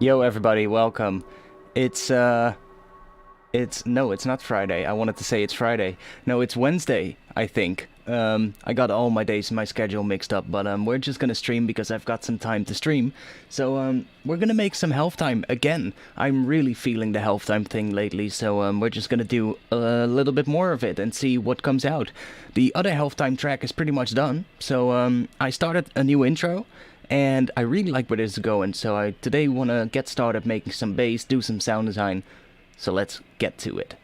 Yo everybody, welcome. It's no, it's not Friday. I wanted to say it's Friday. No, it's Wednesday, I think. I got all my days in my schedule mixed up, but we're just gonna stream because I've got some time to stream. So we're gonna make some health time again. I'm really feeling the health time thing lately, so we're just gonna do a little bit more of it and see what comes out. The other health time track is pretty much done, so I started a new intro. And I really like where this is going, so I today want to get started making some bass, do some sound design. So let's get to it.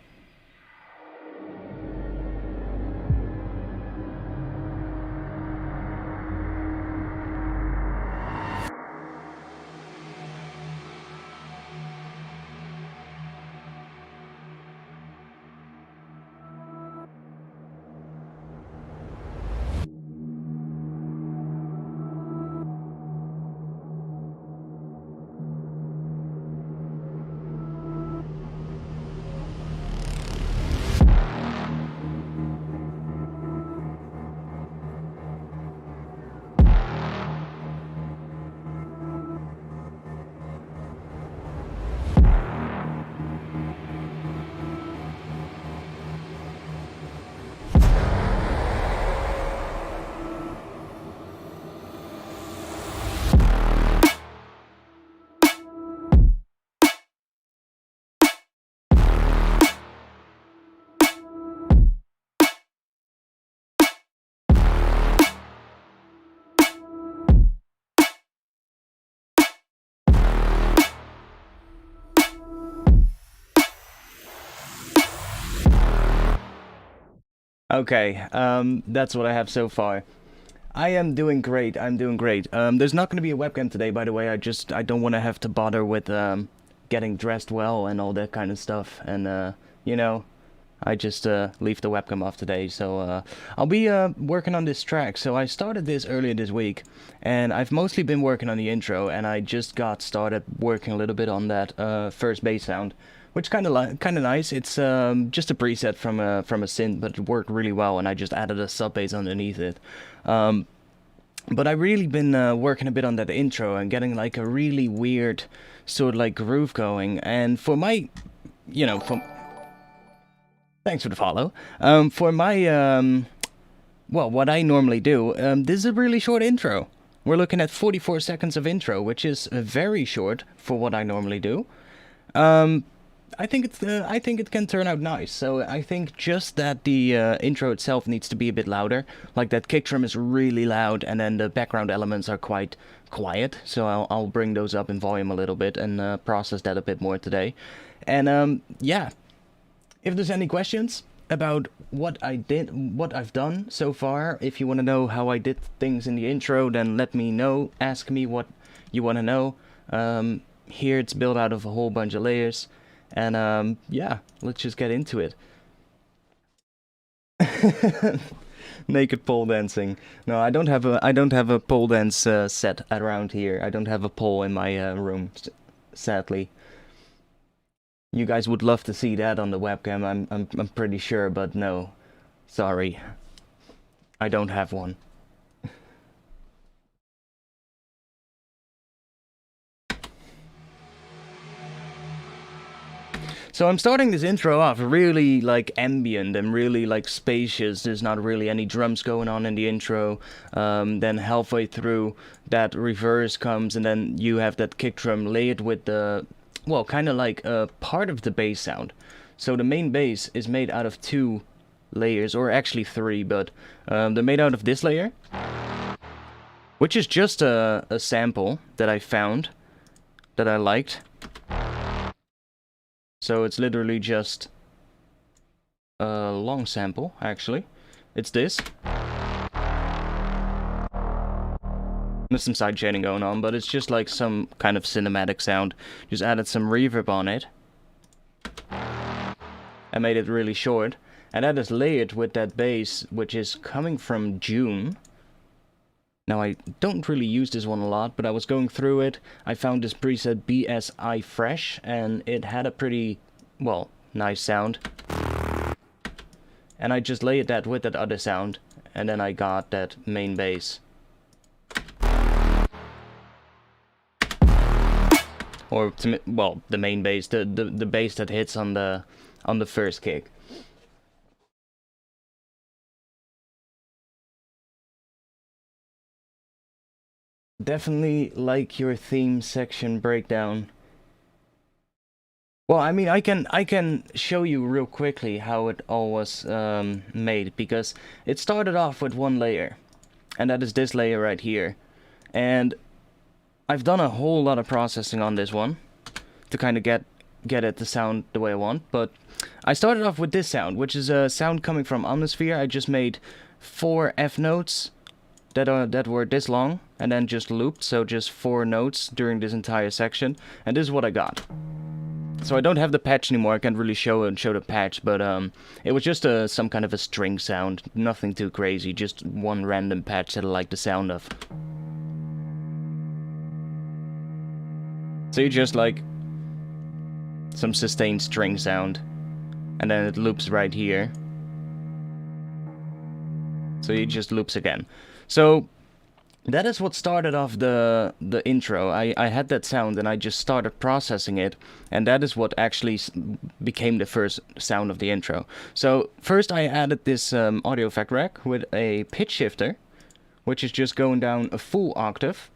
Okay, that's what I have so far. I am doing great. I'm doing great. There's not going to be a webcam today, by the way. I don't want to have to bother with getting dressed well and all that kind of stuff. And you know, I just leave the webcam off today. So I'll be working on this track. So I started this earlier this week, and I've mostly been working on the intro. And I just got started working a little bit on that first bass sound, which kind of nice. It's just a preset from a synth, but it worked really well, and I just added a sub bass underneath it. But I've really been working a bit on that intro and getting like a really weird sort of like groove going. And for my, for thanks for the follow. For my well, what I normally do, this is a really short intro. We're looking at 44 seconds of intro, which is very short for what I normally do. I think it can turn out nice. So I think just that the intro itself needs to be a bit louder. Like that kick drum is really loud, and then the background elements are quite quiet. So I'll bring those up in volume a little bit and process that a bit more today. And yeah, if there's any questions about what I've done so far, if you want to know how I did things in the intro, then let me know. Ask me what you want to know. Here it's built out of a whole bunch of layers. And yeah, let's just get into it. Naked pole dancing. No, I don't have a pole dance set around here. I don't have a pole in my room, sadly. You guys would love to see that on the webcam, I'm pretty sure, but no. Sorry. I don't have one. So I'm starting this intro off really like ambient and really like spacious. There's not really any drums going on in the intro. Then halfway through that reverse comes, and then you have that kick drum layered with the, well, kind of like a part of the bass sound. So the main bass is made out of two layers, or actually three, but they're made out of this layer, which is just a sample that I found that I liked. So it's literally just a long sample, actually. It's this. There's some side shading going on, but it's just like some kind of cinematic sound. Just added some reverb on it. I made it really short. And that is layered with that bass, which is coming from June. Now, I don't really use this one a lot, but I was going through it. I found this preset BSI Fresh, and it had a pretty, well, nice sound. And I just layered that with that other sound, and then I got that main bass. or well, the main bass, the bass that hits on the first kick. Definitely like your theme section breakdown. Well, I mean, I can show you real quickly how it all was made, because it started off with one layer, and that is this layer right here. And I've done a whole lot of processing on this one to kind of get it to sound the way I want, but I started off with this sound, which is a sound coming from Omnisphere. I just made 4 F notes that were this long, and then just looped, so just 4 notes during this entire section, and this is what I got. So I don't have the patch anymore. I can't really show the patch, but it was just some kind of a string sound, nothing too crazy, just one random patch that I like the sound of. So you just like some sustained string sound, and then it loops right here. So it just loops again. So that is what started off the intro. I had that sound and I just started processing it, and that is what actually became the first sound of the intro. So first I added this audio effect rack with a pitch shifter, which is just going down a full octave,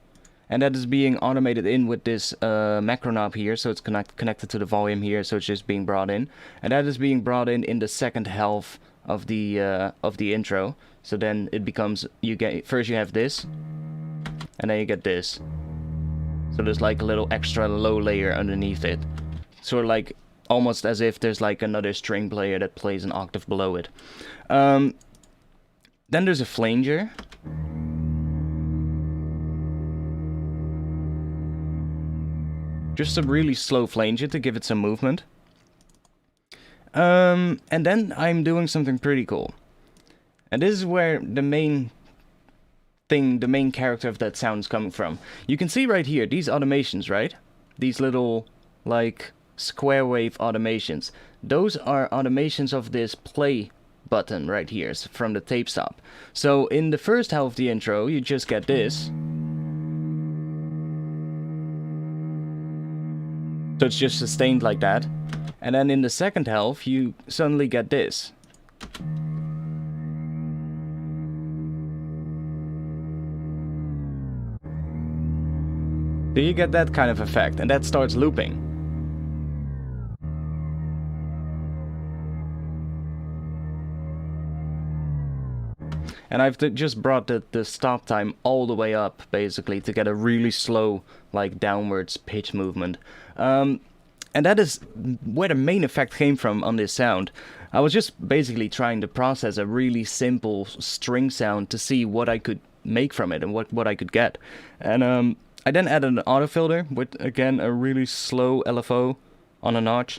and that is being automated in with this macro knob here, so it's connected to the volume here, so it's just being brought in, and that is being brought in the second half of the intro. So then it becomes, first you have this, and then you get this. So there's like a little extra low layer underneath it. Sort of like, almost as if there's like another string player that plays an octave below it. Then there's a flanger. Just a really slow flanger to give it some movement. And then I'm doing something pretty cool. And this is where the main character of that sound is coming from. You can see right here, these automations, right? These little, like, square wave automations. Those are automations of this play button right here, from the tape stop. So in the first half of the intro, you just get this. So it's just sustained like that. And then in the second half, you suddenly get this. So you get that kind of effect, and that starts looping. And I've just brought the stop time all the way up, basically, to get a really slow, like, downwards pitch movement. And that is where the main effect came from on this sound. I was just basically trying to process a really simple string sound to see what I could make from it and what I could get. And I then added an autofilter with, again, a really slow LFO on a notch.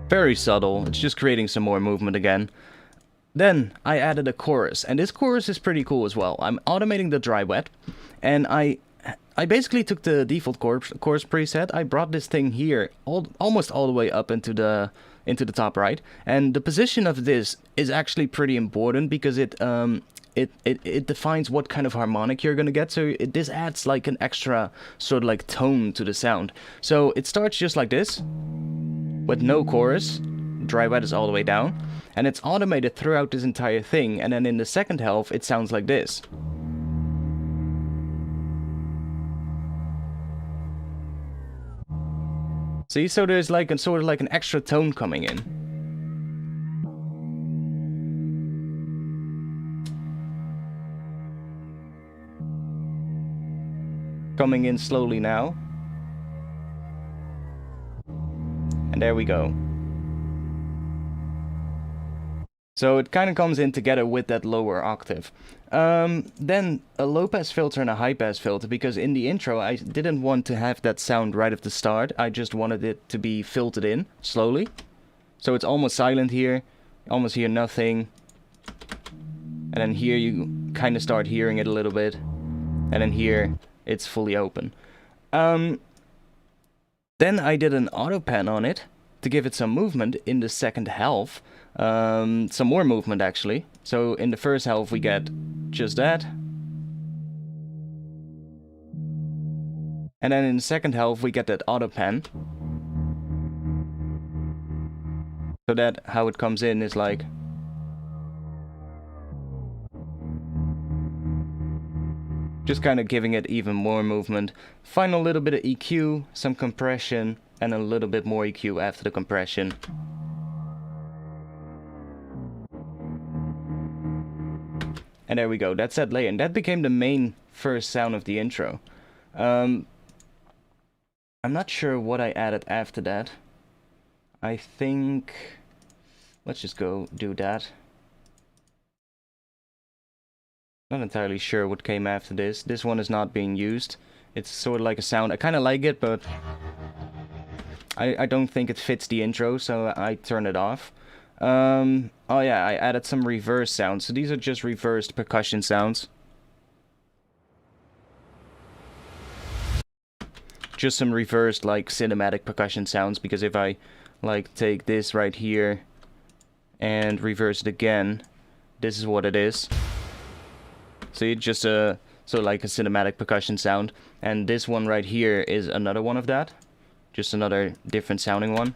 Very subtle, it's just creating some more movement again. Then I added a chorus, and this chorus is pretty cool as well. I'm automating the dry wet, and I basically took the default chorus preset. I brought this thing here almost all the way up into the top right, and the position of this is actually pretty important because it defines what kind of harmonic you're gonna get. So this adds like an extra sort of like tone to the sound. So it starts just like this, with no chorus. Dry wet is all the way down, and it's automated throughout this entire thing. And then in the second half, it sounds like this. See, so there's like a sort of like an extra tone coming in. Coming in slowly now. And there we go. So it kind of comes in together with that lower octave. Then a low pass filter and a high pass filter, because in the intro I didn't want to have that sound right at the start. I just wanted it to be filtered in slowly. So it's almost silent here, almost hear nothing. And then here you kind of start hearing it a little bit. And then here it's fully open. Then I did an auto pan on it to give it some movement in the second half. Some more movement actually. So in the first half we get just that. And then in the second half we get that auto pan. So that how it comes in is like... just kind of giving it even more movement. Final little bit of EQ, some compression, and a little bit more EQ after the compression. And there we go, that's that layer. And that became the main first sound of the intro. I'm not sure what I added after that. I think... let's just go do that. Not entirely sure what came after this. This one is not being used. It's sort of like a sound. I kind of like it, but I don't think it fits the intro, so I turn it off. Oh yeah, I added some reverse sounds. So these are just reversed percussion sounds. Just some reversed, like, cinematic percussion sounds, because if I, like, take this right here and reverse it again, this is what it is. See, just so like a cinematic percussion sound. And this one right here is another one of that. Just another different sounding one.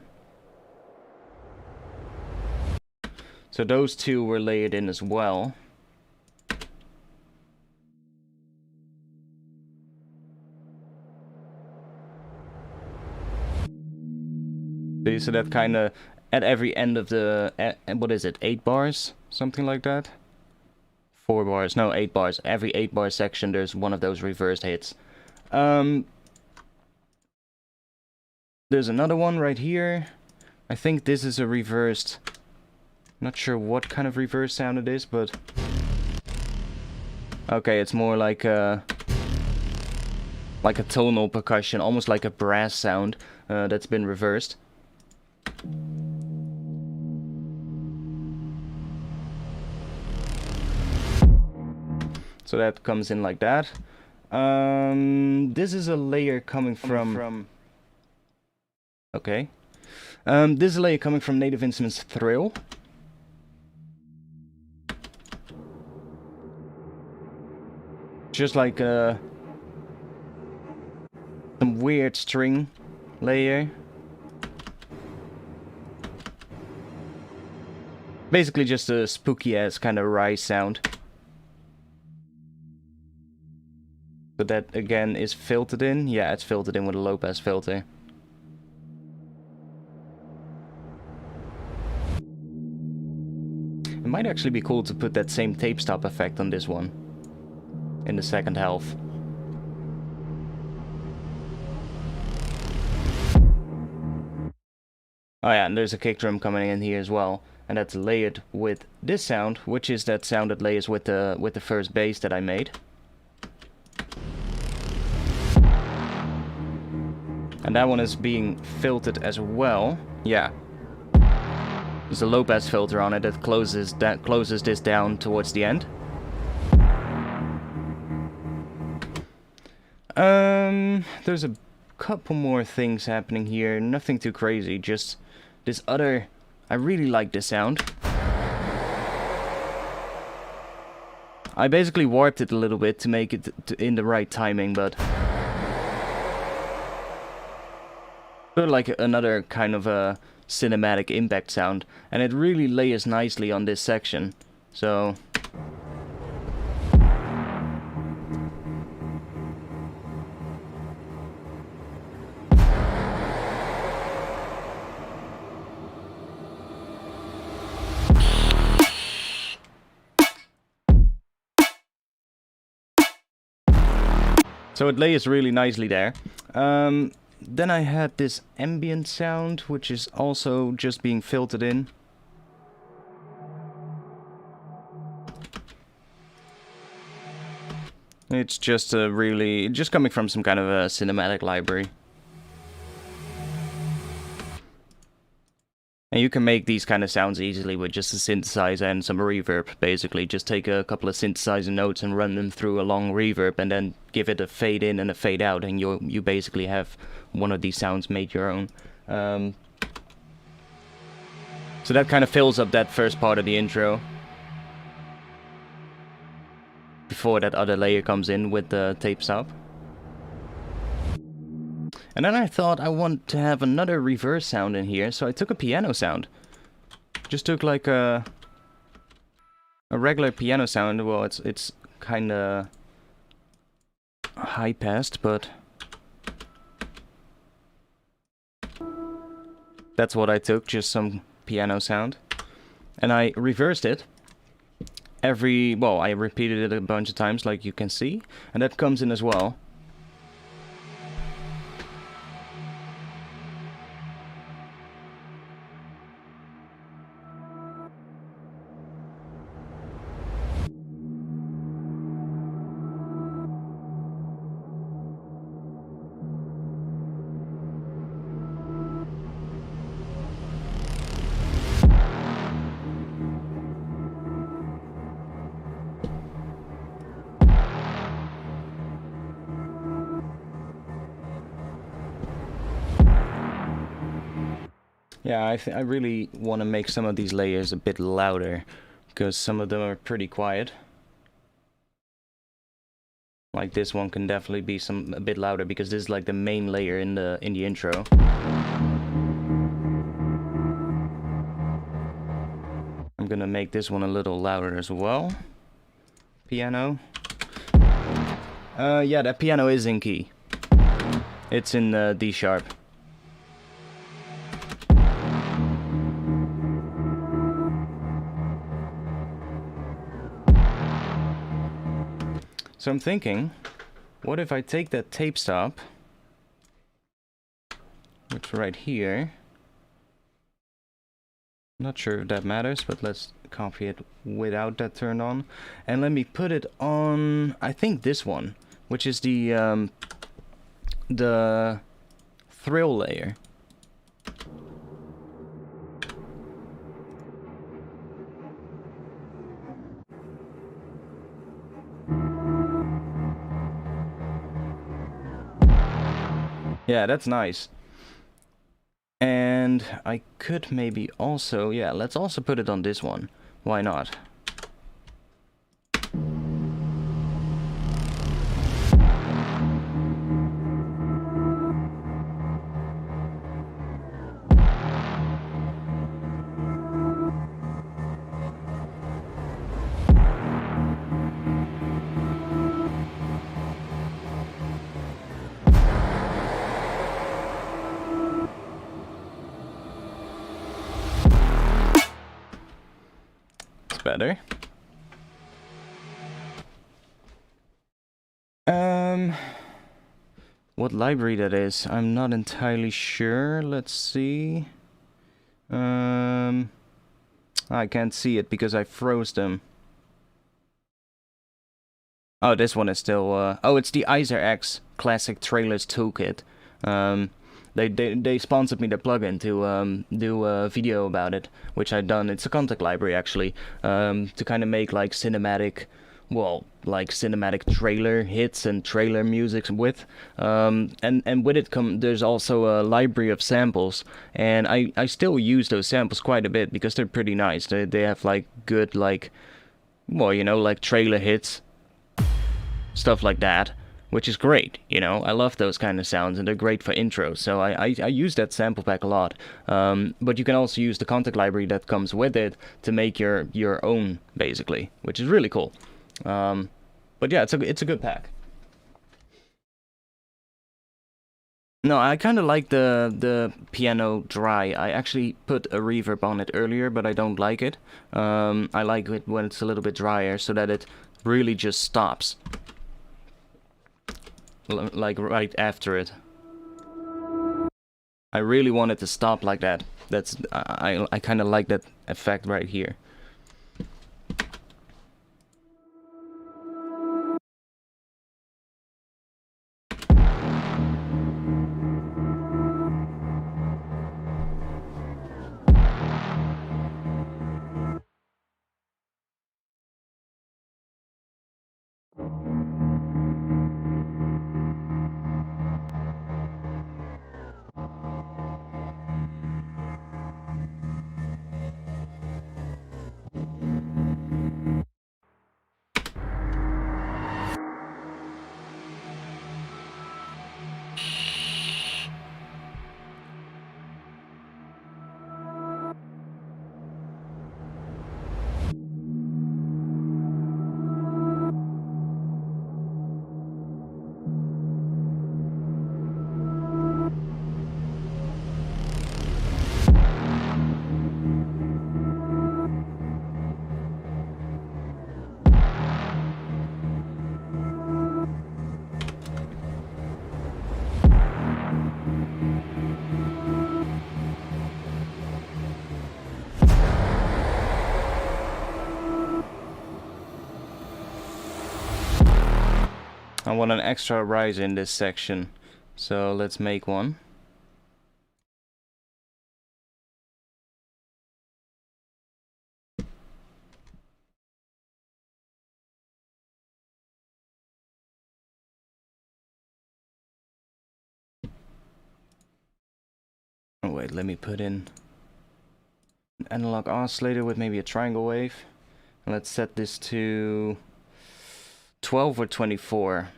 So those two were layered in as well. See, so that kind of, at every end of the, what is it, 8 bars? Something like that? 4 bars, no, 8 bars. Every 8 bar section there's one of those reversed hits. There's another one right here. I think this is a reversed... not sure what kind of reverse sound it is, but... okay, it's more like a tonal percussion, almost like a brass sound that's been reversed. So that comes in like that. This is a layer coming from... okay. This is a layer coming from Native Instruments Thrill. Just like some weird string layer. Basically just a spooky ass kind of rise sound. So that again is filtered in. Yeah, it's filtered in with a low pass filter. It might actually be cool to put that same tape stop effect on this one in the second half. Oh yeah, and there's a kick drum coming in here as well, and that's layered with this sound, which is that sound that layers with the first bass that I made. And that one is being filtered as well. Yeah. There's a low pass filter on it that closes this down towards the end. There's a couple more things happening here. Nothing too crazy, just this other... I really like this sound. I basically warped it a little bit to make it in the right timing, but... sort of like another kind of a cinematic impact sound, and it really layers nicely on this section. So it layers really nicely there. Then I had this ambient sound, which is also just being filtered in. It's just just coming from some kind of a cinematic library. And you can make these kind of sounds easily with just a synthesizer and some reverb, basically. Just take a couple of synthesizer notes and run them through a long reverb, and then give it a fade in and a fade out, and you basically have one of these sounds made your own. So that kind of fills up that first part of the intro, before that other layer comes in with the tape stop. And then I thought I want to have another reverse sound in here, so I took a piano sound. Just took like a regular piano sound. Well, it's kind of high passed, but that's what I took, just some piano sound. And I reversed it. I repeated it a bunch of times, like you can see, and that comes in as well. Yeah, I really want to make some of these layers a bit louder, because some of them are pretty quiet. Like this one can definitely be a bit louder, because this is like the main layer in the intro. I'm gonna make this one a little louder as well. Piano. Yeah, that piano is in key. It's in D sharp. So I'm thinking, what if I take that tape stop, which is right here. Not sure if that matters, but let's copy it without that turned on. And let me put it on, I think this one, which is the thrill layer. Yeah, that's nice. And I could maybe also, yeah, let's also put it on this one. Why not? Better. What library that is, I'm not entirely sure. Let's see. I can't see it because I froze them. Oh, this one is still, oh, it's the Iser X Classic Trailers Toolkit. They sponsored me the plugin to do a video about it, which I've done. It's a contact library actually, to kind of make like cinematic, well, like cinematic trailer hits and trailer music with. And with it there's also a library of samples, and I still use those samples quite a bit because they're pretty nice. They have like good, like, well, you know, like trailer hits, stuff like that, which is great. You know, I love those kind of sounds, and they're great for intros, so I use that sample pack a lot. But you can also use the contact library that comes with it to make your own, basically, which is really cool. But yeah, it's a good pack. No, I kind of like the piano dry. I actually put a reverb on it earlier, but I don't like it. I like it when it's a little bit drier, so that it really just stops. Like right after it. I really want it to stop like that. I kind of like that effect right here. I want an extra riser in this section, so let's make one. Oh wait, let me put in an analog oscillator with maybe a triangle wave. And let's set this to 12 or 24.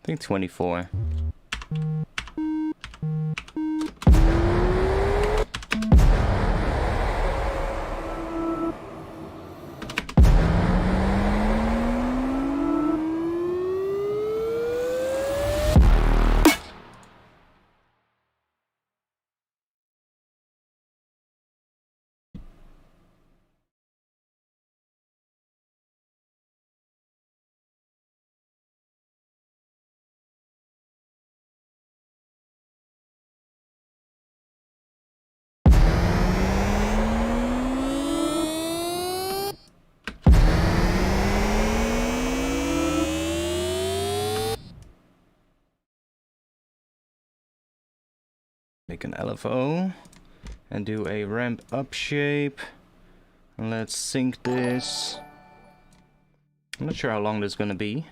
I think 24. Make an LFO and do a ramp up shape. And let's sync this. I'm not sure how long this is gonna be.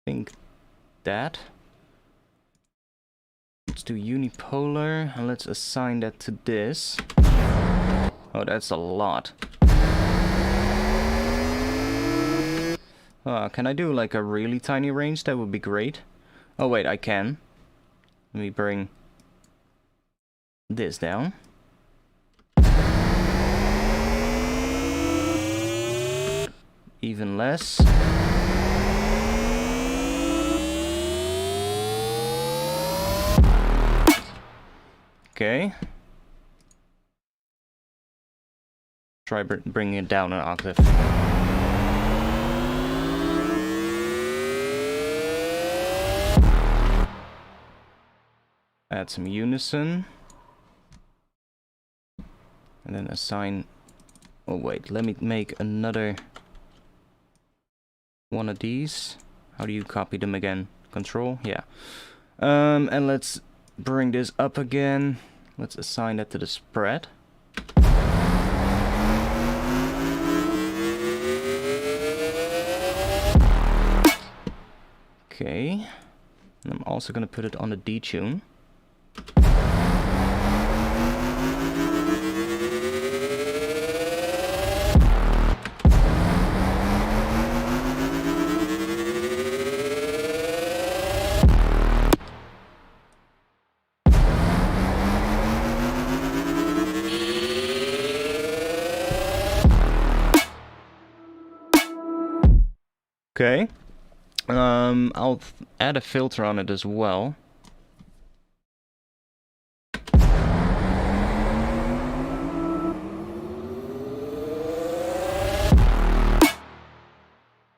I think that. Let's do unipolar and let's assign that to this. Oh, that's a lot. Can I do like a really tiny range? That would be great. Oh wait, I can. Let me bring this down. Even less. Okay. Try bringing it down an octave. Add some unison. And then assign... Oh wait, let me make another one of these. How do you copy them again? Control? Yeah. And let's bring this up again. Let's assign that to the spread. Okay. And I'm also gonna put it on the detune. Okay. I'll add a filter on it as well.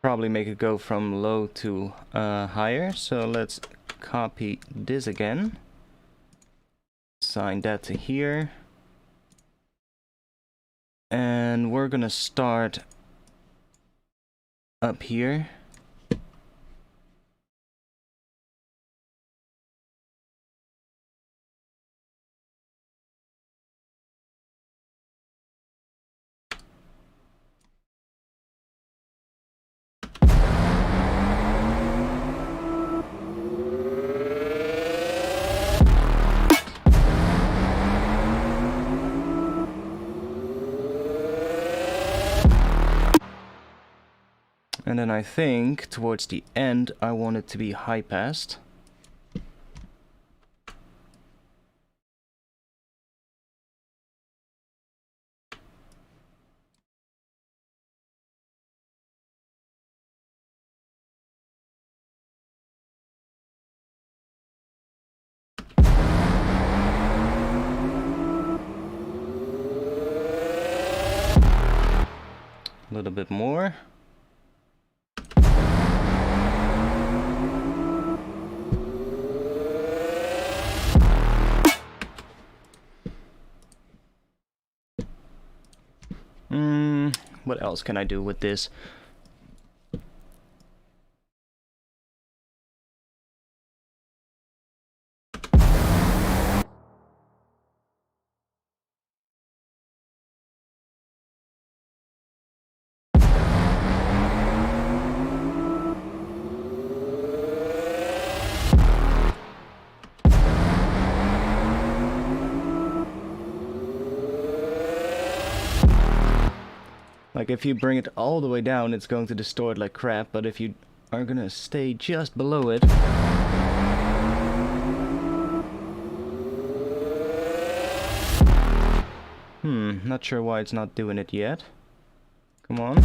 Probably make it go from low to higher. So let's copy this again. Assign that to here. And we're gonna start up here. And then I think towards the end I want it to be high passed. A little bit more. What else can I do with this? Like, if you bring it all the way down, it's going to distort like crap, but if you are gonna stay just below it... not sure why it's not doing it yet. Come on.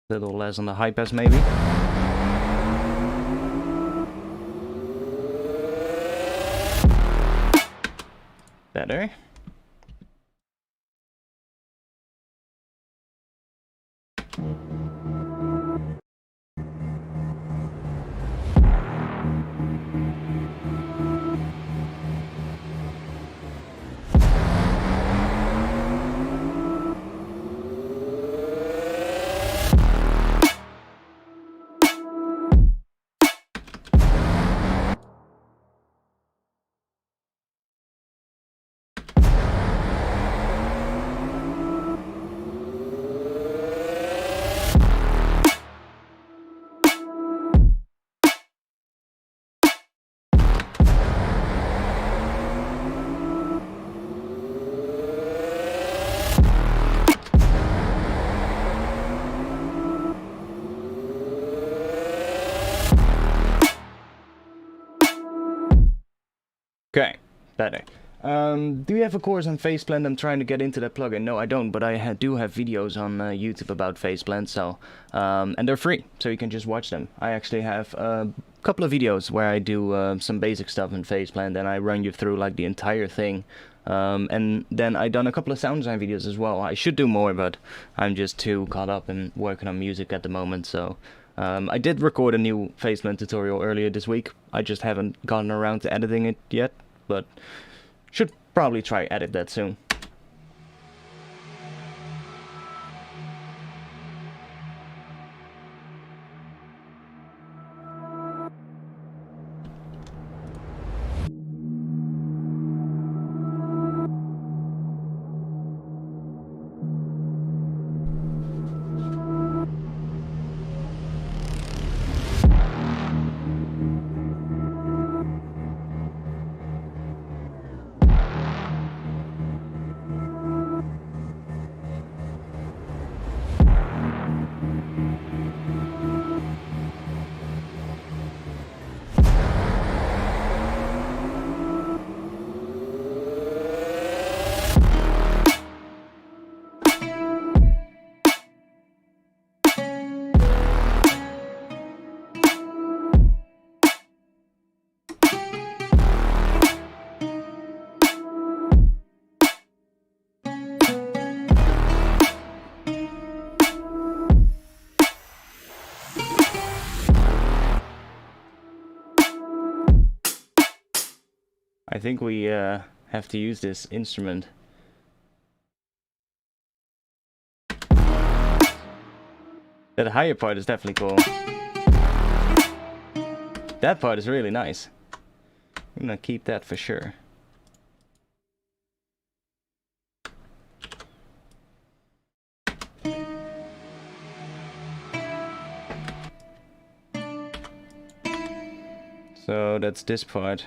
A little less on the high pass, maybe. Better. Okay, better. Do you have a course on faceplant? I'm trying to get into that plugin. No, I don't, but I do have videos on YouTube about faceplant, so... and they're free, so you can just watch them. I actually have a couple of videos where I do some basic stuff in faceplant, and I run you through, like, the entire thing. And then I done a couple of sound design videos as well. I should do more, but I'm just too caught up in working on music at the moment, so... I did record a new faceplant tutorial earlier this week. I just haven't gotten around to editing it yet, but should probably try edit that soon. I think we have to use this instrument. That higher part is definitely cool. That part is really nice. I'm gonna keep that for sure. So that's this part.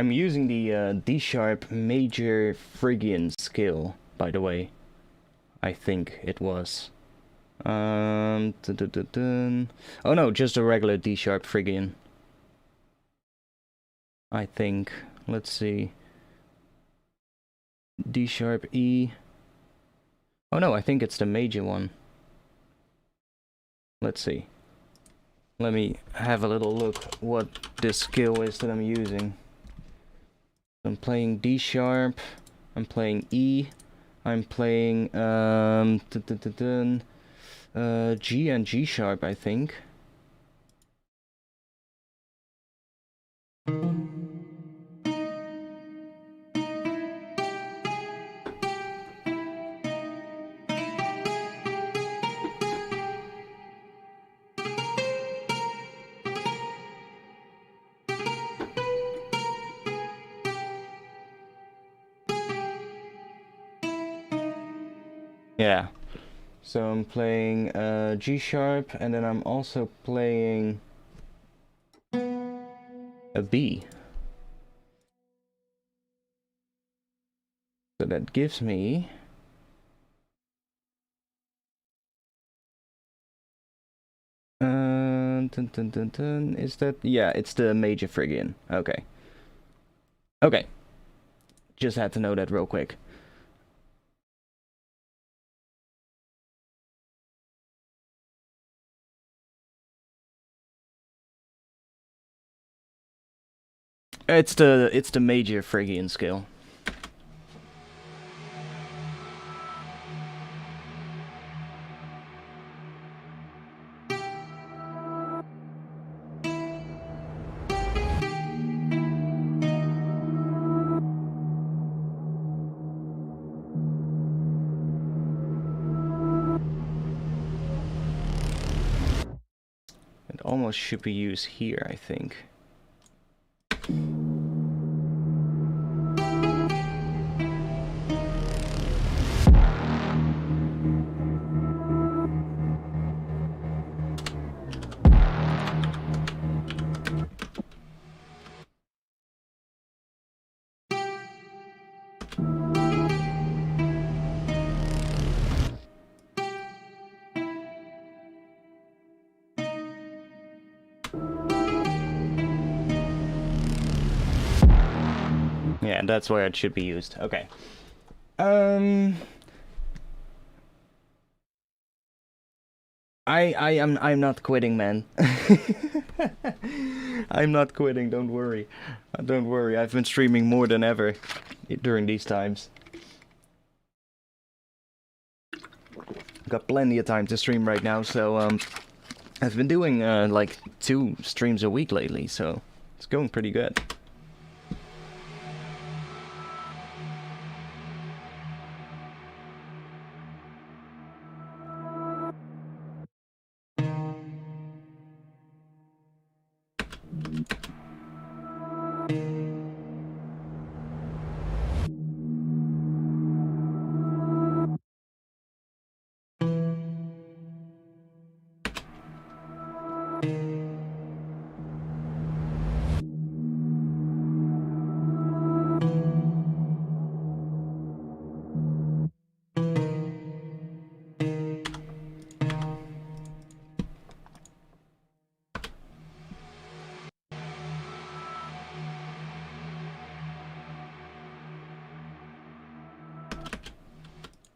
I'm using the D sharp major Phrygian scale, by the way. I think it was. Dun, dun, dun, dun. Oh no, just a regular D sharp Phrygian. I think. Let's see. D sharp E. Oh no, I think it's the major one. Let's see. Let me have a little look what this scale is that I'm using. I'm playing D sharp, I'm playing E, I'm playing G and G sharp, I think. Yeah. So I'm playing G sharp, and then I'm also playing a B. So that gives me is that, yeah, it's the major Phrygian. Okay. Okay. Just had to know that real quick. It's the major Phrygian scale. It almost should be used here, I think. Yeah, that's where it should be used. Okay. I'm not quitting, man. I'm not quitting, don't worry. Don't worry, I've been streaming more than ever during these times. Got plenty of time to stream right now, so I've been doing like 2 streams a week lately, so it's going pretty good.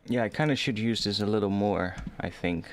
Yeah, I kind of should use this a little more, I think.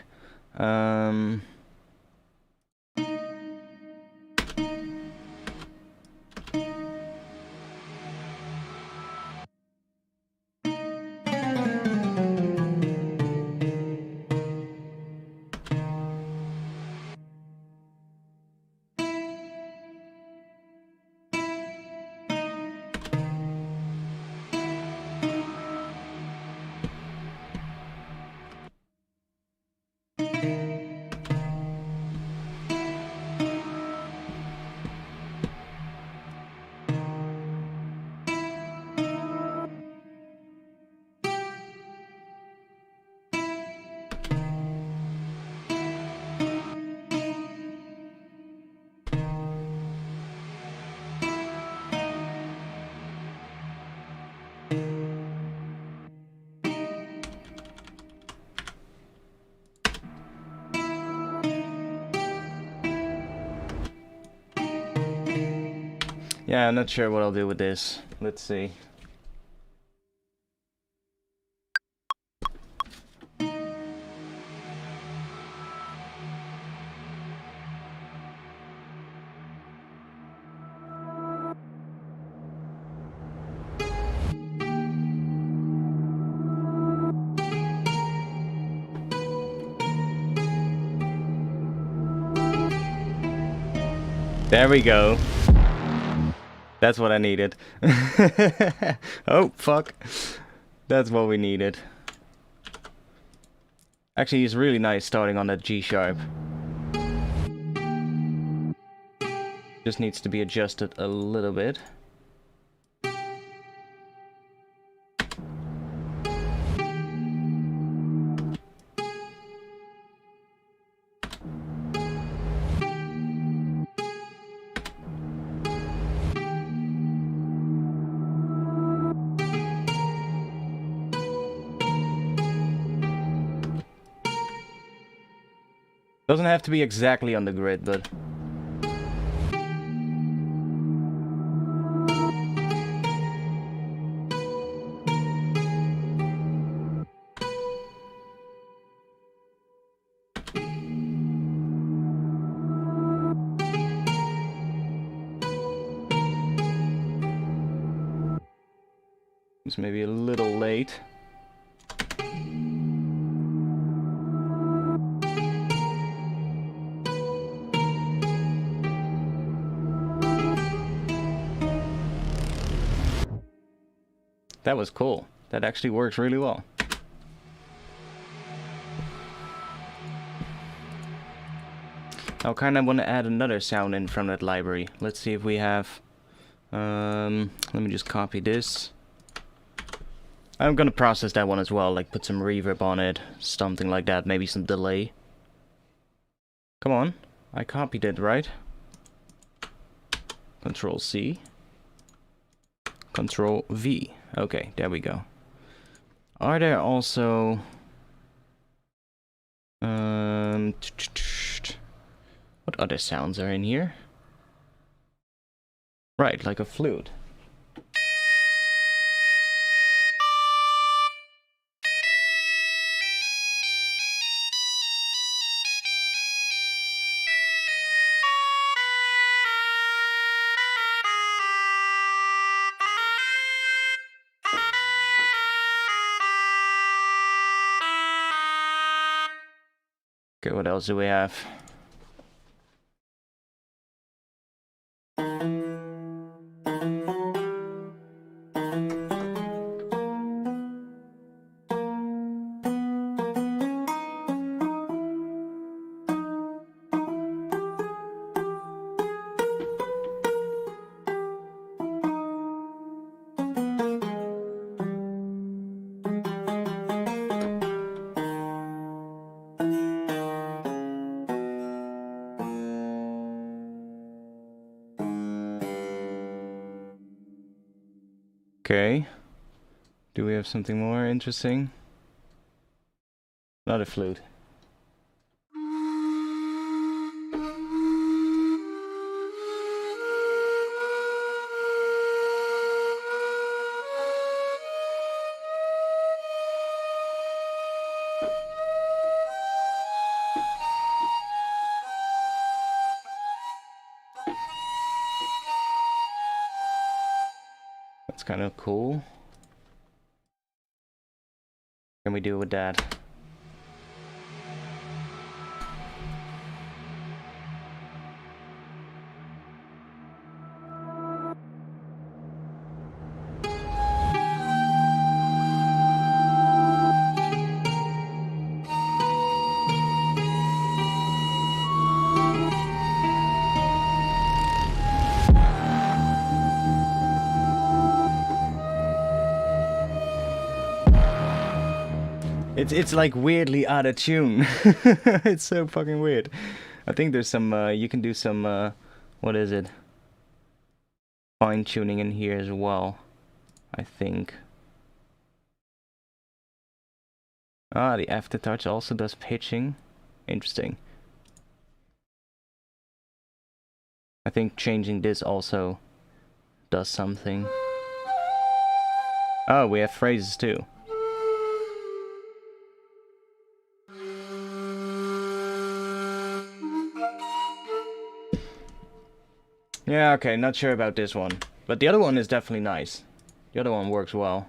Yeah, I'm not sure what I'll do with this. Let's see. There we go. That's what I needed. Oh, fuck. That's what we needed. Actually, it's really nice starting on that G sharp. Just needs to be adjusted a little bit. Doesn't have to be exactly on the grid, but... It's maybe a little late. That was cool. That actually works really well. I kind of want to add another sound in from that library. Let's see if we have... let me just copy this. I'm gonna process that one as well, like put some reverb on it, something like that, maybe some delay. Come on, I copied it, right? Control C. Control V. Okay, there we go. Are there also... what other sounds are in here? Right, like a flute. Okay, what else do we have? Okay. Do we have something more interesting? Not a flute. That's kind of cool. What can we do with that? It's like weirdly out of tune. It's so fucking weird. I think there's some you can do some what is it? Fine tuning in here as well, I think. Ah, the aftertouch also does pitching. Interesting. I think changing this also does something. Oh, we have phrases too. Yeah, okay, not sure about this one. But the other one is definitely nice. The other one works well.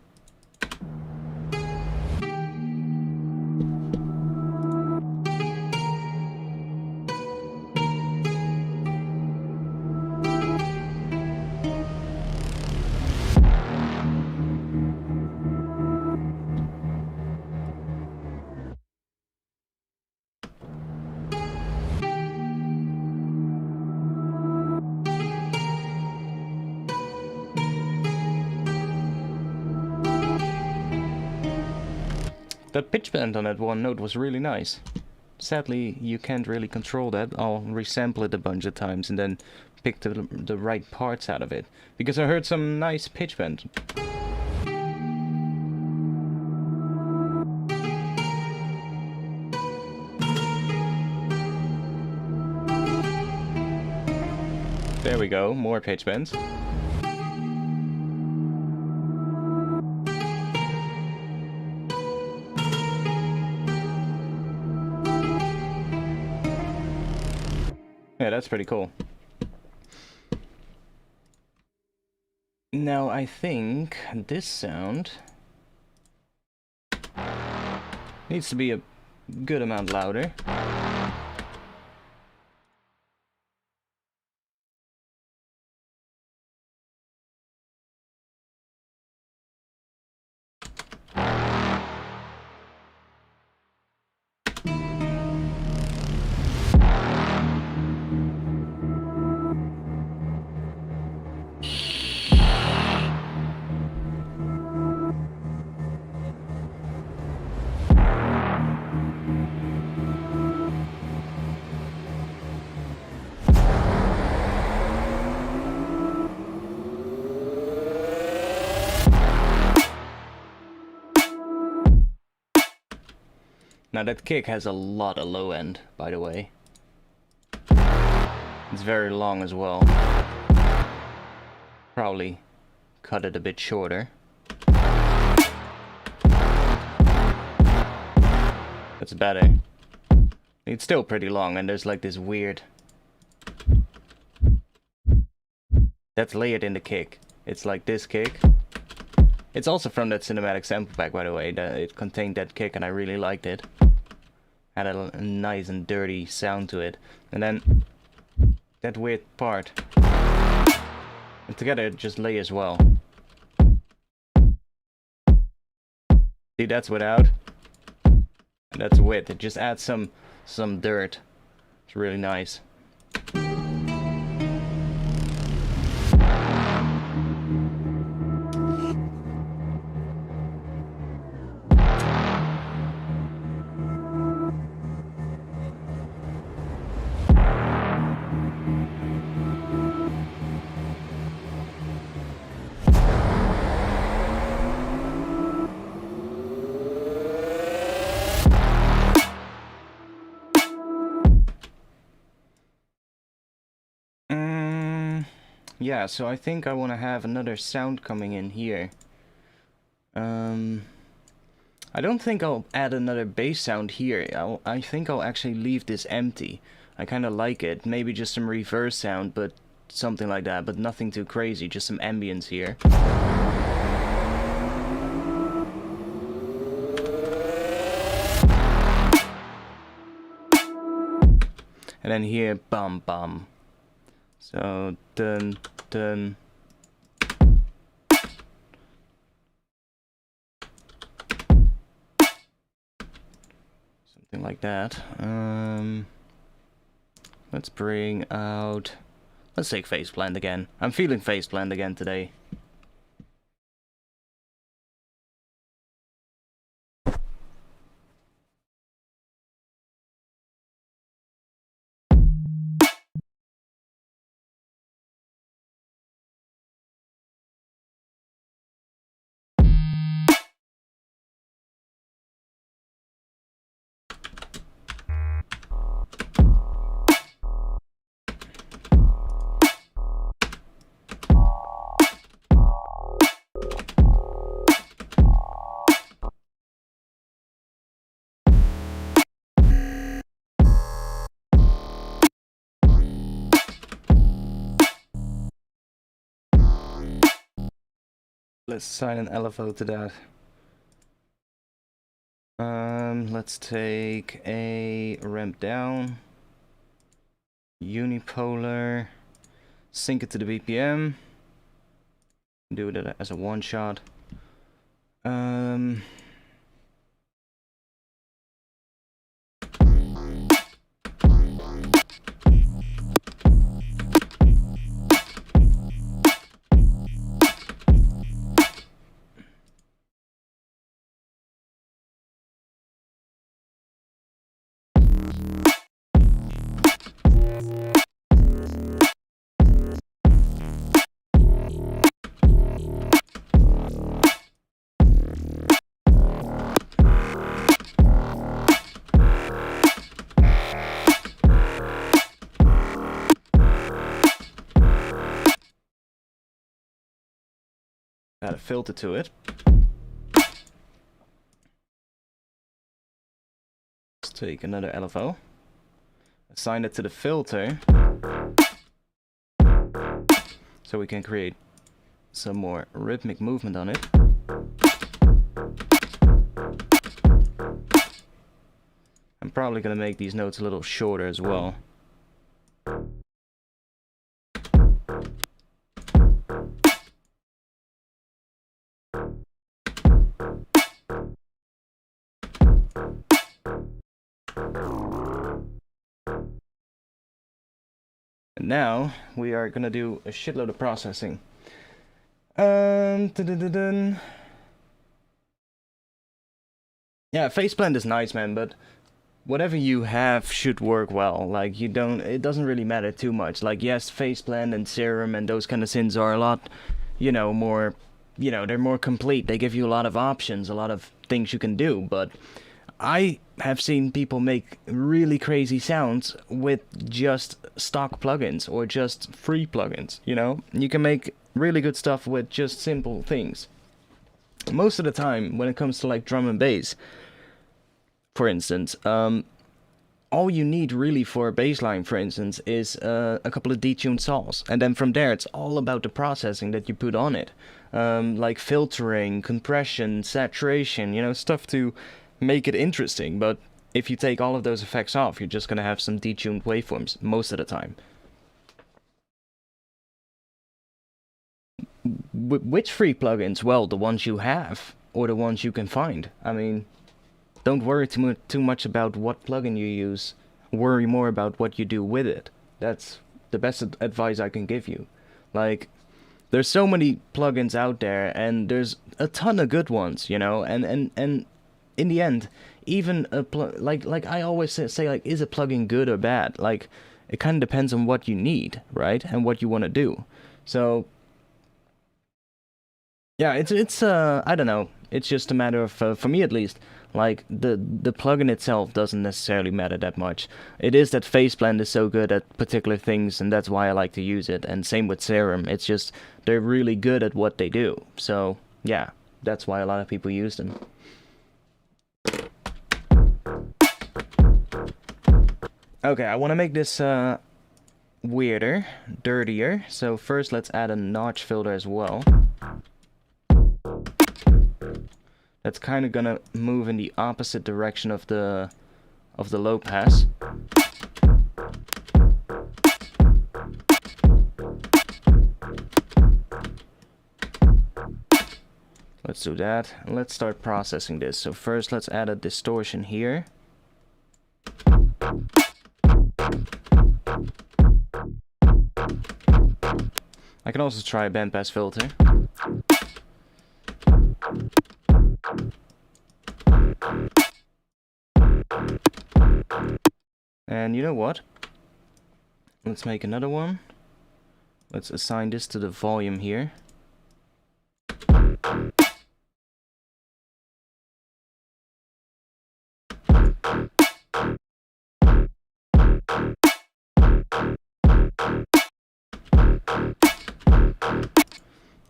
That pitch bend on that one note was really nice. Sadly, you can't really control that. I'll resample it a bunch of times and then pick the right parts out of it. Because I heard some nice pitch bend. There we go, more pitch bends. Yeah, that's pretty cool. Now I think this sound needs to be a good amount louder. Now that kick has a lot of low end, by the way. It's very long as well. Probably cut it a bit shorter. That's better. It's still pretty long and there's like this weird... That's layered in the kick. It's like this kick. It's also from that cinematic sample pack, by the way. It contained that kick and I really liked it. Had a nice and dirty sound to it. And then that weird part. And together it just layers well. See, that's without. And that's with. It just adds some dirt. It's really nice. Yeah, so I think I want to have another sound coming in here. I don't think I'll add another bass sound here. I think I'll actually leave this empty. I kind of like it. Maybe just some reverse sound, but something like that. But nothing too crazy, just some ambience here. And then here, bum bum. So, dun, dun. Something like that. Let's bring out... Let's take Faceplant again. I'm feeling Faceplant again today. Let's assign an LFO to that. Let's take a ramp down, unipolar, sync it to the BPM, do it as a one shot. Add a filter to it. Let's take another LFO, assign it to the filter, so we can create some more rhythmic movement on it. I'm probably gonna make these notes a little shorter as well. And now we are gonna do a shitload of processing. Yeah, face blend is nice, man, but whatever you have should work well. Like, it doesn't really matter too much. Like, yes, face blend and serum and those kind of synths are a lot, you know, more, you know, they're more complete. They give you a lot of options, a lot of things you can do, but I have seen people make really crazy sounds with just stock plugins or just free plugins, you know? You can make really good stuff with just simple things. Most of the time, when it comes to like drum and bass, for instance, all you need really for a bass line, for instance, is a couple of detuned saws. And then from there, it's all about the processing that you put on it. Like filtering, compression, saturation, you know, stuff to make it interesting. But if you take all of those effects off, you're just gonna have some detuned waveforms most of the time. Which free plugins? Well, the ones you have, or the ones you can find. I mean, don't worry too much about what plugin you use. Worry more about what you do with it. That's the best advice I can give you. Like, there's so many plugins out there, and there's a ton of good ones, you know, and in the end, even like I always say, like, is a plugin good or bad? Like, it kind of depends on what you need, right? And what you want to do. So yeah, it's I don't know. It's just a matter of, for me at least, like, the plugin itself doesn't necessarily matter that much. It is that face blend is so good at particular things, and that's why I like to use it. And same with serum. It's just they're really good at what they do. So yeah, that's why a lot of people use them. Okay, I want to make this weirder, dirtier. So first, let's add a notch filter as well. That's kind of gonna move in the opposite direction of the low pass. Let's do that. Let's start processing this. So first, let's add a distortion here. I can also try a bandpass filter. And you know what? Let's make another one. Let's assign this to the volume here.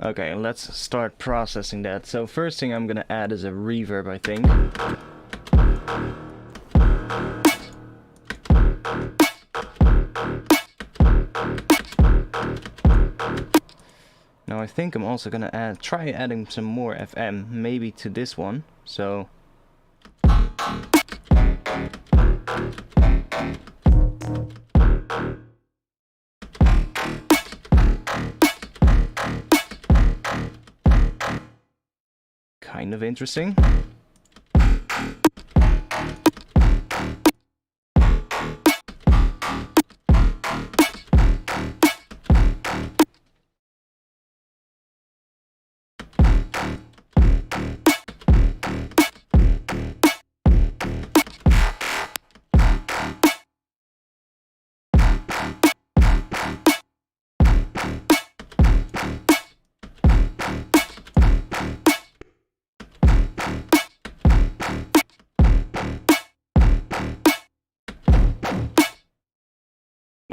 Okay, let's start processing that. So first thing I'm gonna add is a reverb, I think. Now I think I'm also gonna try adding some more FM, maybe to this one. So kind of interesting.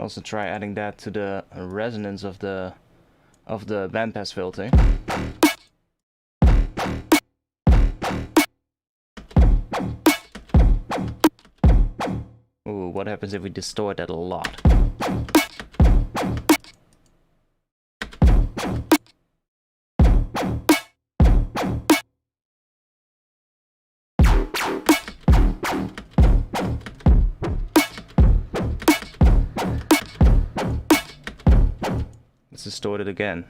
Also try adding that to the resonance of the bandpass filter. Ooh, what happens if we distort that a lot? Let's distort it again.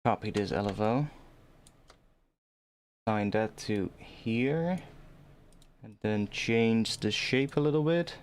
Copy this LFO, assign that to here, and then change the shape a little bit.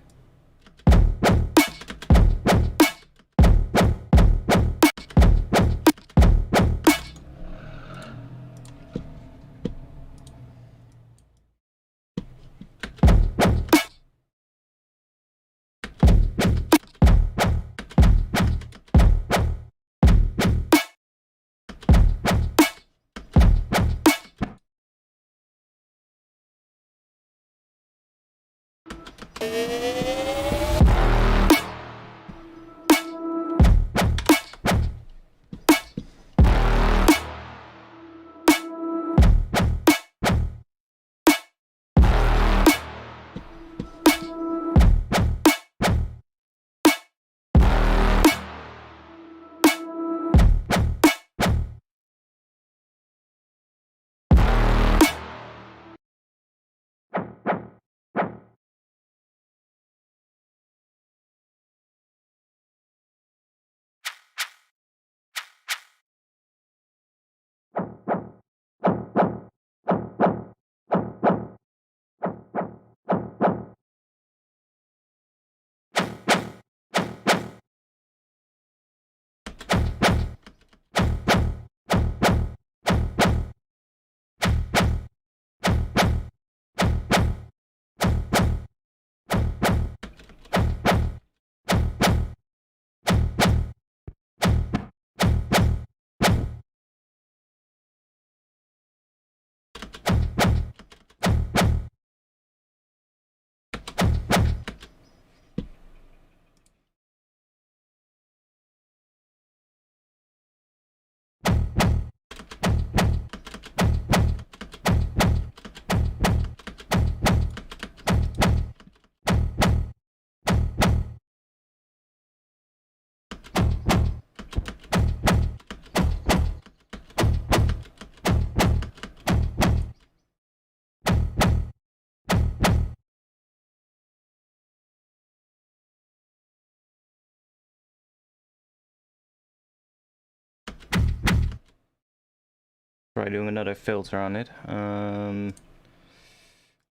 try doing another filter on it.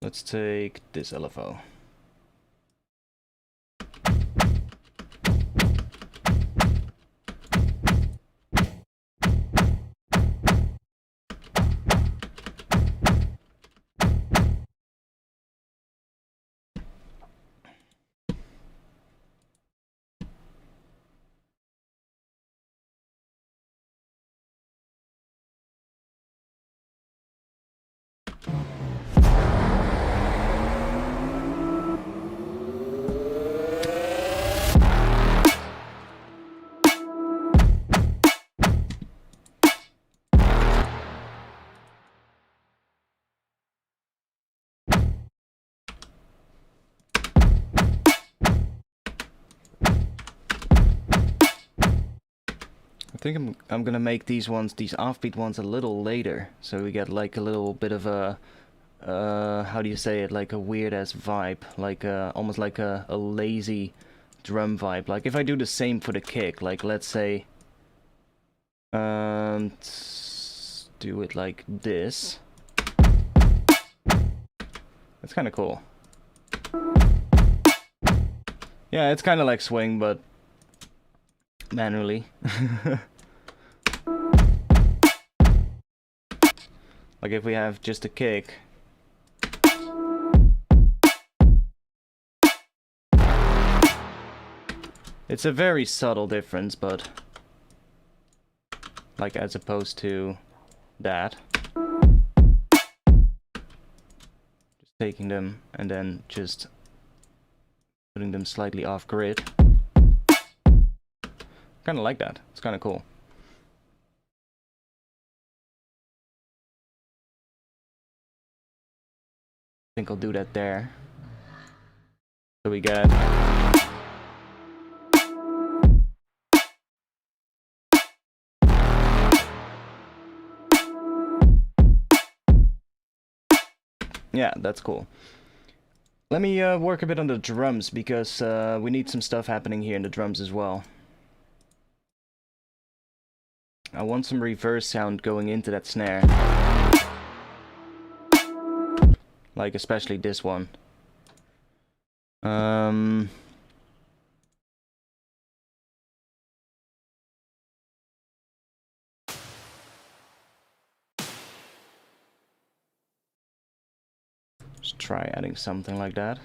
Let's take this LFO. I think I'm gonna make these offbeat ones a little later, so we get like a little bit of a how do you say it, like a weird ass vibe, like almost like a lazy drum vibe. Like if I do the same for the kick, like let's say do it like this. That's kind of cool. Yeah, it's kind of like swing, but manually. Like if we have just a kick. It's a very subtle difference, but like as opposed to that. Just taking them and then just putting them slightly off grid. Kind of like that. It's kind of cool. I think I'll do that there. So we get yeah, that's cool. Let me work a bit on the drums, because we need some stuff happening here in the drums as well. I want some reverse sound going into that snare. Like especially this one. Just try adding something like that.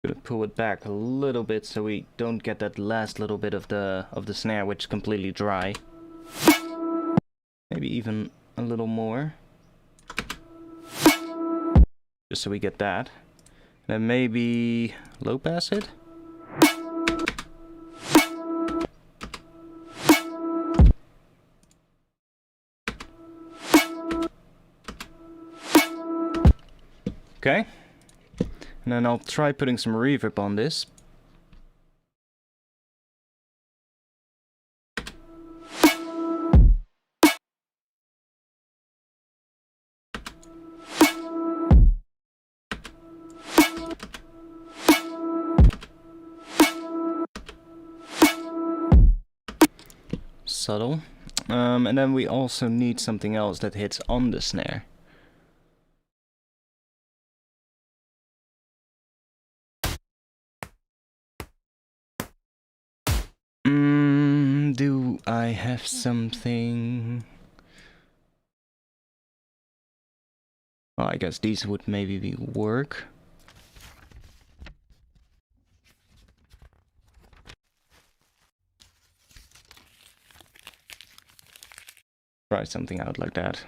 Gonna pull it back a little bit so we don't get that last little bit of the snare, which is completely dry. Maybe even a little more, just so we get that. Then maybe low pass it. Okay. And then I'll try putting some reverb on this. Subtle. And then we also need something else that hits on the snare. Do I have something? Well, I guess these would maybe work. Try something out like that.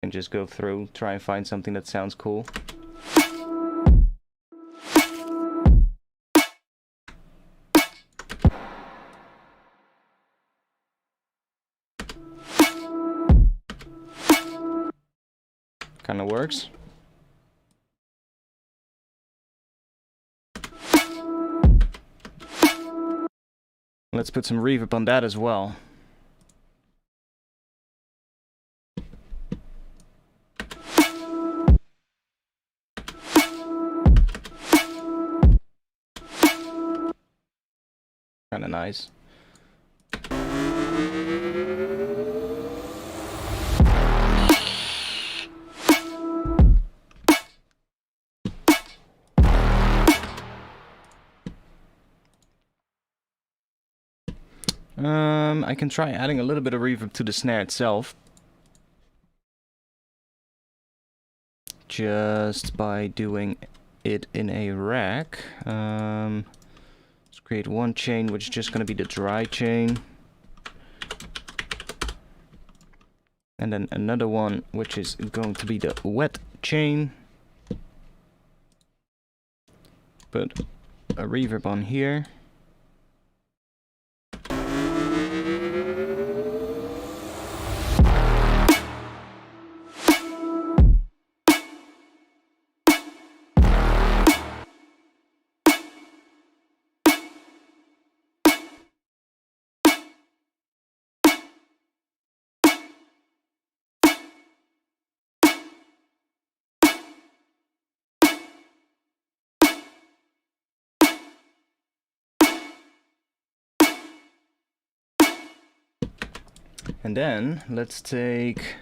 And just go through, try and find something that sounds cool. Kinda works. Let's put some reverb on that as well. Kinda nice. I can try adding a little bit of reverb to the snare itself. Just by doing it in a rack. Let's create one chain, which is just going to be the dry chain. And then another one, which is going to be the wet chain. Put a reverb on here. And then let's take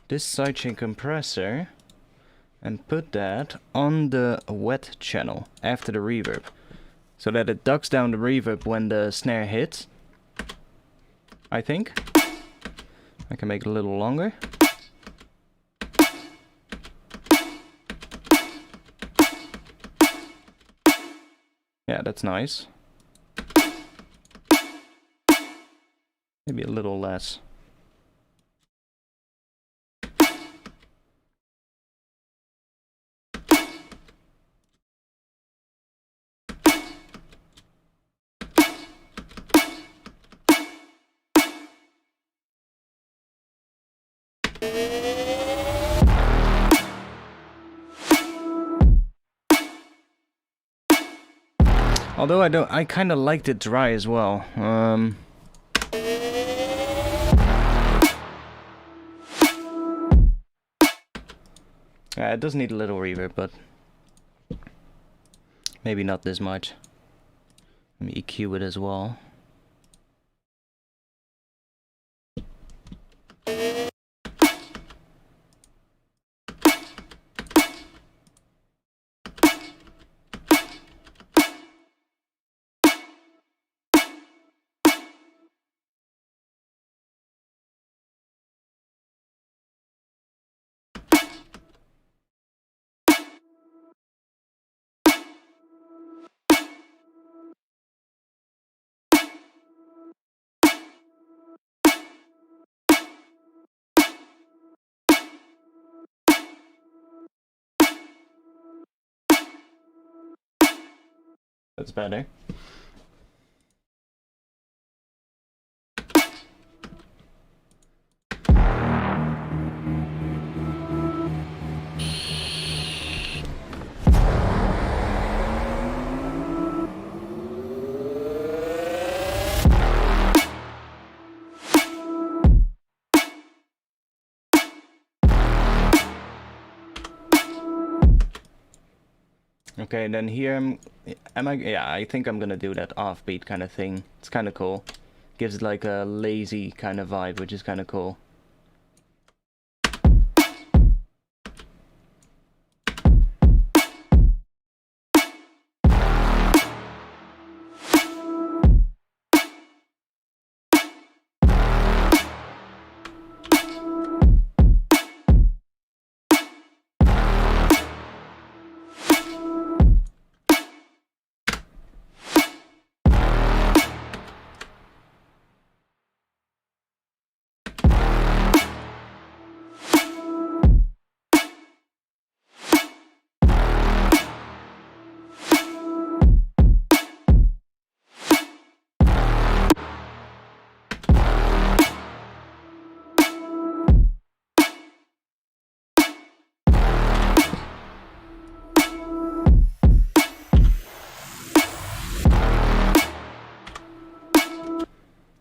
this sidechain compressor and put that on the wet channel after the reverb, so that it ducks down the reverb when the snare hits. I think I can make it a little longer. Yeah, that's nice. Maybe a little less. Although I kind of liked it dry as well. Yeah, it does need a little reverb, but maybe not this much. Let me EQ it as well. That's better. Okay, then here yeah, I think I'm gonna do that offbeat kind of thing. It's kind of cool. Gives it like a lazy kind of vibe, which is kind of cool.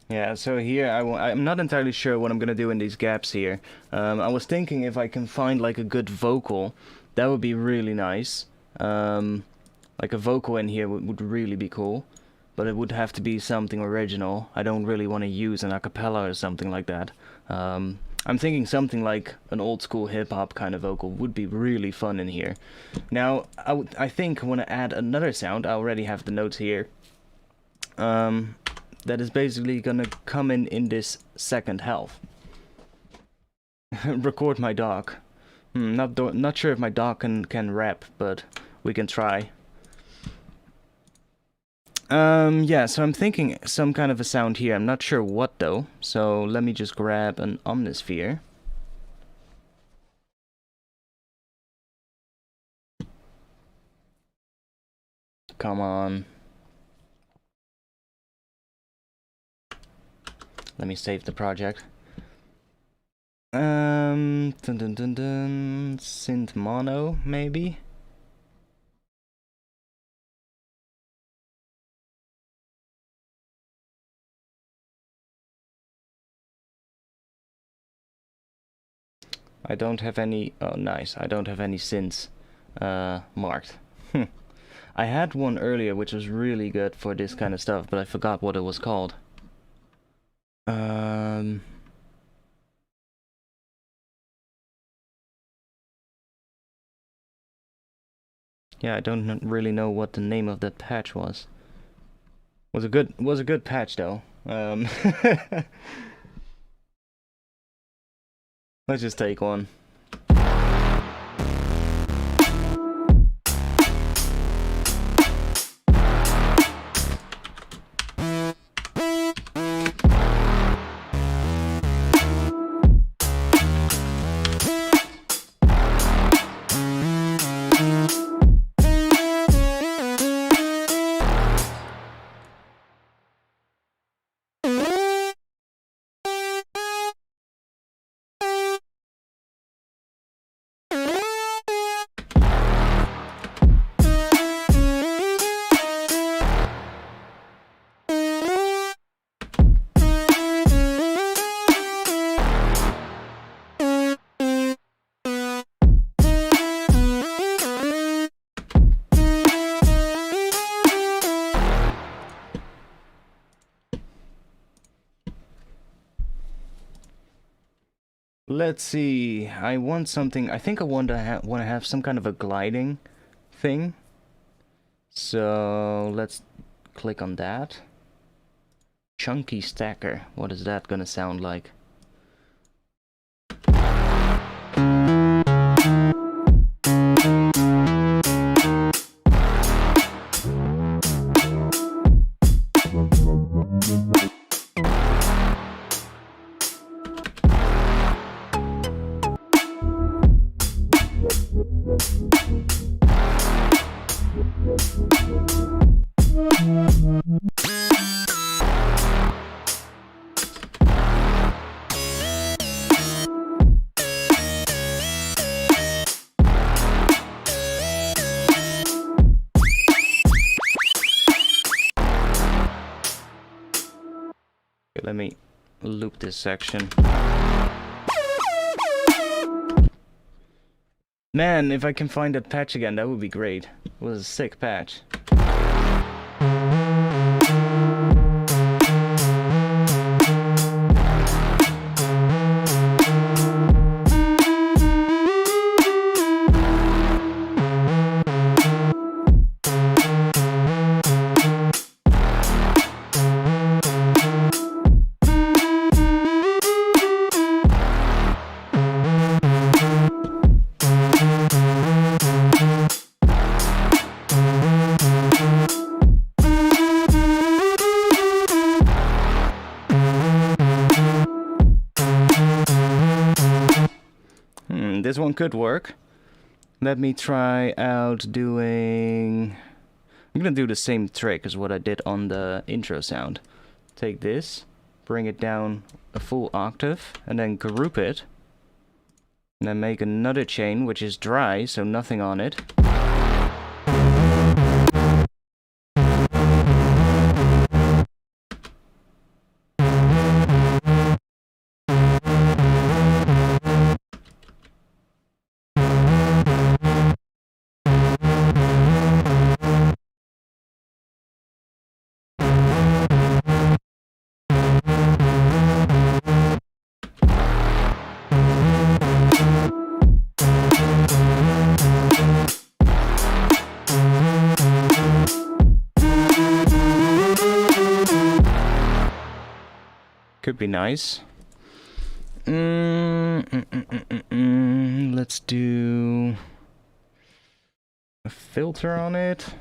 Yeah, so here I'm not entirely sure what I'm gonna do in these gaps here. I was thinking if I can find like a good vocal, that would be really nice. Like a vocal in here would really be cool, but it would have to be something original. I don't really want to use an acapella or something like that. I'm thinking something like an old school hip hop kind of vocal would be really fun in here. Now, I think I want to add another sound. I already have the notes here. That is basically gonna come in this second half. Record my dog. Not sure if my dog can rap, but we can try. Yeah, so I'm thinking some kind of a sound here. I'm not sure what though. So let me just grab an omnisphere. Come on. Let me save the project. Dun dun dun dun. Synth mono, maybe? I don't have any... Oh, nice. I don't have any synths marked. I had one earlier which was really good for this kind of stuff, but I forgot what it was called. Yeah, I don't really know what the name of that patch was. Was a good patch though. Let's just take one. Let's see. I want something. I think I want to have some kind of a gliding thing. So let's click on that. Chunky stacker. What is that gonna sound like? Let me loop this section. Man, if I can find that patch again, that would be great. It was a sick patch. This one could work. Let me try out doing... I'm gonna do the same trick as what I did on the intro sound. Take this, bring it down a full octave, and then group it. And then make another chain, which is dry, so nothing on it. Could be nice. Let's do a filter on it.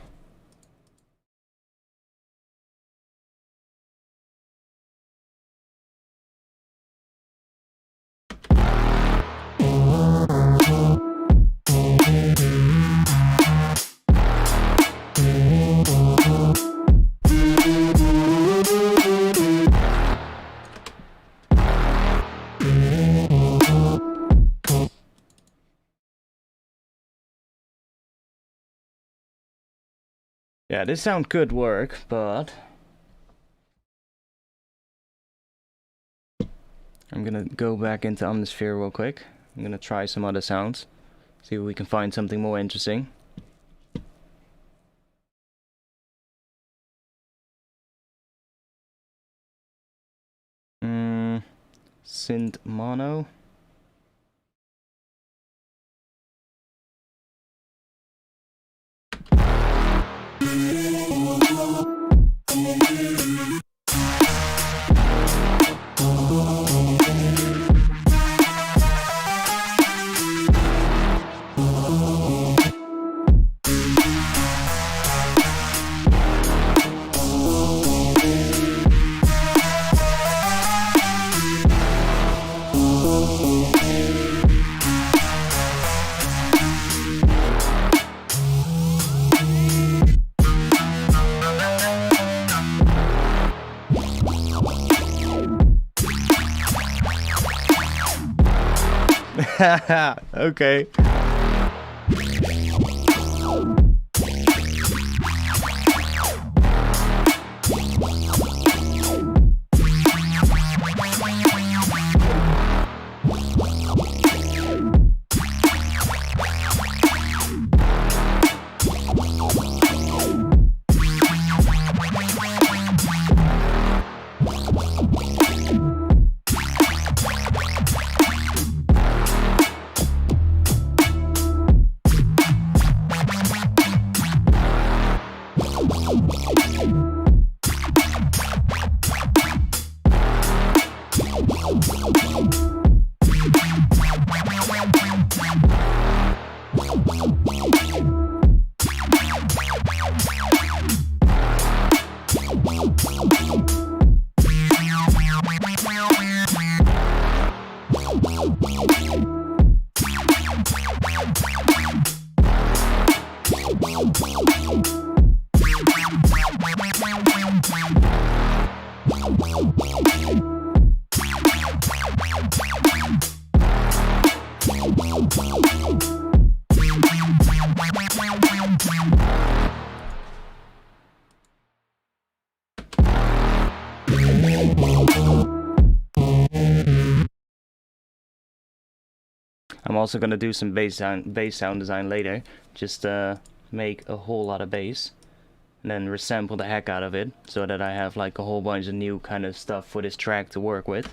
Yeah, this sound could work, but I'm gonna go back into Omnisphere real quick. I'm gonna try some other sounds, see if we can find something more interesting. Synth mono. Okay. I'm also gonna do some bass sound design later, just make a whole lot of bass, and then resample the heck out of it, so that I have like a whole bunch of new kind of stuff for this track to work with.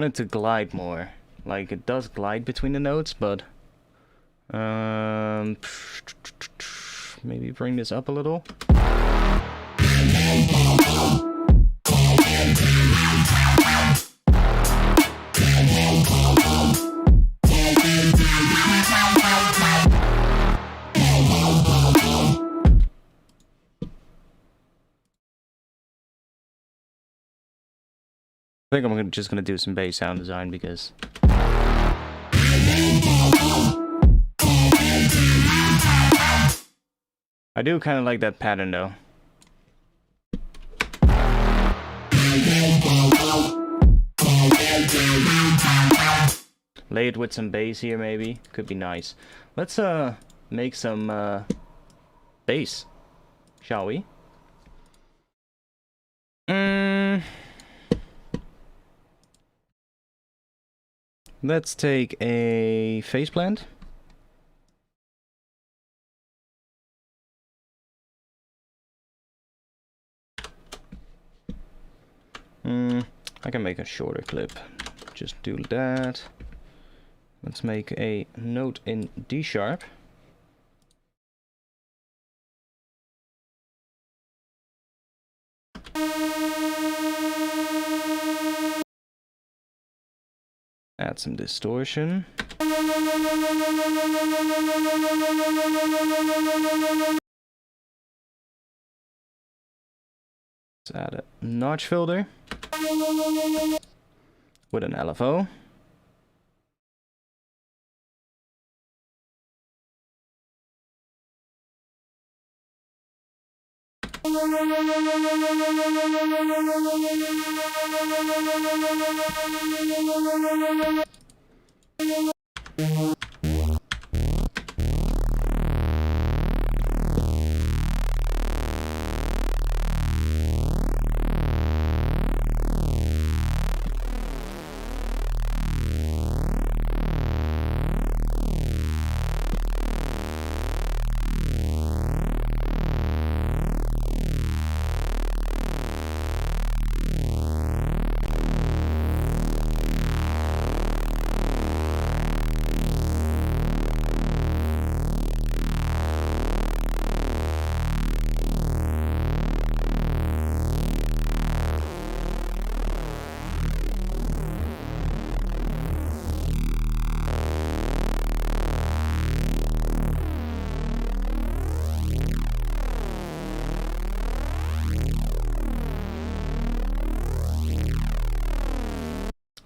want it to glide more. Like, it does glide between the notes, but... maybe bring this up a little. I think I'm just gonna do some bass sound design because I do kind of like that pattern though. Lay it with some bass here maybe, could be nice. Let's make some bass, shall we? Let's take a face plant. I can make a shorter clip. Just do that. Let's make a note in D sharp. Add some distortion. Let's add a notch filter with an LFO.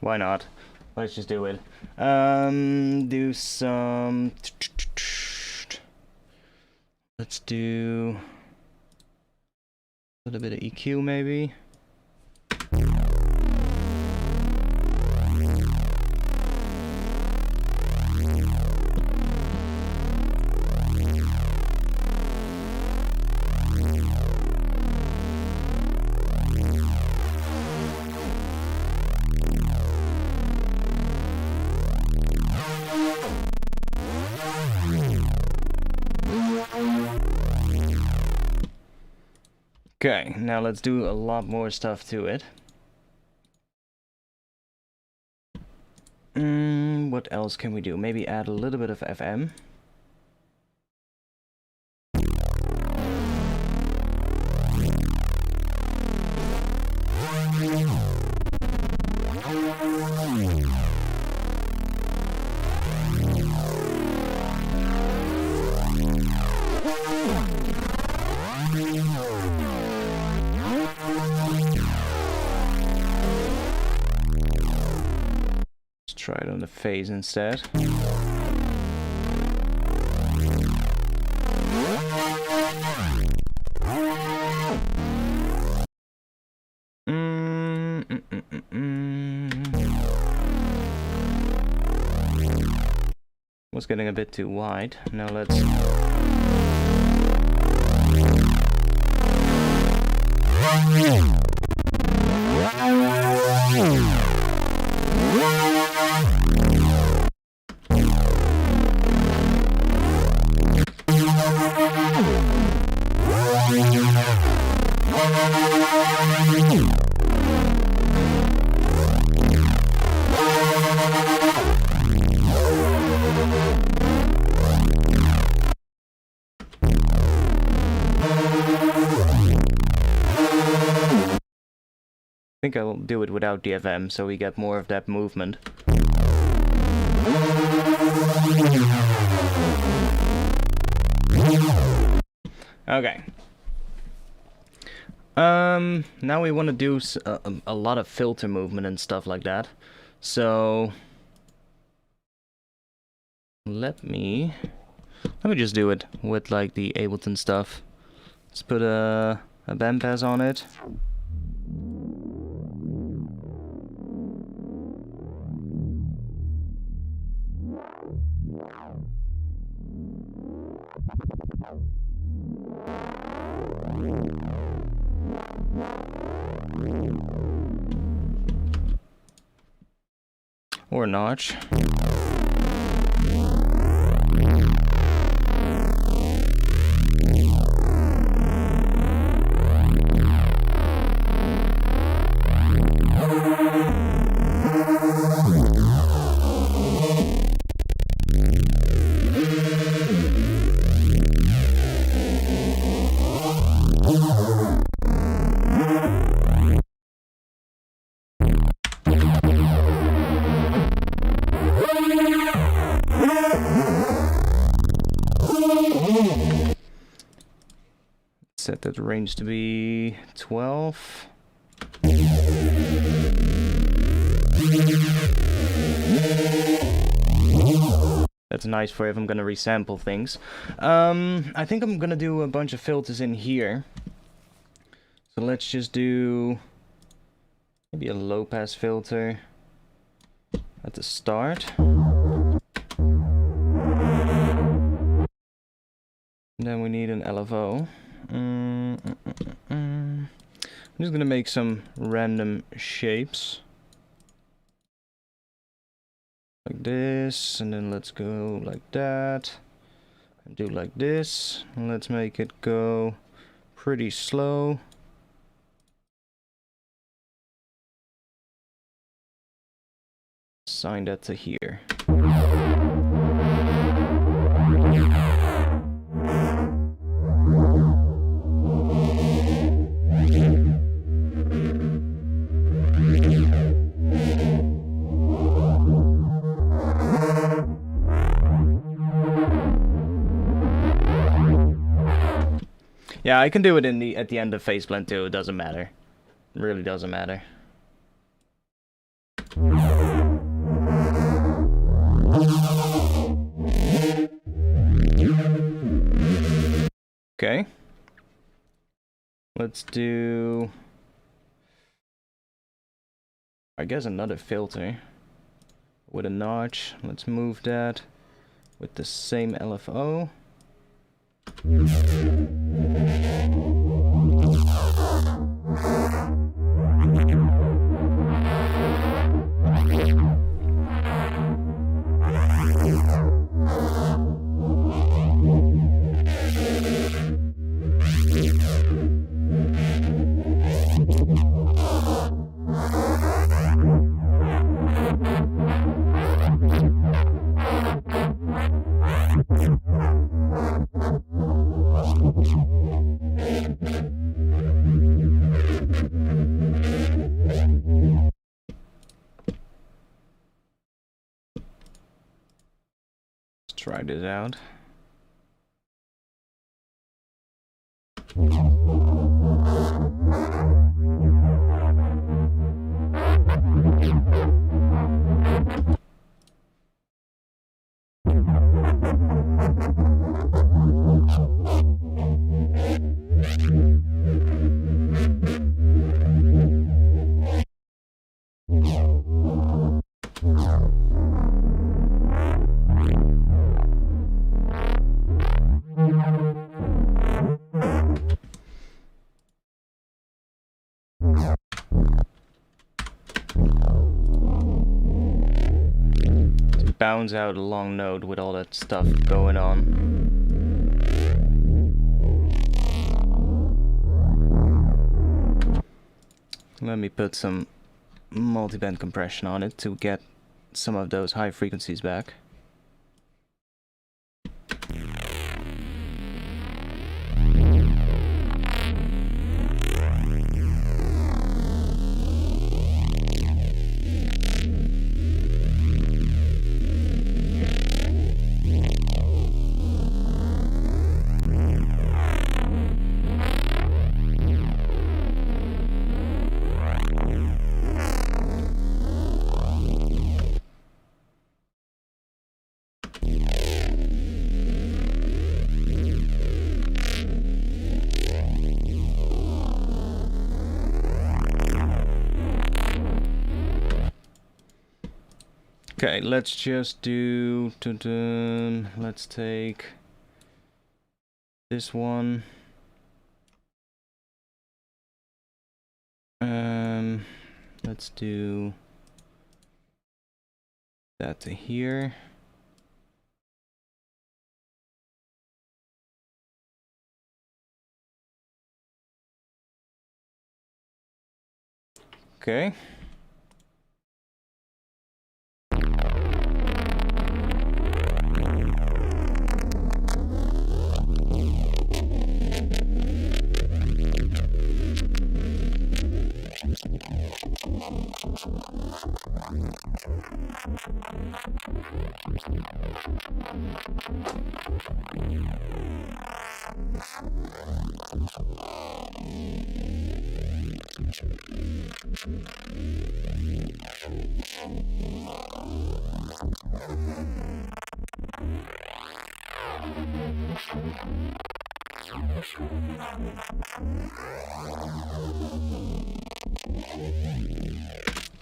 Why not? Let's just do it. Do some... Let's do a little bit of EQ maybe. Okay, now let's do a lot more stuff to it. What else can we do? Maybe add a little bit of FM. Try it on the phase instead. Was getting a bit too wide. Now let's think I'll do it without the FM so we get more of that movement. Okay. Now we want to do a lot of filter movement and stuff like that. So let me just do it with like the Ableton stuff. Let's put a bandpass on it. Or a notch. Set that range to be 12. That's nice for if I'm gonna resample things. I think I'm gonna do a bunch of filters in here. So let's just do maybe a low pass filter at the start. And then we need an LFO. I'm just gonna make some random shapes like this, and then let's go like that and do like this, and let's make it go pretty slow. Assign that to here. Yeah, I can do it at the end of phase blend too. It doesn't matter. It really doesn't matter. Okay. Let's do, I guess, another filter with a notch. Let's move that with the same LFO. Try this out. Bounds out a long note with all that stuff going on. Let me put some multiband compression on it to get some of those high frequencies back. Okay, let's just do... Let's take this one. Let's do that to here. Okay.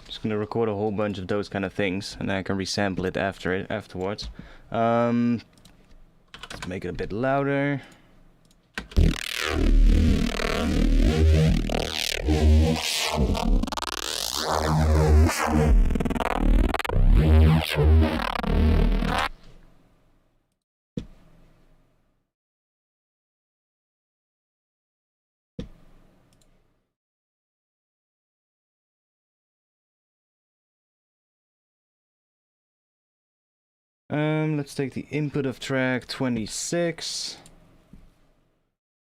Just gonna record a whole bunch of those kind of things, and then I can resample it afterwards. Let's make it a bit louder. Let's take the input of track 26.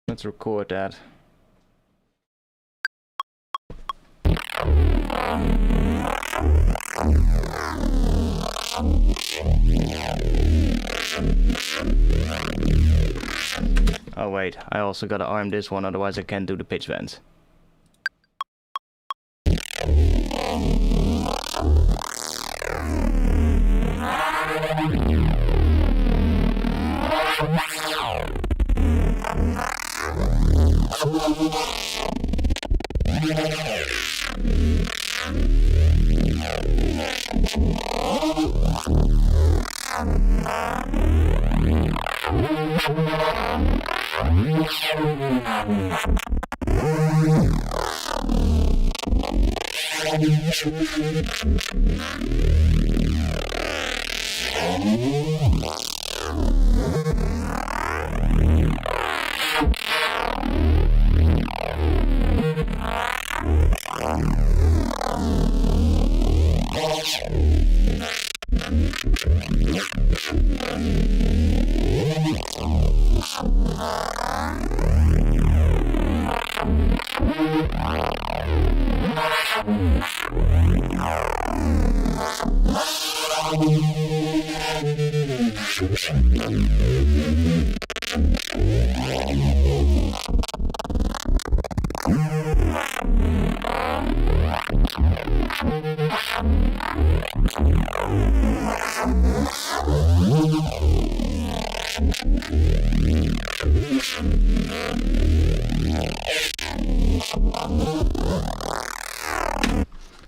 Let's record that. Oh wait, I also gotta arm this one, otherwise I can't do the pitch bends.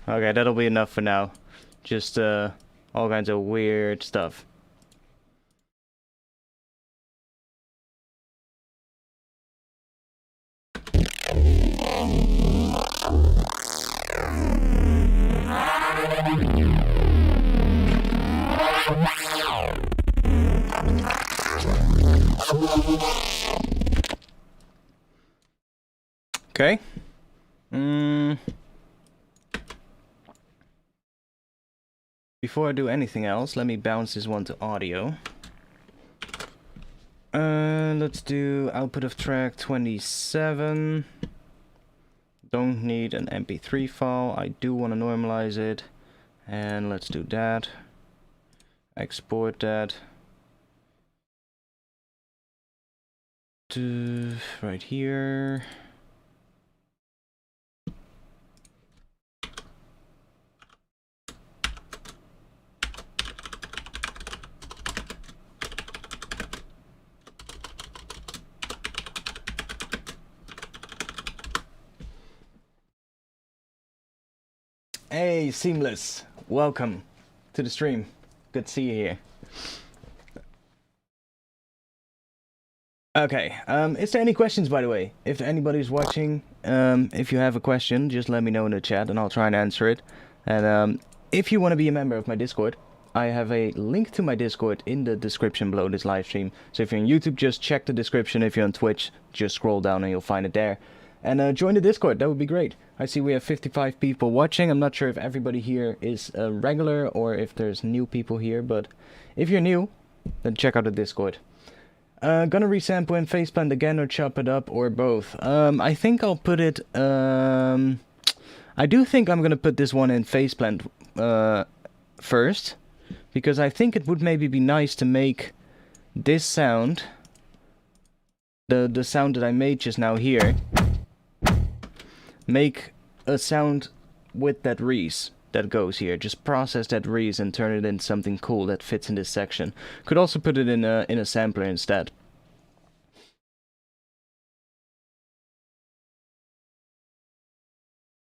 Okay, that'll be enough for now. Just all kinds of weird stuff. Okay. Before I do anything else, let me bounce this one to audio. Let's do output of track 27. Don't need an MP3 file. I do want to normalize it. And let's do that. Export that. To right here. Hey, Seamless, welcome to the stream. Good to see you here. Okay, is there any questions, by the way? If anybody's watching, if you have a question, just let me know in the chat and I'll try and answer it. And if you want to be a member of my Discord, I have a link to my Discord in the description below this live stream. So if you're on YouTube, just check the description. If you're on Twitch, just scroll down and you'll find it there. And join the Discord, that would be great. I see we have 55 people watching. I'm not sure if everybody here is a regular or if there's new people here, but if you're new, then check out the Discord. Gonna resample and faceplant again or chop it up or both. I think I'll put it, I do think I'm gonna put this one in faceplant first, because I think it would maybe be nice to make this sound, the sound that I made just now here, make a sound with that Reese that goes here. Just process that Reese and turn it into something cool that fits in this section. Could also put it in a sampler instead.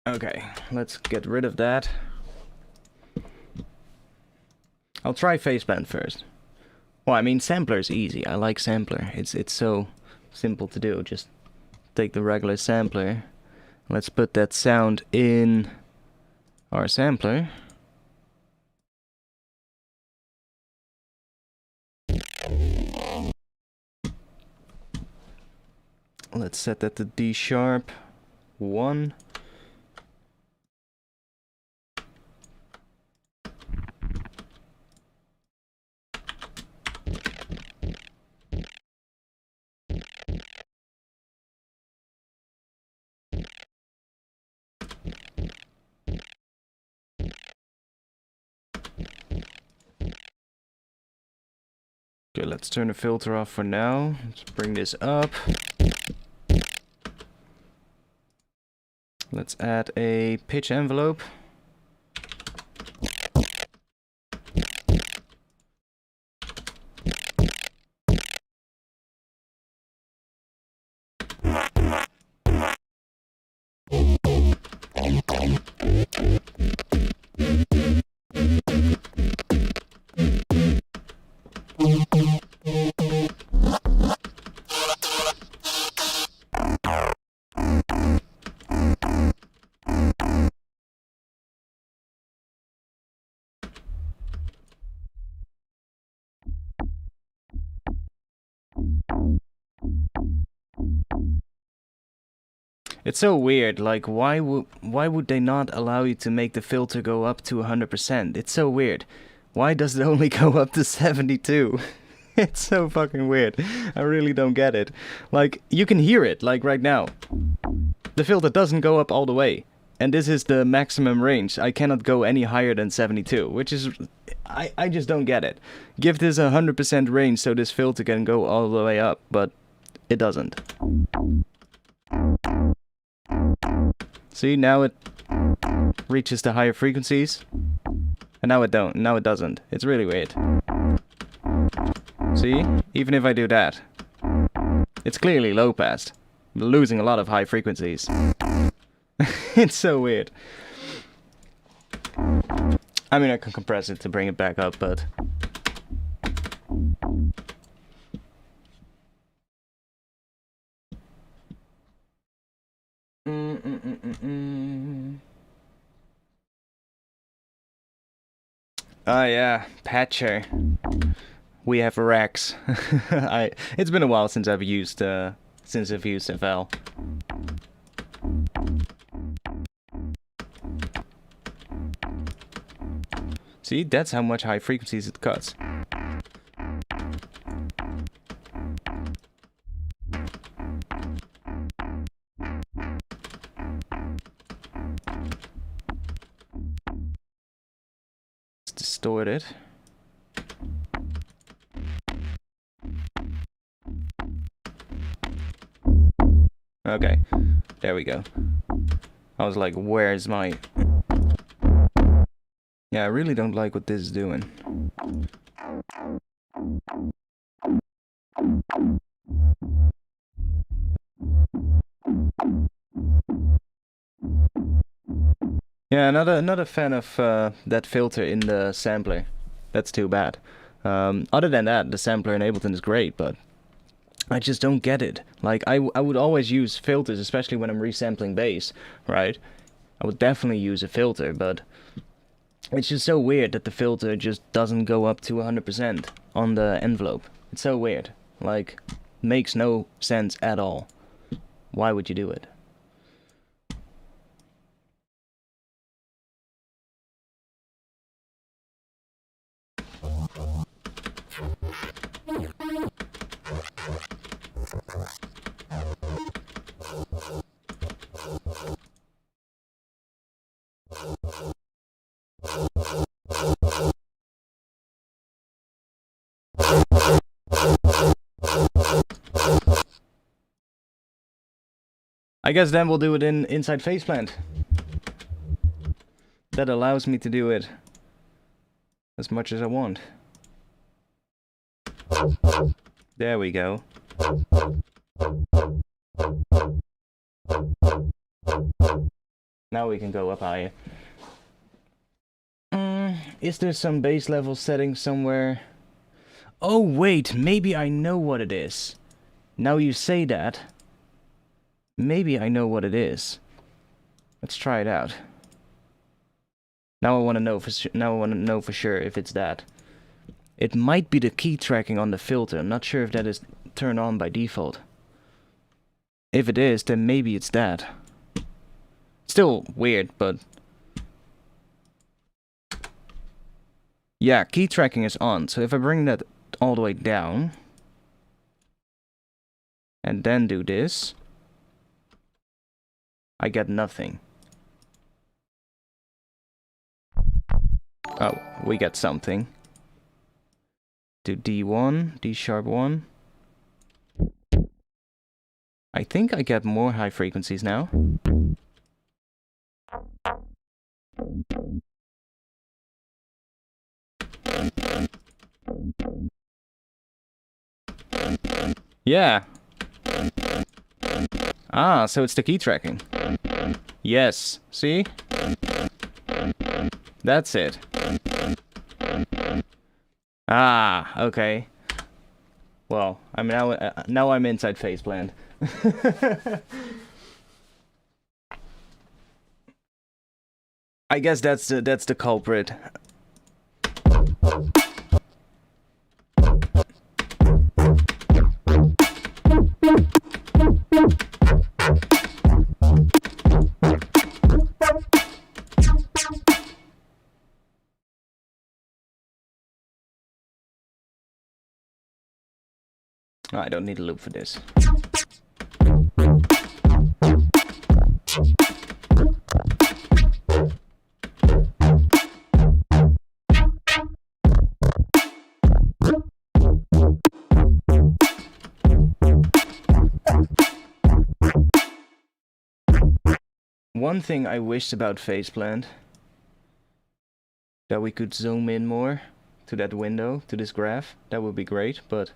Okay, let's get rid of that. I'll try faceplant first. Well, I mean, sampler's easy. I like sampler. It's so simple to do. Just take the regular sampler. Let's put that sound in our sampler. Let's set that to D sharp 1. Okay, let's turn the filter off for now. Let's bring this up. Let's add a pitch envelope. It's so weird, like why would they not allow you to make the filter go up to 100%? It's so weird. Why does it only go up to 72? It's so fucking weird. I really don't get it. Like, you can hear it, like right now. The filter doesn't go up all the way. And this is the maximum range. I cannot go any higher than 72, which is... I just don't get it. Give this 100% range so this filter can go all the way up, but it doesn't. See, now it reaches the higher frequencies, and now it doesn't. It's really weird. See, even if I do that, it's clearly low passed. I'm losing a lot of high frequencies. It's so weird. I mean, I can compress it to bring it back up, but... Oh yeah, Patcher. We have Rex. It's been a while since I've used FL. See, that's how much high frequencies it cuts. Let's distort it. Okay, there we go. I was like, where's my... Yeah, I really don't like what this is doing. Yeah, not a fan of that filter in the sampler. That's too bad. Other than that, the sampler in Ableton is great, but I just don't get it. Like, I would always use filters, especially when I'm resampling bass, right? I would definitely use a filter, but it's just so weird that the filter just doesn't go up to 100% on the envelope. It's so weird. Like, makes no sense at all. Why would you do it? I guess then we'll do it in inside faceplant. That allows me to do it as much as I want. There we go. Now we can go up higher. Is there some bass level setting somewhere? Oh wait, maybe I know what it is. Now you say that. Maybe I know what it is. Let's try it out. Now I want to know for sure if it's that. It might be the key tracking on the filter. I'm not sure if that is turned on by default. If it is, then maybe it's that. Still weird, but yeah, key tracking is on. So if I bring that all the way down and then do this, I get nothing. Oh, we get something. Do D1, D sharp 1. I think I get more high frequencies now. Yeah. Ah, so it's the key tracking. Yes, see? That's it. Ah, okay. Well, I mean, now I'm inside faceplant. I guess that's the culprit. I don't need a loop for this. One thing I wished about faceplant, that we could zoom in more to that window, to this graph. That would be great, but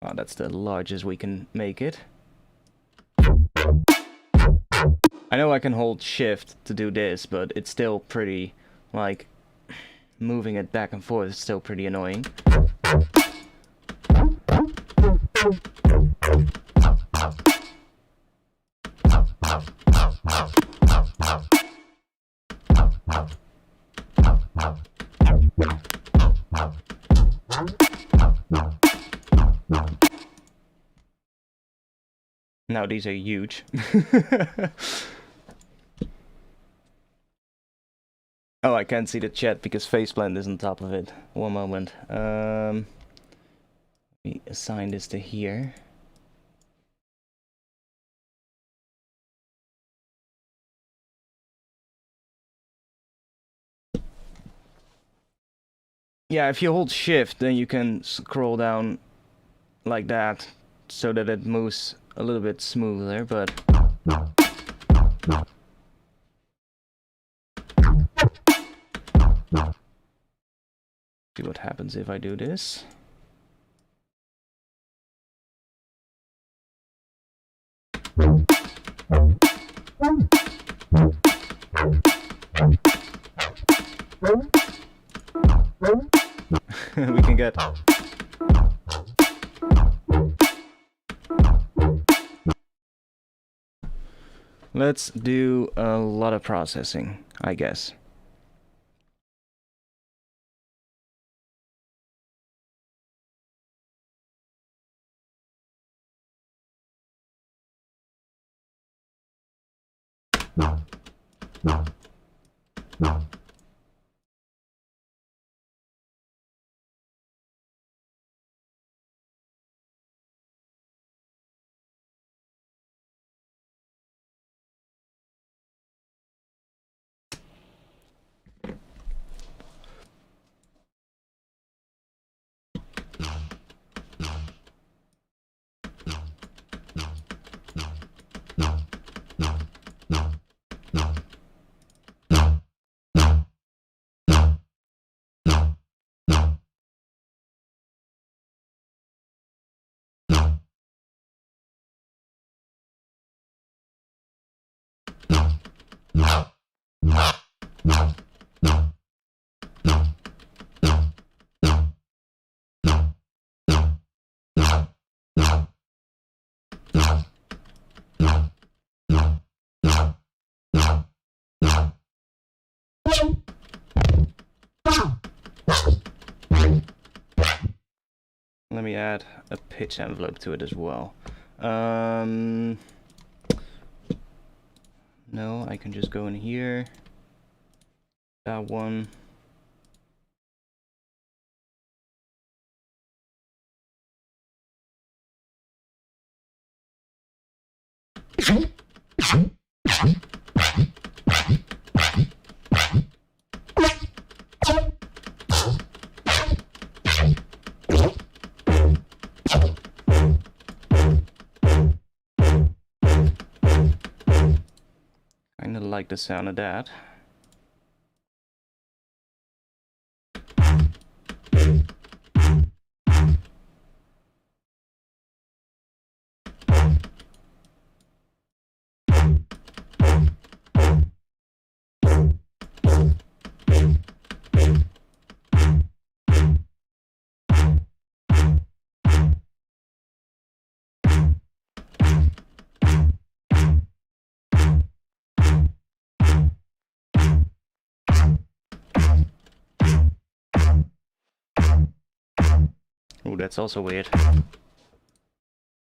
oh, that's the largest we can make it. I know I can hold shift to do this, but it's still pretty, like, moving it back and forth is still pretty annoying. Now these are huge. Oh, I can't see the chat because faceplant is on top of it. One moment. Let me assign this to here. Yeah, if you hold shift, then you can scroll down like that so that it moves a little bit smoother, but see what happens if I do this. can get. Let's do a lot of processing, I guess. Let me add a pitch envelope to it as well. No, I can just go in here. That one. Kinda like the sound of that. Oh, that's also weird.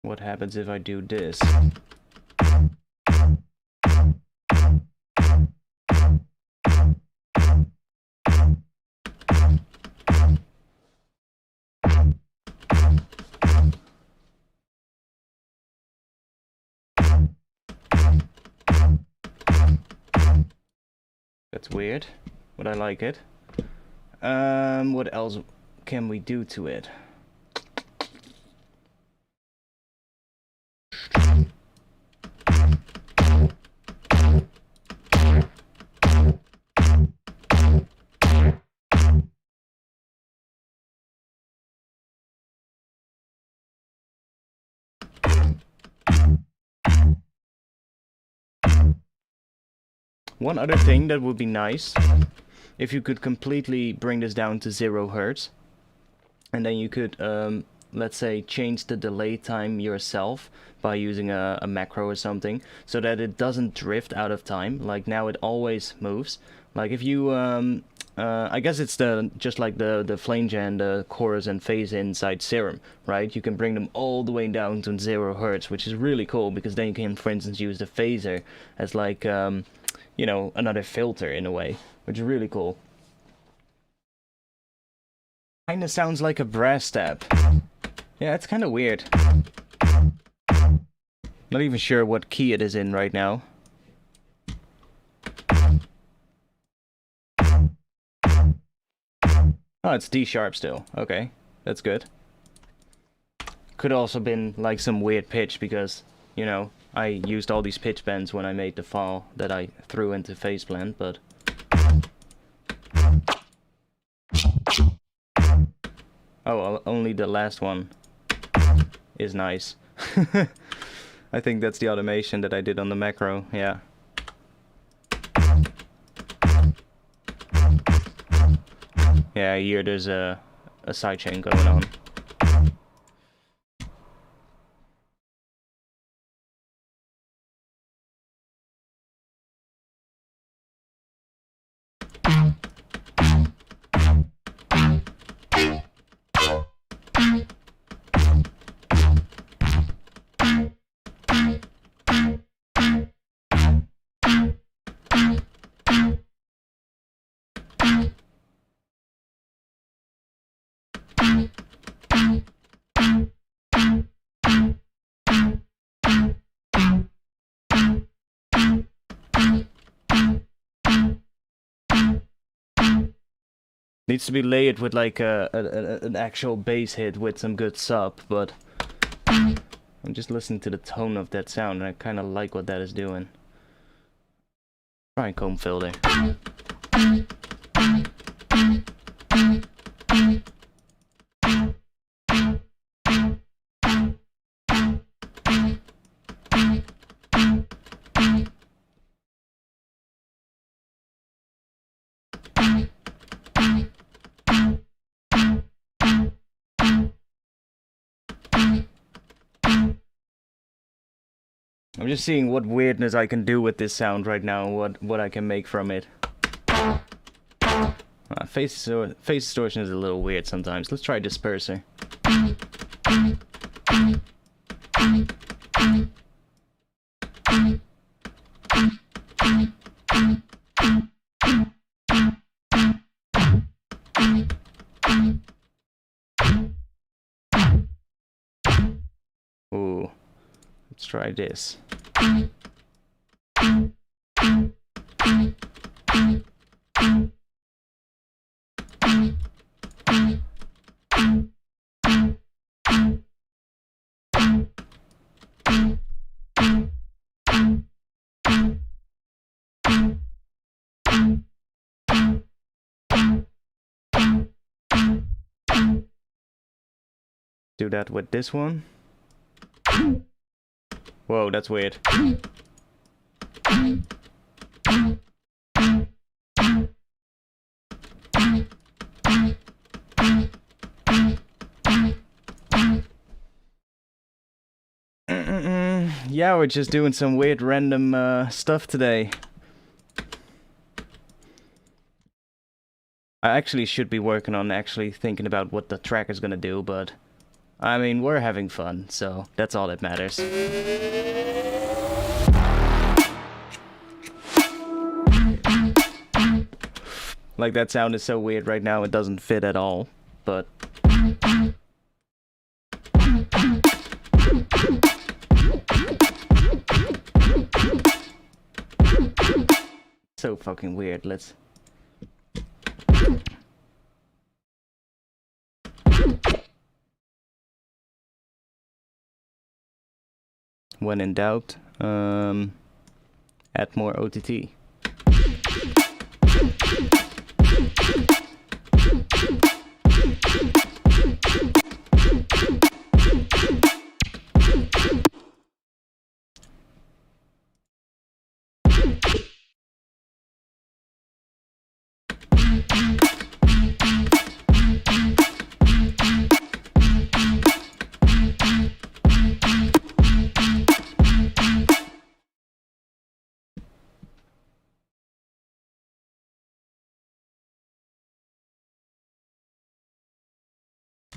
What happens if I do this? That's weird, but I like it. What else can we do to it? One other thing that would be nice, if you could completely bring this down to 0 Hertz, and then you could, let's say, change the delay time yourself by using a macro or something, so that it doesn't drift out of time. Like now it always moves. Like if you, I guess it's just like the flange and the chorus and phase inside Serum, right? You can bring them all the way down to 0 Hertz, which is really cool, because then you can, for instance, use the phaser as like, you know, another filter in a way, which is really cool. Kinda sounds like a brass step. Yeah, it's kinda weird. Not even sure what key it is in right now. Oh, it's D sharp still. Okay, that's good. Could also been like some weird pitch because, you know, I used all these pitch bends when I made the file that I threw into Phase Blend, but... Oh, well, only the last one is nice. I think that's the automation that I did on the macro, yeah. Yeah, here there's a a sidechain going on. Needs to be layered with like an actual bass hit with some good sub, but I'm just listening to the tone of that sound and I kind of like what that is doing. Try and comb filter. I'm just seeing what weirdness I can do with this sound right now, what I can make from it. Face distortion is a little weird sometimes. Let's try disperser. Ooh, let's try this. Do that with this one. Whoa, that's weird. Yeah, we're just doing some weird random stuff today. I actually should be working on actually thinking about what the track is gonna do, but I mean, we're having fun, so that's all that matters. Like, that sound is so weird right now, it doesn't fit at all, but so fucking weird. Let's when in doubt, add more OTT.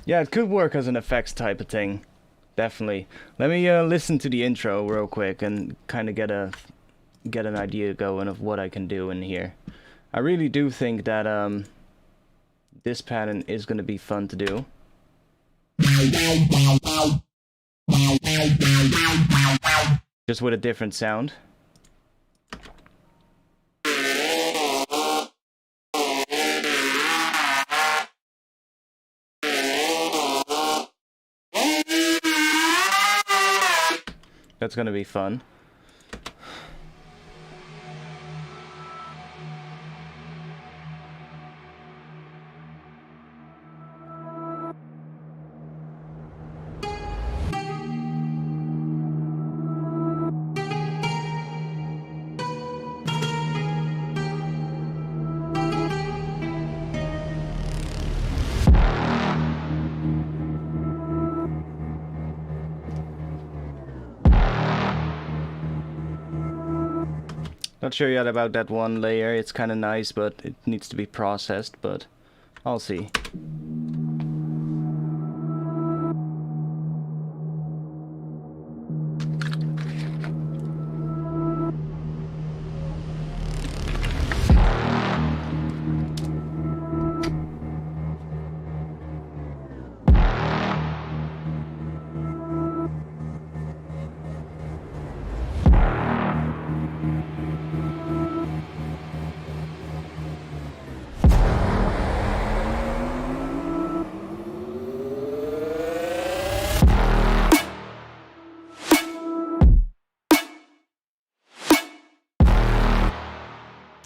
Yeah, it could work as an effects type of thing. Definitely. Let me listen to the intro real quick and kind of get an idea going of what I can do in here. I really do think that this pattern is going to be fun to do. Just with a different sound. That's gonna be fun. Not sure yet about that one layer. It's kind of nice, but it needs to be processed, but I'll see.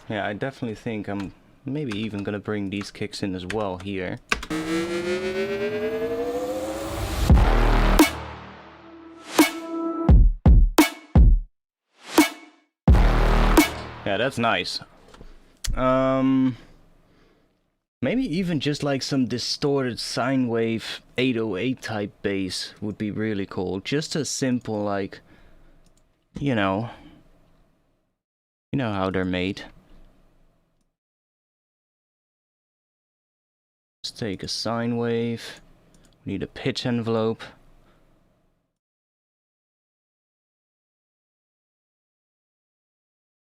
Yeah, I definitely think I'm maybe even gonna bring these kicks in as well here. Yeah, that's nice. Maybe even just like some distorted sine wave 808 type bass would be really cool. Just a simple, like, you know how they're made. Let's take a sine wave. We need a pitch envelope.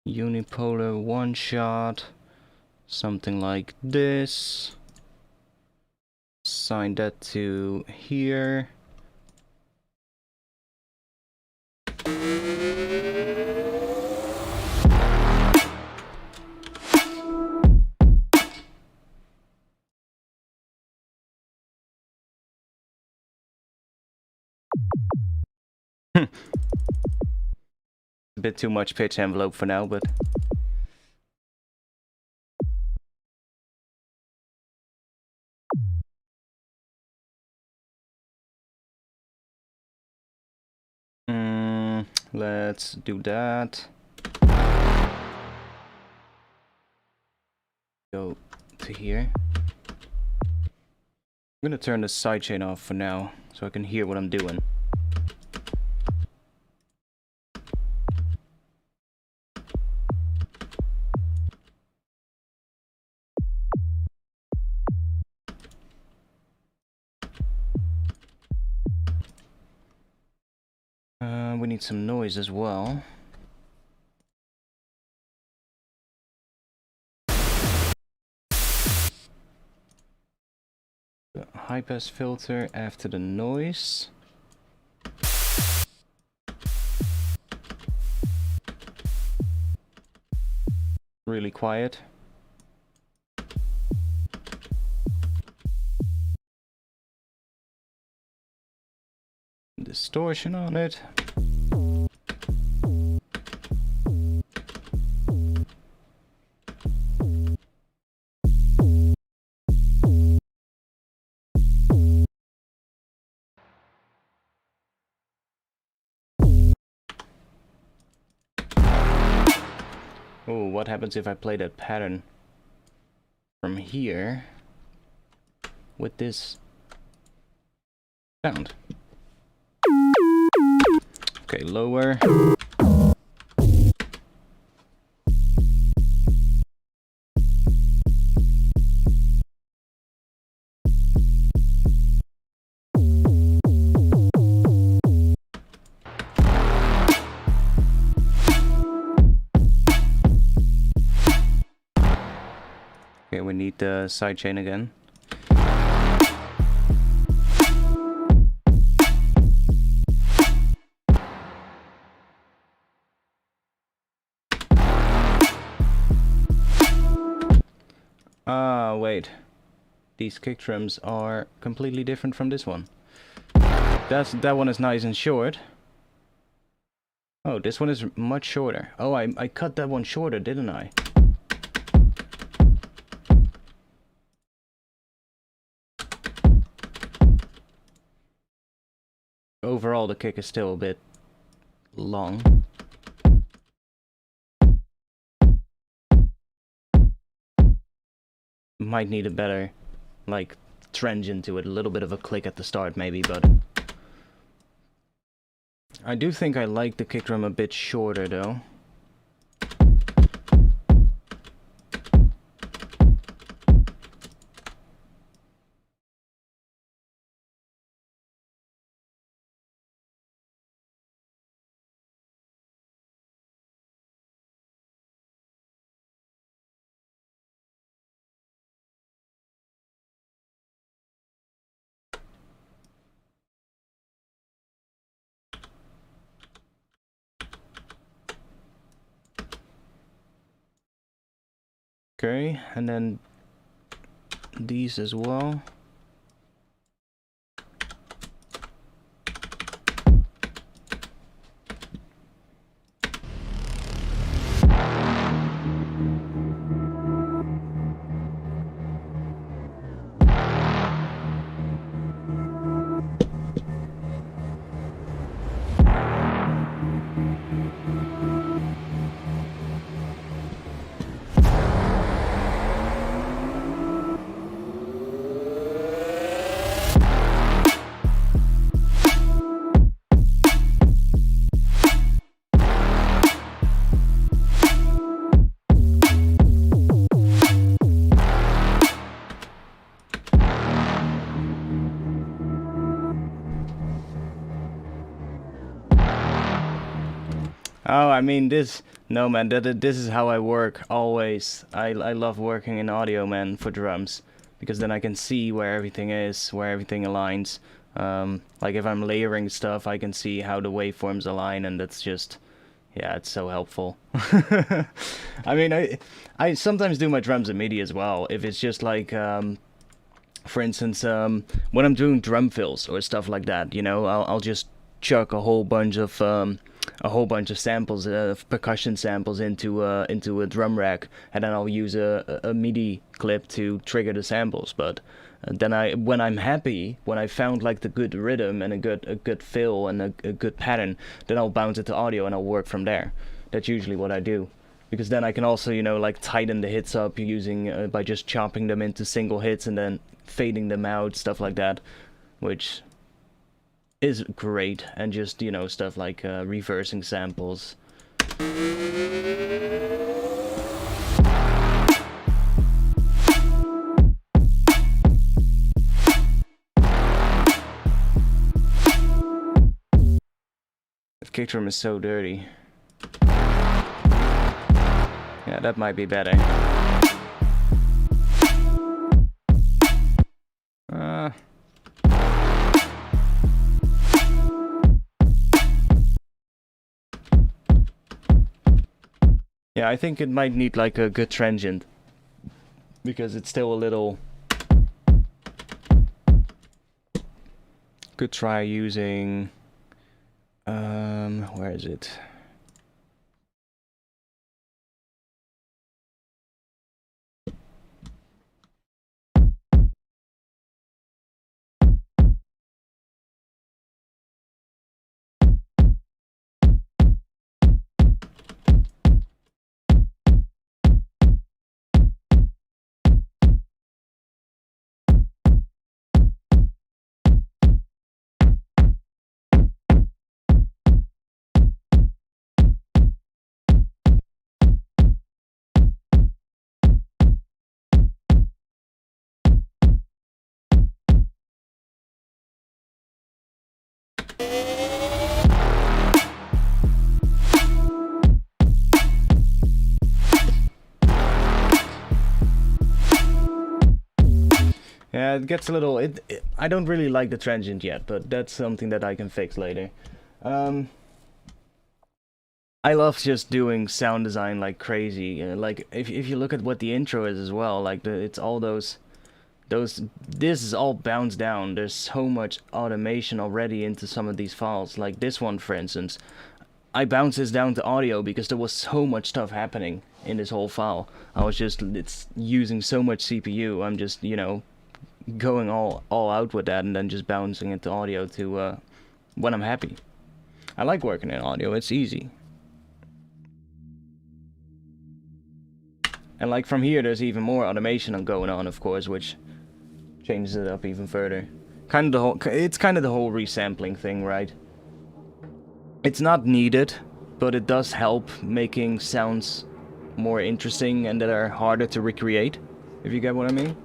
Unipolar one shot. Something like this. Assign that to here. A bit too much pitch envelope for now, but let's do that. Go to here. I'm gonna turn the sidechain off for now, so I can hear what I'm doing. We need some noise as well. The high pass filter after the noise. Really quiet. Distortion on it. Oh, what happens if I play that pattern from here with this sound? Okay, lower. Okay, we need the sidechain again. Ah, wait. These kick drums are completely different from this one. That one is nice and short. Oh, this one is much shorter. Oh, I cut that one shorter, didn't I? Overall, the kick is still a bit long. Might need a better, like, trench into it. A little bit of a click at the start, maybe, but I do think I like the kick drum a bit shorter, though. Okay, and then these as well. Oh, I mean no man, this is how I work always. I love working in audio, man, for drums, because then I can see where everything is, where everything aligns. Like if I'm layering stuff, I can see how the waveforms align, and that's just, yeah, it's so helpful. I mean, I sometimes do my drums in MIDI as well, if it's just like, for instance, when I'm doing drum fills or stuff like that, you know, I'll just chuck a whole bunch of samples, percussion samples into a drum rack, and then I'll use a MIDI clip to trigger the samples. But then when I'm happy, when I found like the good rhythm and a good fill and a good pattern, then I'll bounce it to audio and I'll work from there. That's usually what I do, because then I can also, you know, like tighten the hits up using by just chopping them into single hits and then fading them out, stuff like that, which is great. And just, you know, stuff like reversing samples. The kick drum is so dirty. Yeah, that might be better. Yeah, I think it might need like a good transient, because it's still a little... Could try using... where is it? Yeah, it gets a little... I don't really like the transient yet, but that's something that I can fix later. I love just doing sound design like crazy. Like, if you look at what the intro is as well, like, it's all those... This is all bounced down. There's so much automation already into some of these files. Like this one, for instance. I bounced this down to audio because there was so much stuff happening in this whole file. It's using so much CPU. I'm just, you know, going all out with that and then just bouncing it to audio to when I'm happy. I like working in audio, it's easy. And like from here there's even more automation going on, of course, which changes it up even further. It's kind of the whole resampling thing, right? It's not needed, but it does help making sounds more interesting and that are harder to recreate, if you get what I mean.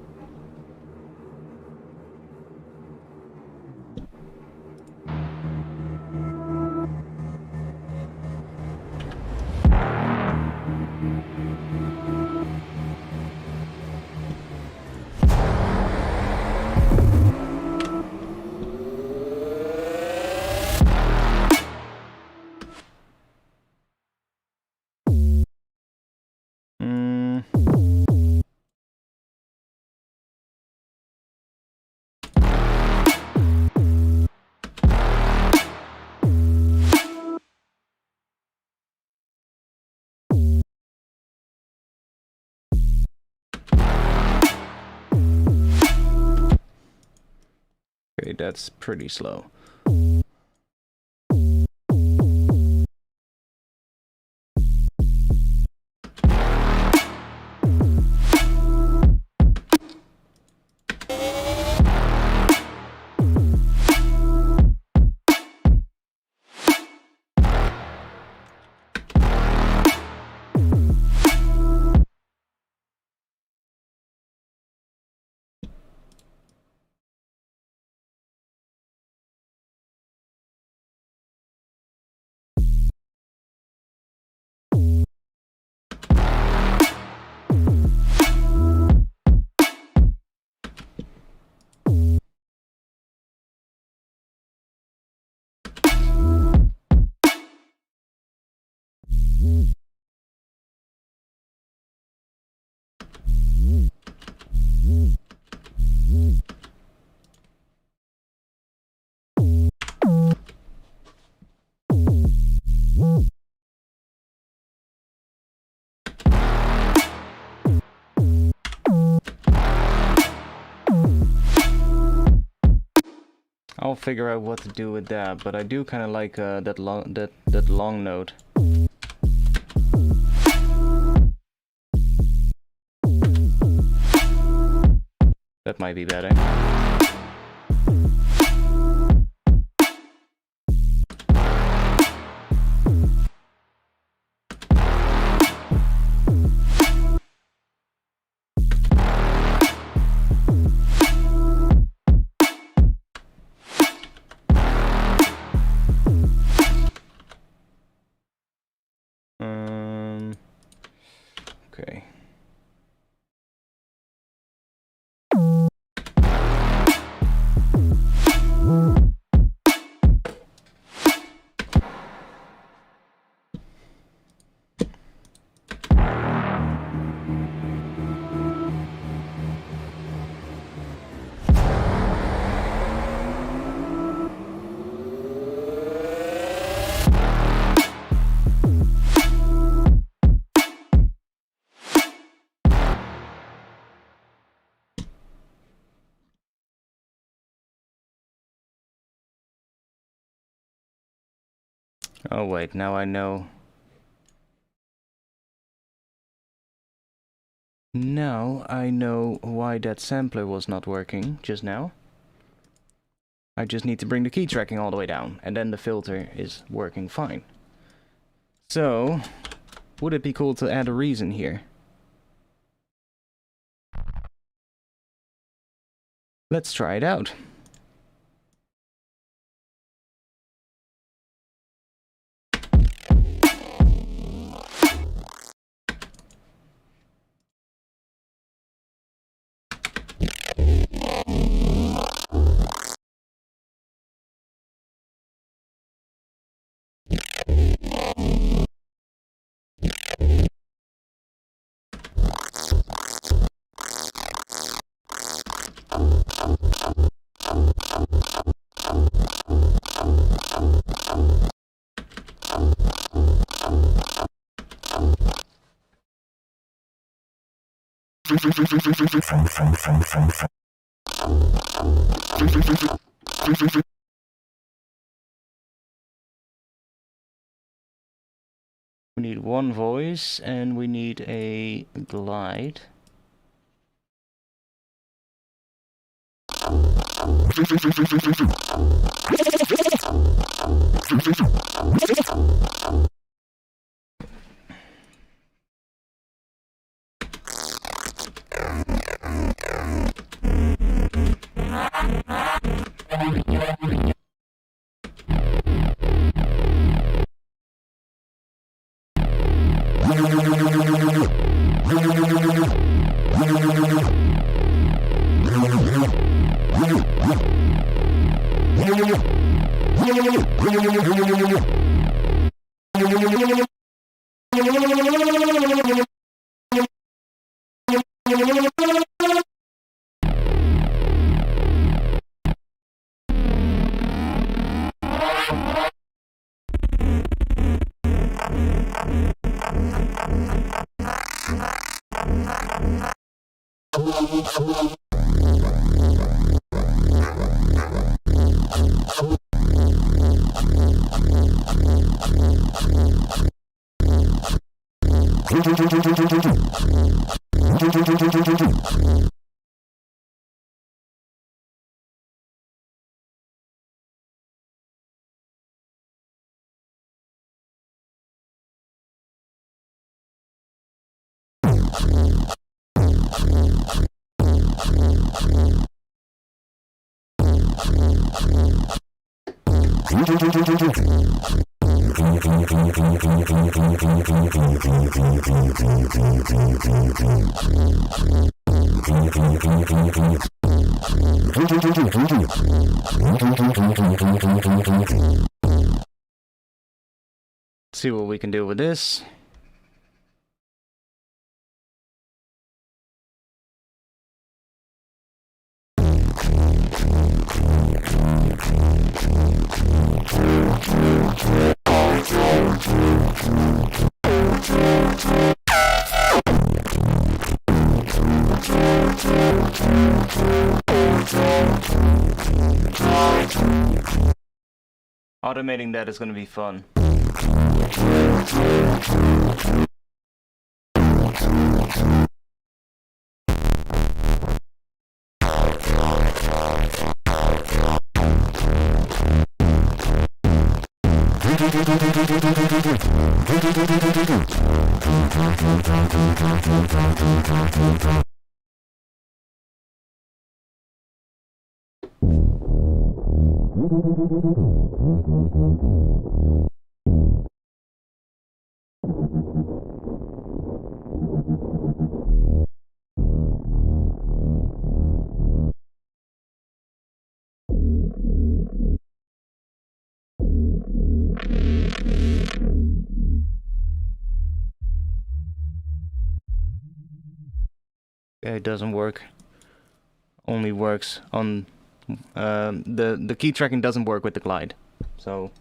Okay, that's pretty slow. I'll figure out what to do with that, but I do kind of like that long note. That might be better. Okay. Oh wait, now I know. Now I know why that sampler was not working just now. I just need to bring the key tracking all the way down, and then the filter is working fine. So, would it be cool to add a reason here? Let's try it out. We need one voice and we need a glide. See what we can do with this. Automating that is going to be fun. Yeah, it doesn't work. Only works on the key tracking doesn't work with the glide. So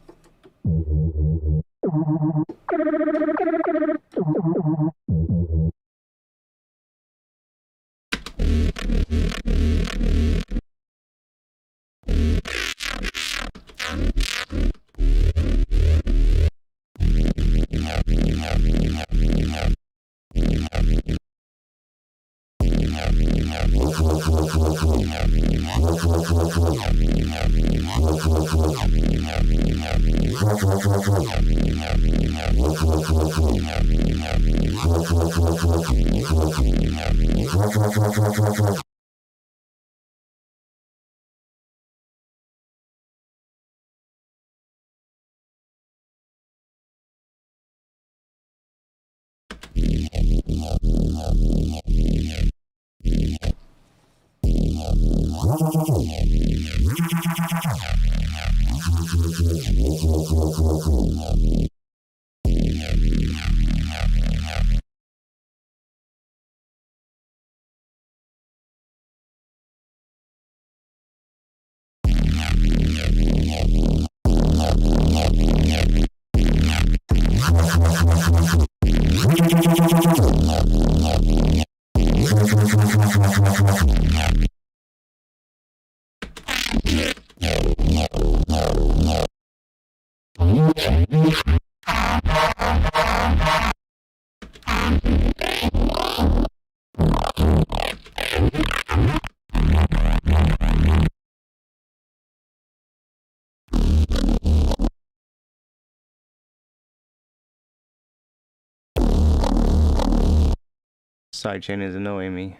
sidechain is annoying me.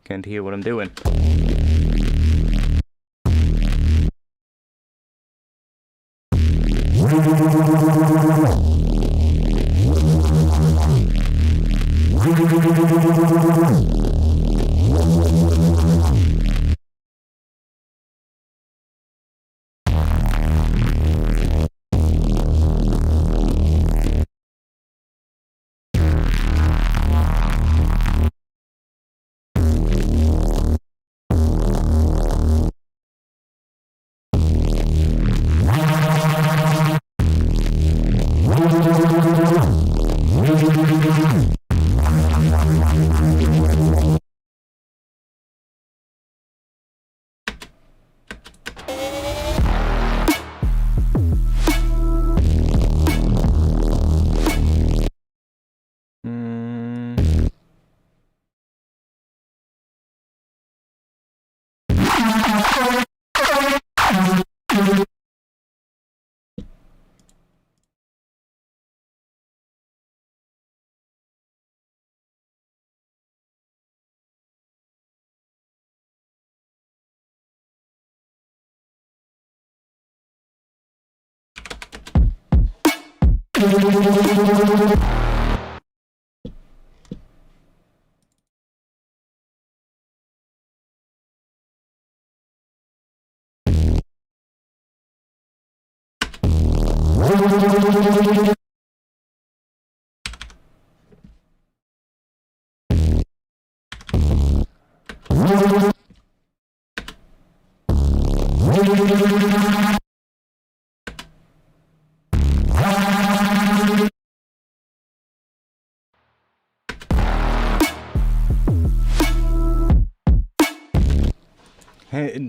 Can't hear what I'm doing.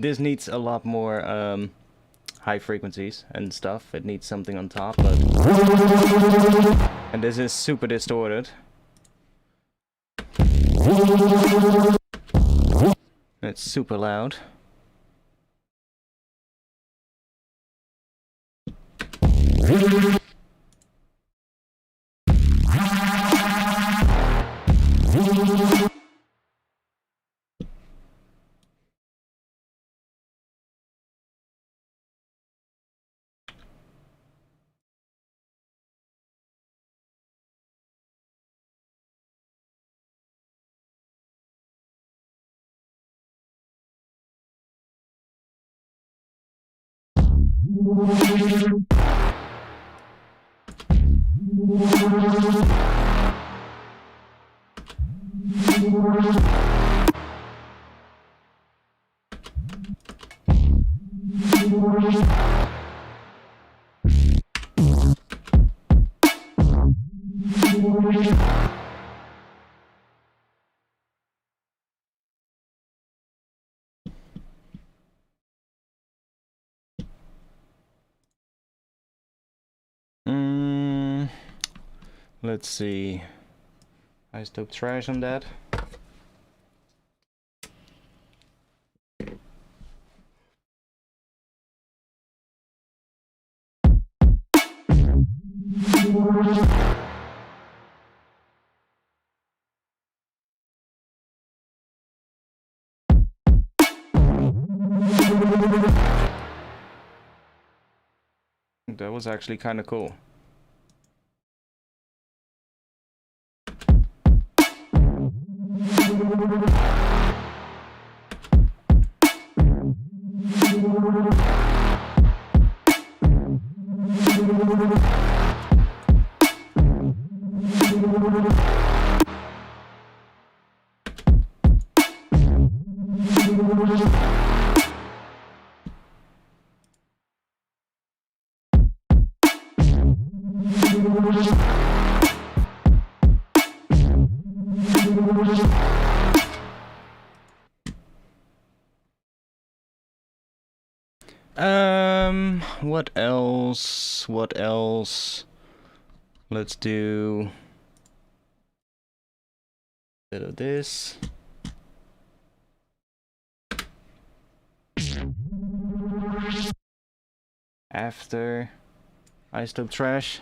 This needs a lot more high frequencies and stuff. It needs something on top, but... And this is super distorted. It's super loud. Let's see. Isotope trash on that. That was actually kind of cool. What else? What else? Let's do a bit of this. After isotope trash.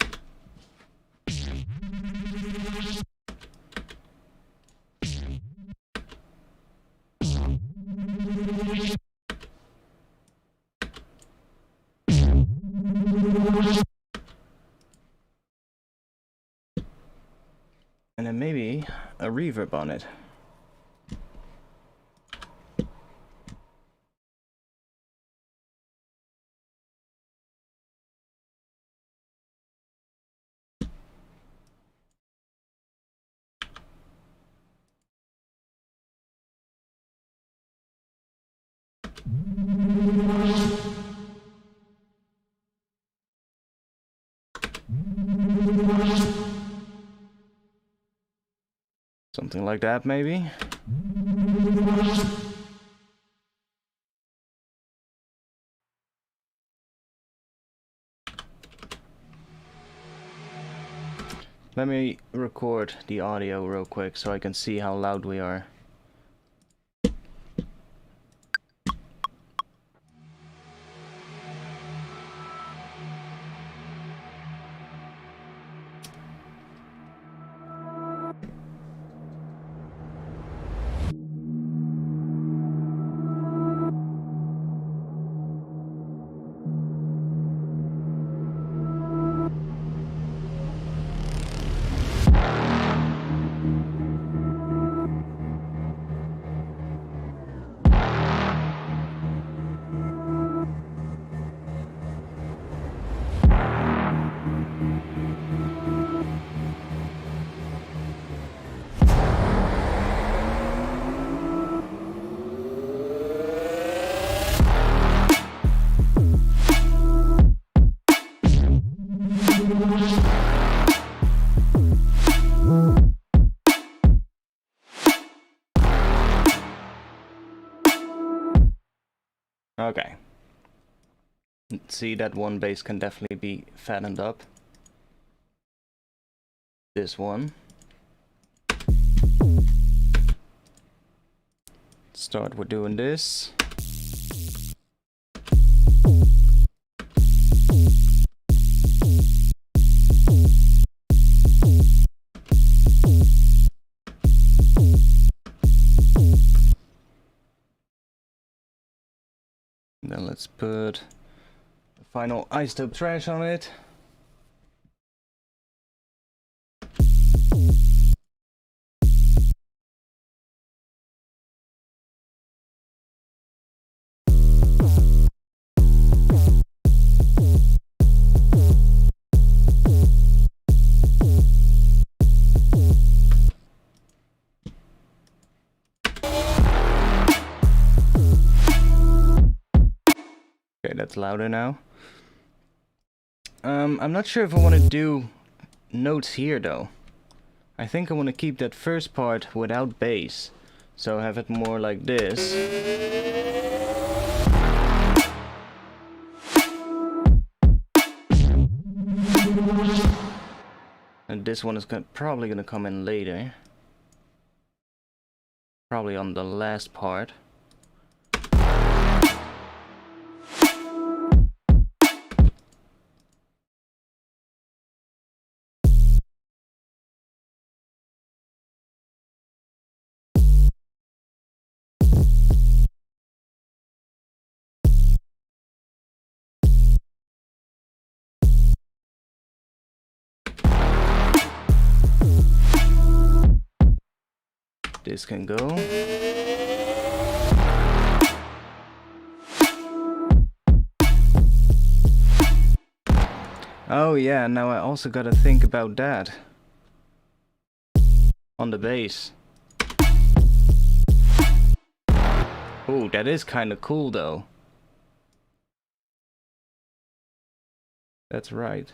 And then maybe a reverb on it. Something like that, maybe. Let me record the audio real quick so I can see how loud we are. Okay. See, that one bass can definitely be fattened up. This one. Start with doing this. Then let's put the final isotope trash on it. Okay, that's louder now. I'm not sure if I want to do notes here though. I think I want to keep that first part without bass. So have it more like this. And this one is probably gonna come in later. Probably on the last part. This can go. Oh yeah, now I also gotta think about that. On the bass. Oh, that is kinda cool though. That's right.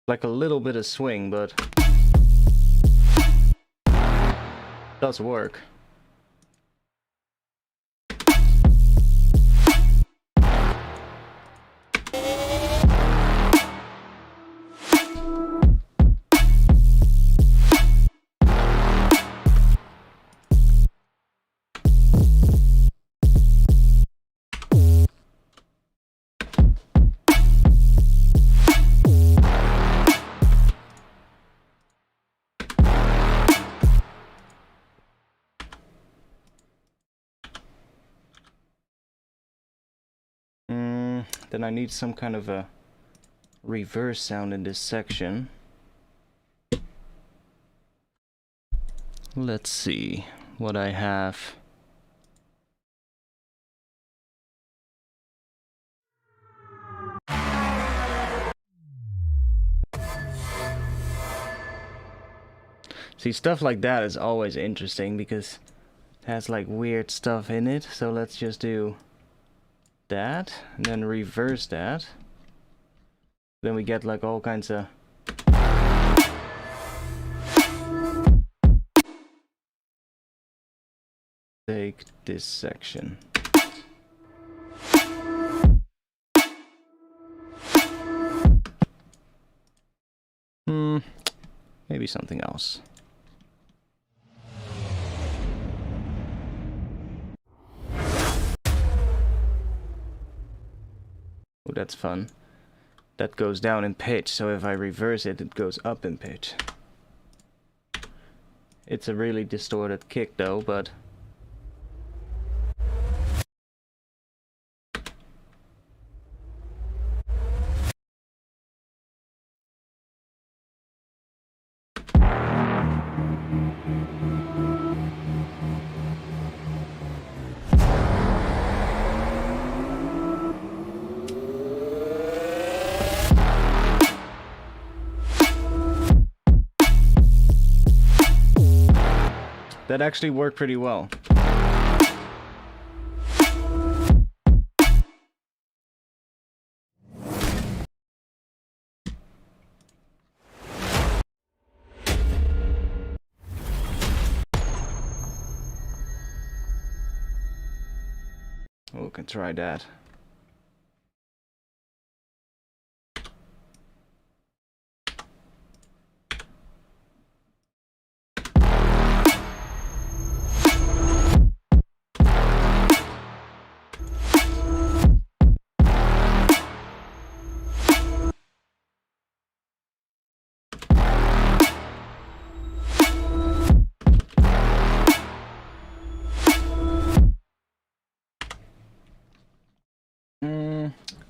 Like a little bit of swing, but does work. Then I need some kind of a reverse sound in this section. Let's see what I have. See, stuff like that is always interesting because it has like weird stuff in it. So let's just do that and then reverse that. Then we get like all kinds of take this section. Maybe something else. Oh, that's fun. That goes down in pitch, so if I reverse it, it goes up in pitch. It's a really distorted kick though, but that actually worked pretty well. we can try that.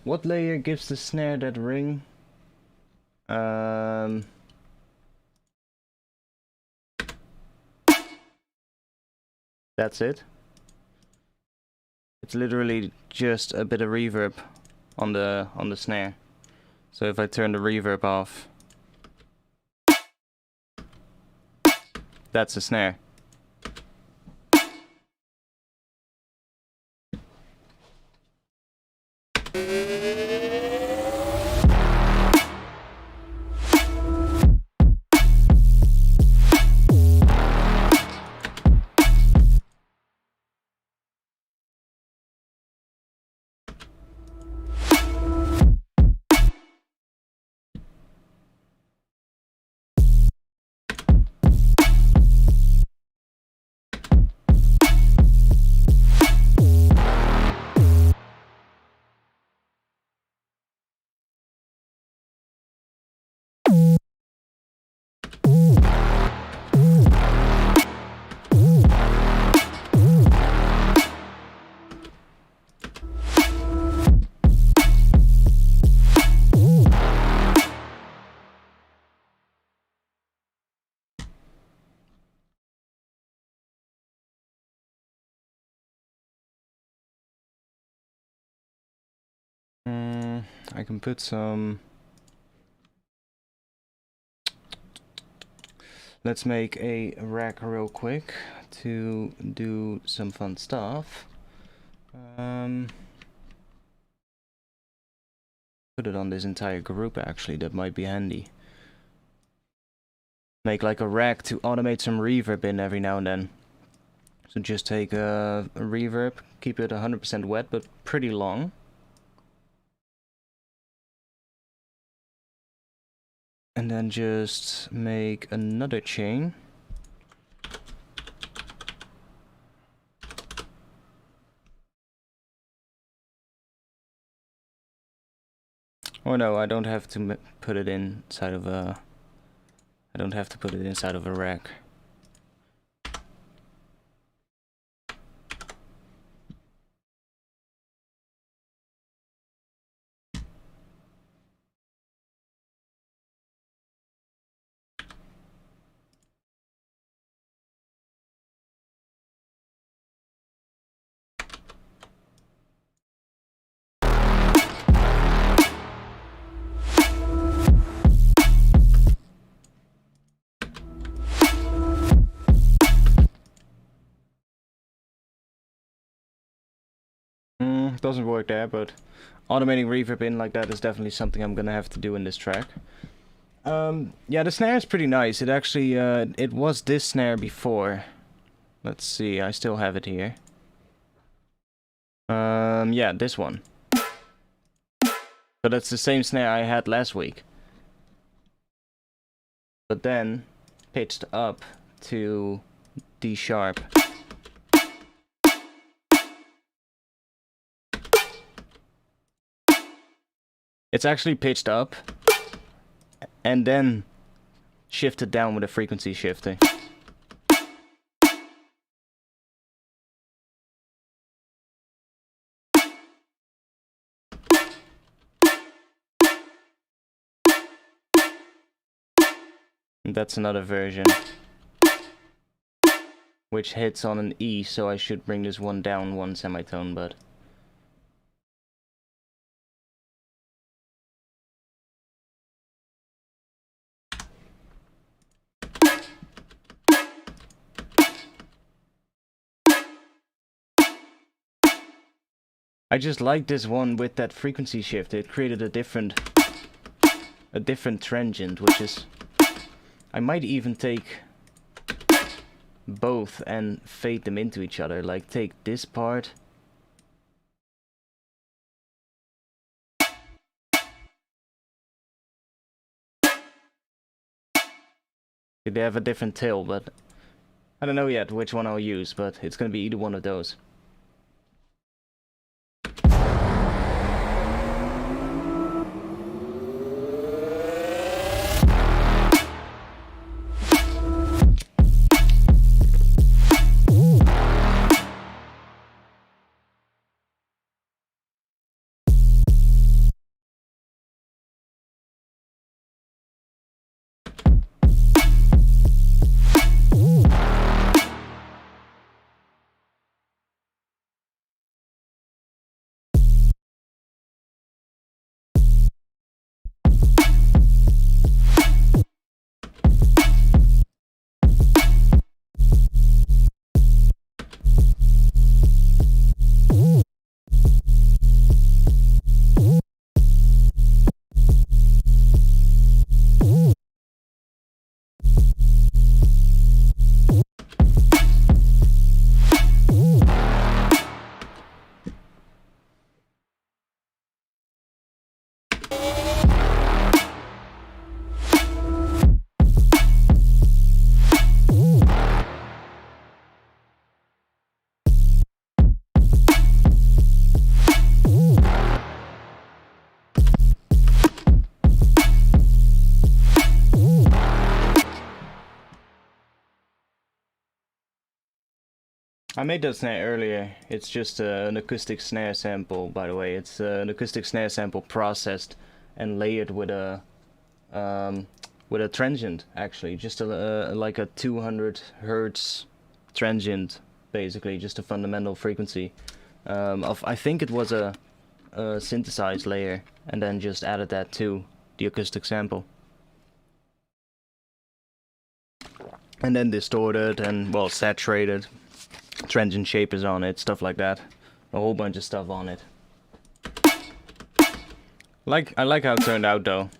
What layer gives the snare that ring? That's it. It's literally just a bit of reverb on the snare. So if I turn the reverb off, that's the snare. I can put some... Let's make a rack real quick to do some fun stuff. Put it on this entire group actually, that might be handy. Make like a rack to automate some reverb in every now and then. So just take a reverb, keep it 100% wet but pretty long. And then just make another chain. Or no, I don't have to put it inside of a... I don't have to put it inside of a rack. Doesn't work there, but automating reverb in like that is definitely something I'm gonna have to do in this track. Yeah, the snare is pretty nice. It actually, it was this snare before. Let's see, I still have it here. Yeah, this one. So that's the same snare I had last week. But then, pitched up to D sharp. It's actually pitched up, and then shifted down with a frequency shifter. And that's another version, which hits on an E, so I should bring this one down one semitone, but... I just like this one with that frequency shift. It created a different transient, which is... I might even take both and fade them into each other. Like take this part They have a different tail, but I don't know yet which one I'll use, but it's gonna be either one of those. I made that snare earlier. It's just an acoustic snare sample, by the way. It's an acoustic snare sample processed and layered with a transient, actually, just like a 200 hertz transient, basically, just a fundamental frequency. I think it was a synthesized layer, and then just added that to the acoustic sample. And then distorted and, well, saturated. Transient shapers on it, stuff like that. A whole bunch of stuff on it. I like how it turned out though.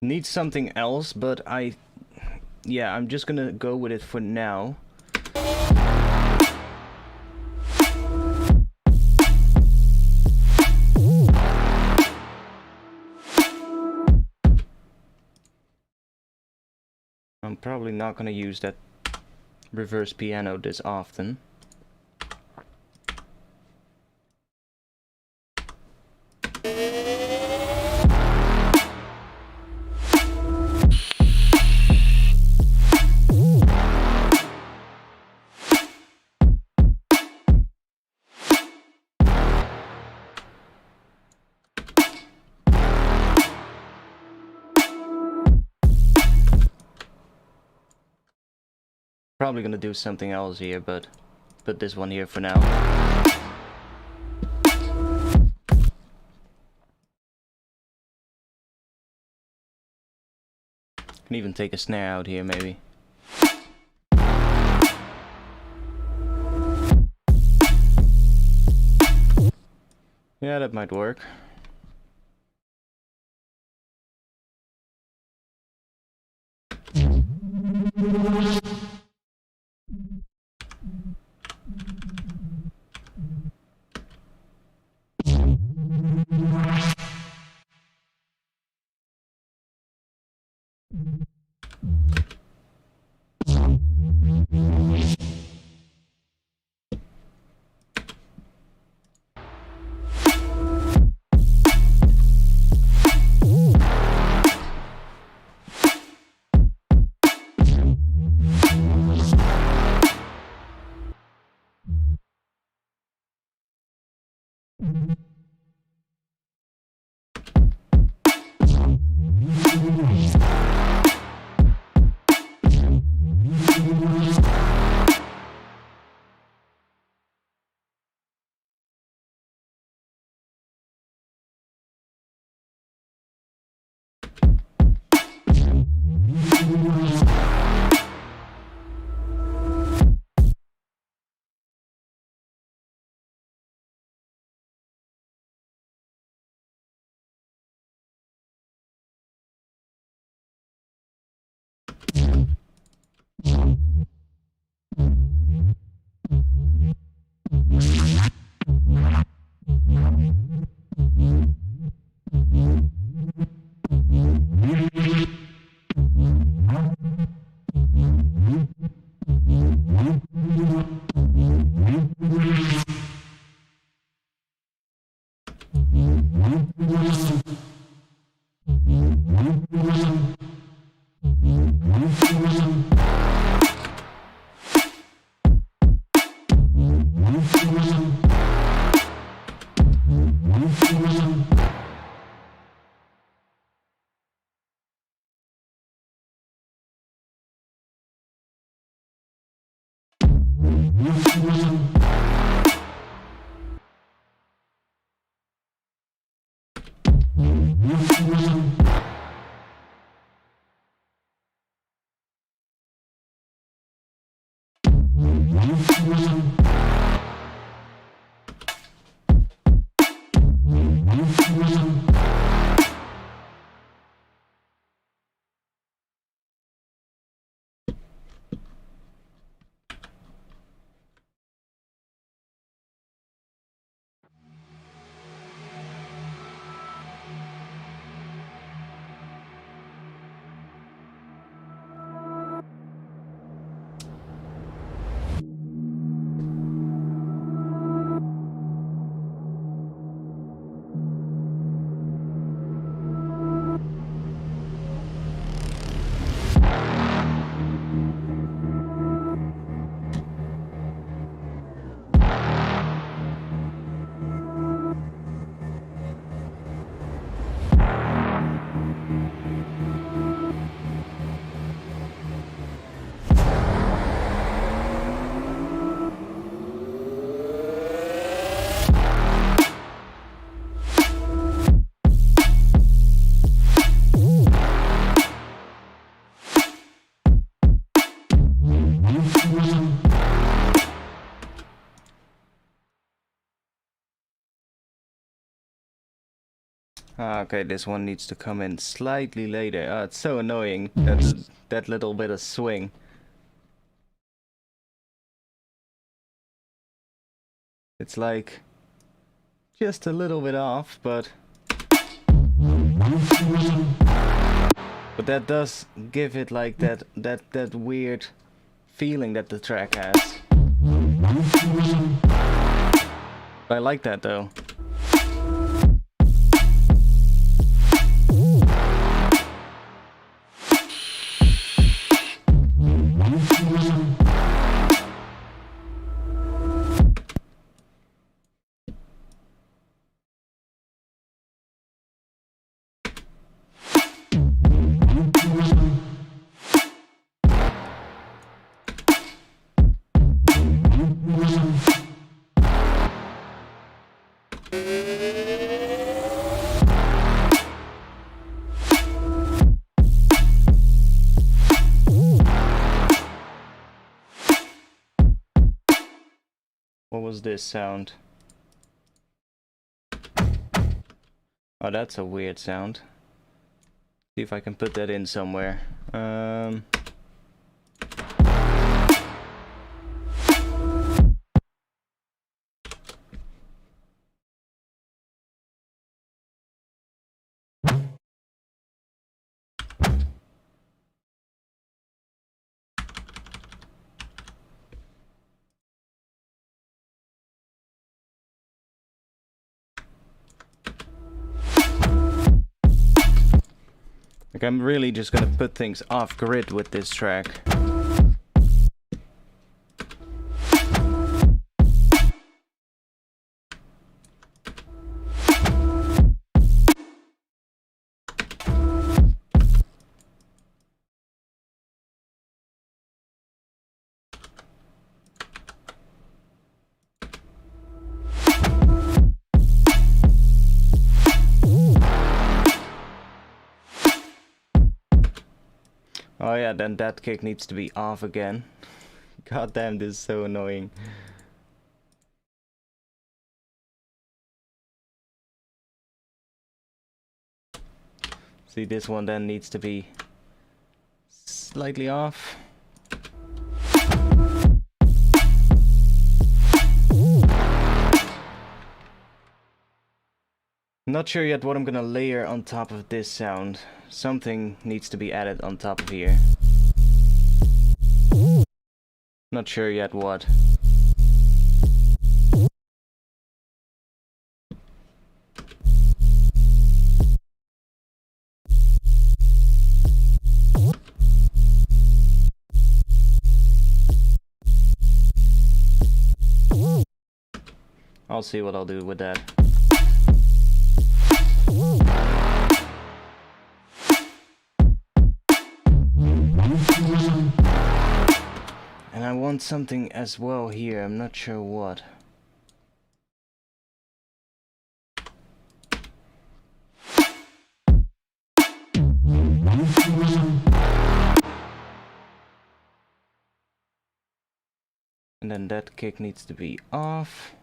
Needs something else, but yeah, I'm just gonna go with it for now. I'm probably not gonna use that reverse piano this often. Probably gonna do something else here, but put this one here for now. Can even take a snare out here, maybe. Yeah, that might work. Okay, this one needs to come in slightly later. It's so annoying, that little bit of swing. It's like just a little bit off, but that does give it like that weird feeling that the track has. I like that though. What was this sound? Oh, that's a weird sound. See if I can put that in somewhere. Like, I'm really just gonna put things off grid with this track. Oh yeah, then that kick needs to be off again. God damn, this is so annoying. See, this one then needs to be slightly off. Not sure yet what I'm gonna layer on top of this sound. Something needs to be added on top of here. Not sure yet what. I'll see what I'll do with that. want something as well here. I'm not sure what. And then that kick needs to be off.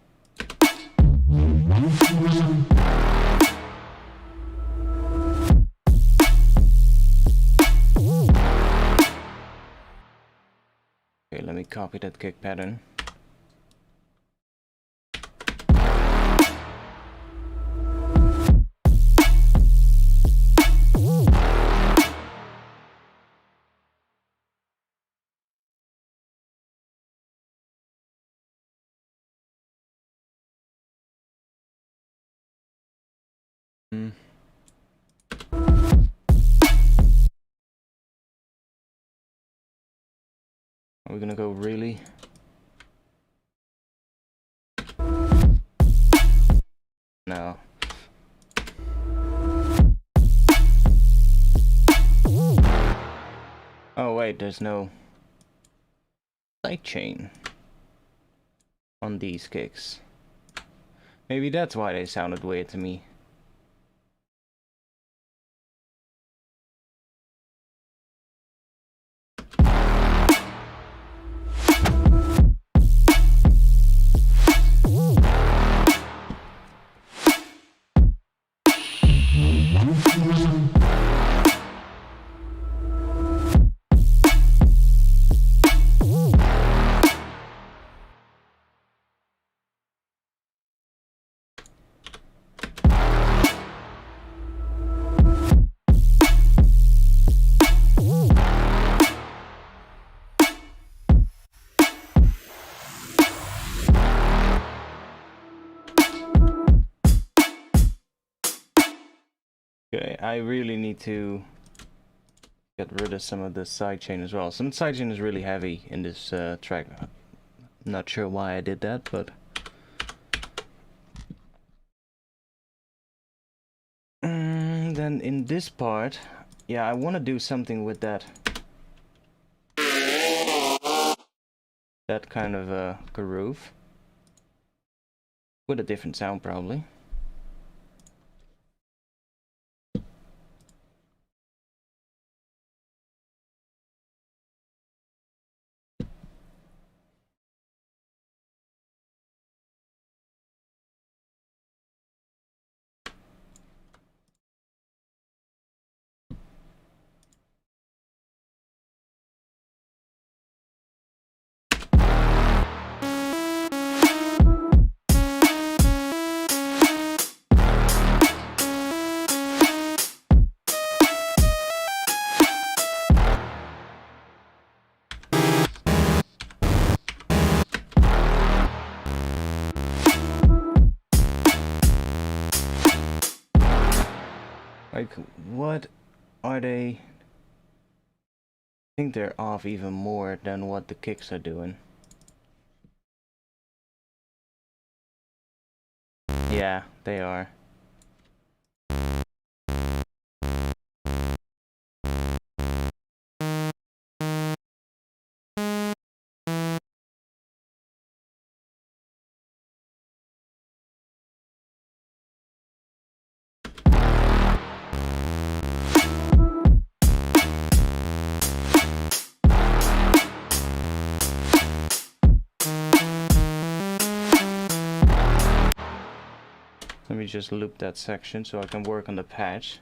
Okay, let me copy that kick pattern. Are we gonna go really? No. Oh wait, there's no sidechain on these kicks. Maybe that's why they sounded weird to me. Okay, I really need to get rid of some of the sidechain as well. Some sidechain is really heavy in this track. I'm not sure why I did that, but then in this part, yeah, I want to do something with that kind of a groove with a different sound probably. Like, what are they? I think they're off even more than what the kicks are doing. Yeah, they are. Let me just loop that section so I can work on the patch.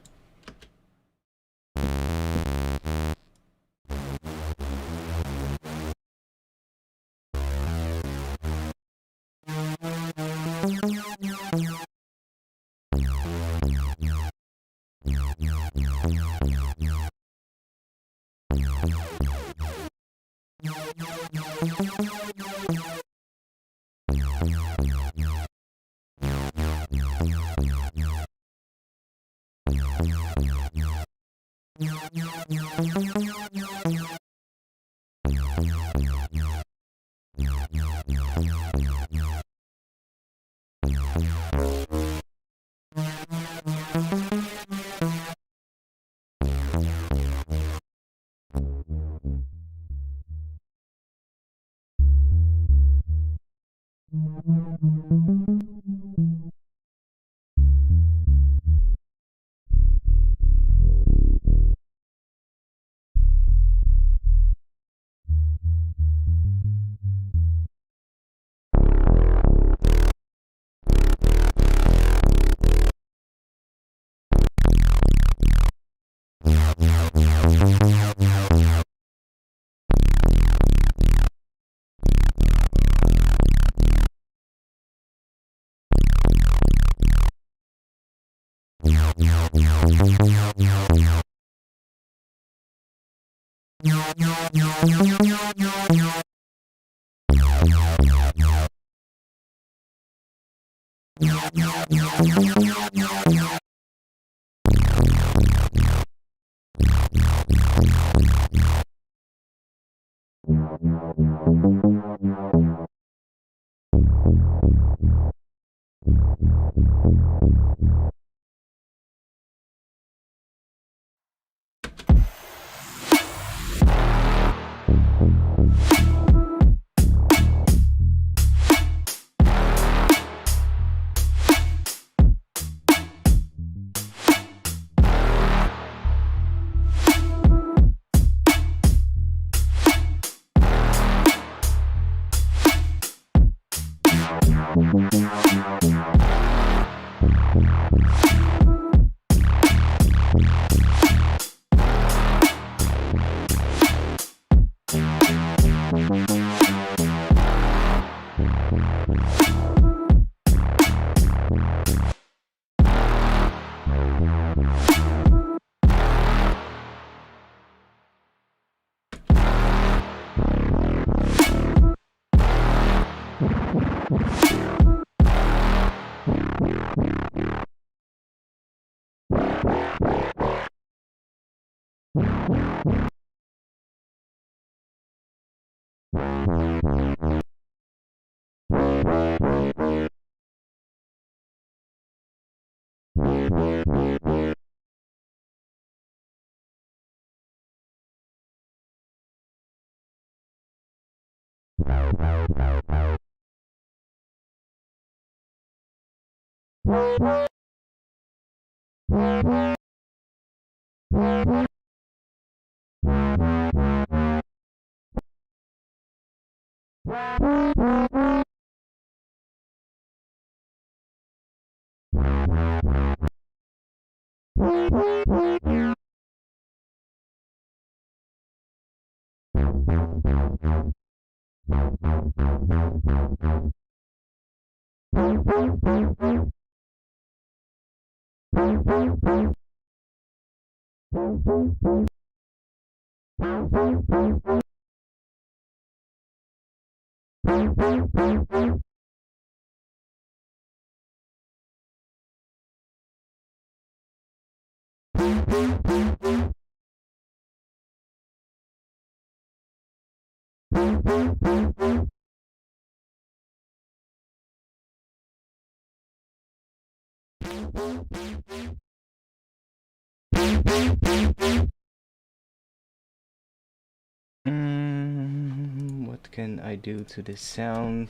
What can I do to this sound?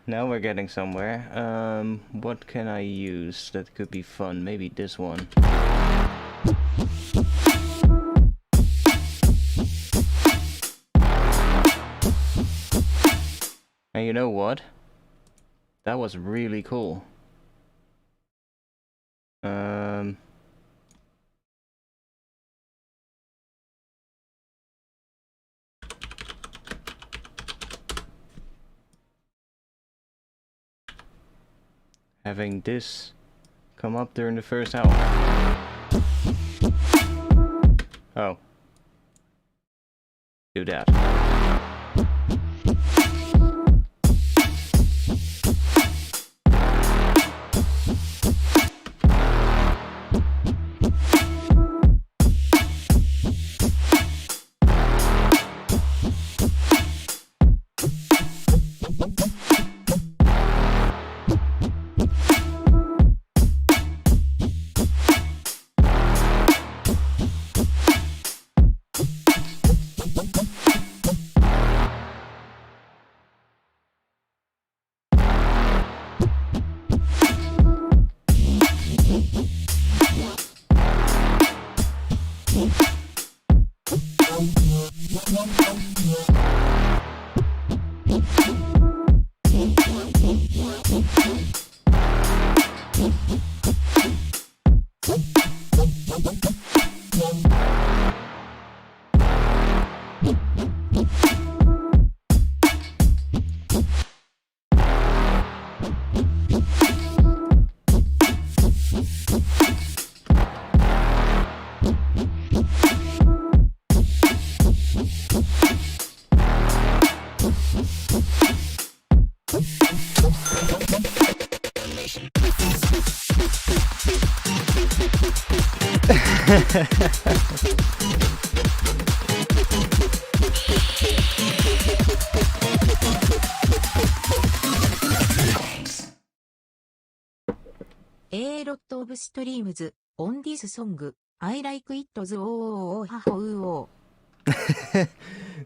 Now we're getting somewhere. What can I use that could be fun? Maybe this one. And you know what? That was really cool. having this come up during the first hour. Oh. Do that. A lot of streams on this song. I like it.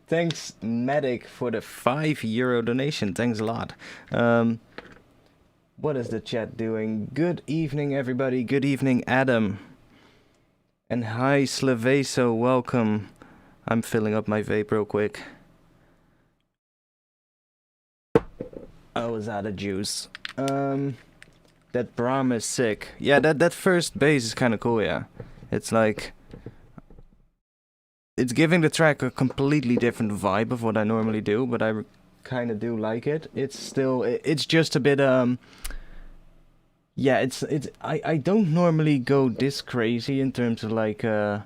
Thanks, Medic, for the €5 donation. Thanks a lot. What is the chat doing? Good evening, everybody. Good evening, Adam. And hi, Slaveso. Welcome. I'm filling up my vape real quick. I was out of juice. That Brahm is sick. Yeah, that first bass is kind of cool, yeah. It's like... It's giving the track a completely different vibe of what I normally do, but I kind of do like it. It's still... It's just a bit, Yeah, I don't normally go this crazy in terms of, like, when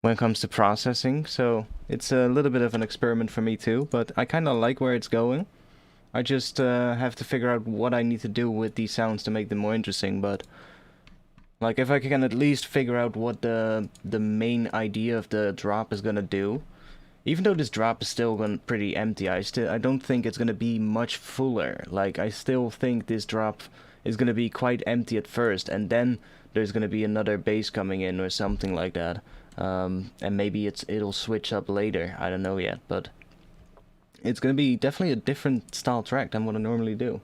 it comes to processing, so it's a little bit of an experiment for me too, but I kind of like where it's going. I just have to figure out what I need to do with these sounds to make them more interesting, but like if I can at least figure out what the main idea of the drop is gonna do, even though this drop is still pretty empty, I don't think it's gonna be much fuller. Like I still think this drop is gonna be quite empty at first, and then there's gonna be another bass coming in or something like that, and maybe it'll switch up later. I don't know yet, but. It's gonna be definitely a different style track than what I normally do.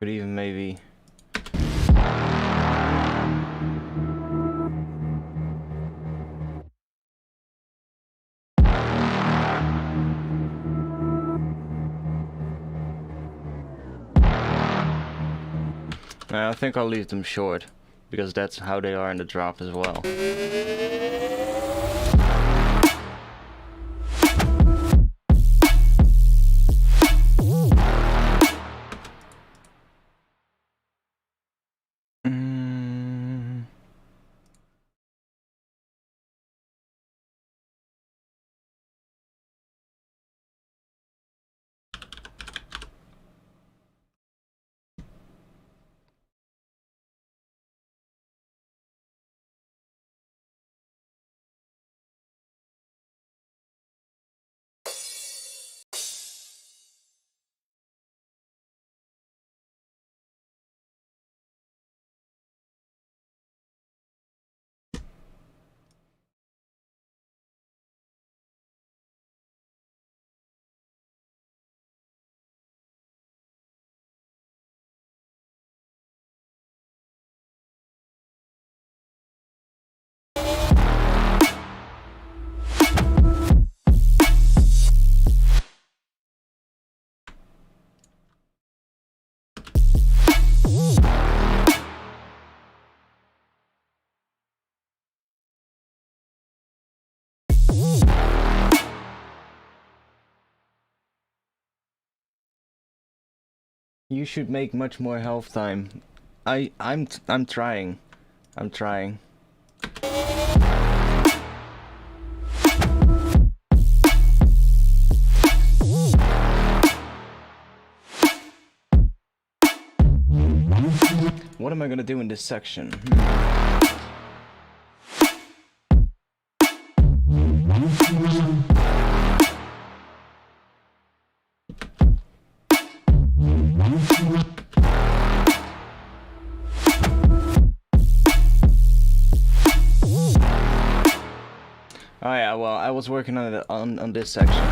But even maybe... I think I'll leave them short, because that's how they are in the drop as well. You should make much more health time. I'm trying. I'm trying. What am I gonna do in this section? Oh yeah, well, I was working on it on this section.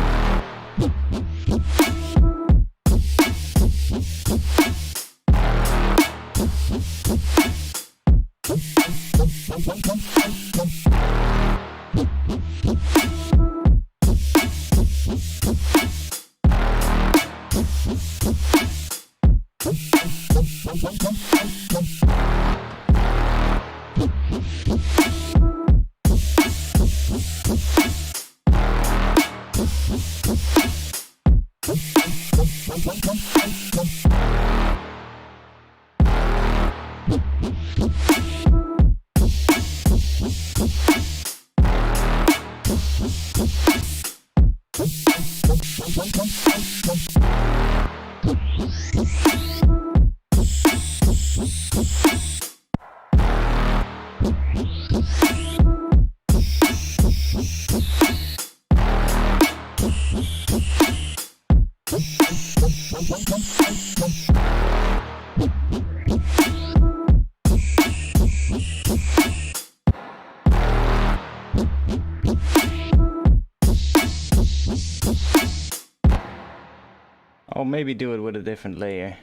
I'll maybe do it with a different layer.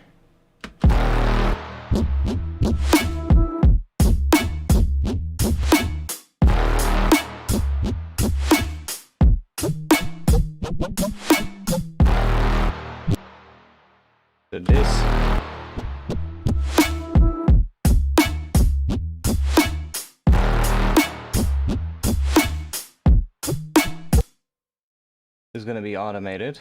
So this is gonna be automated.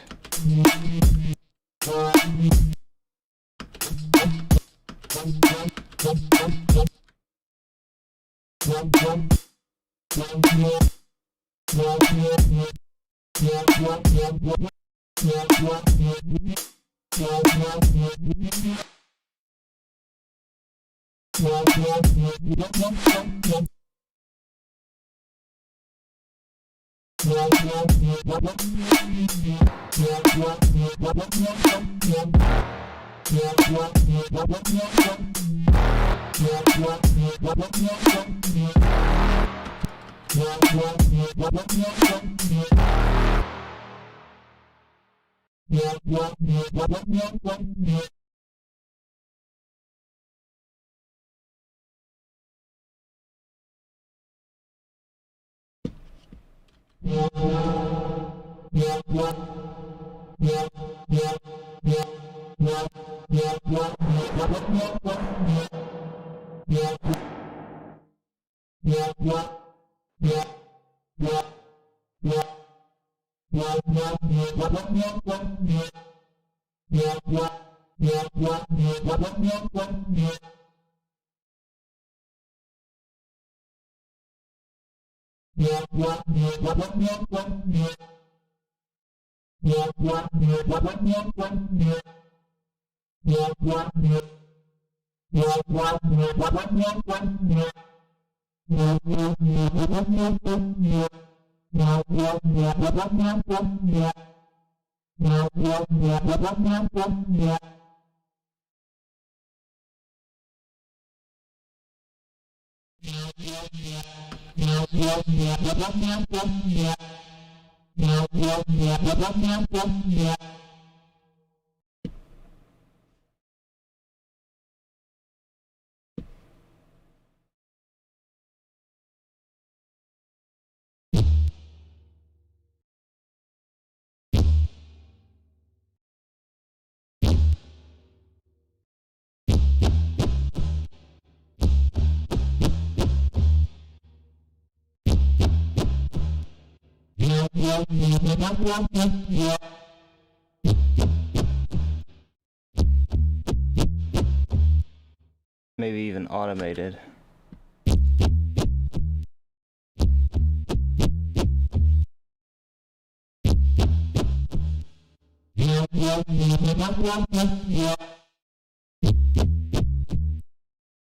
Maybe even automated.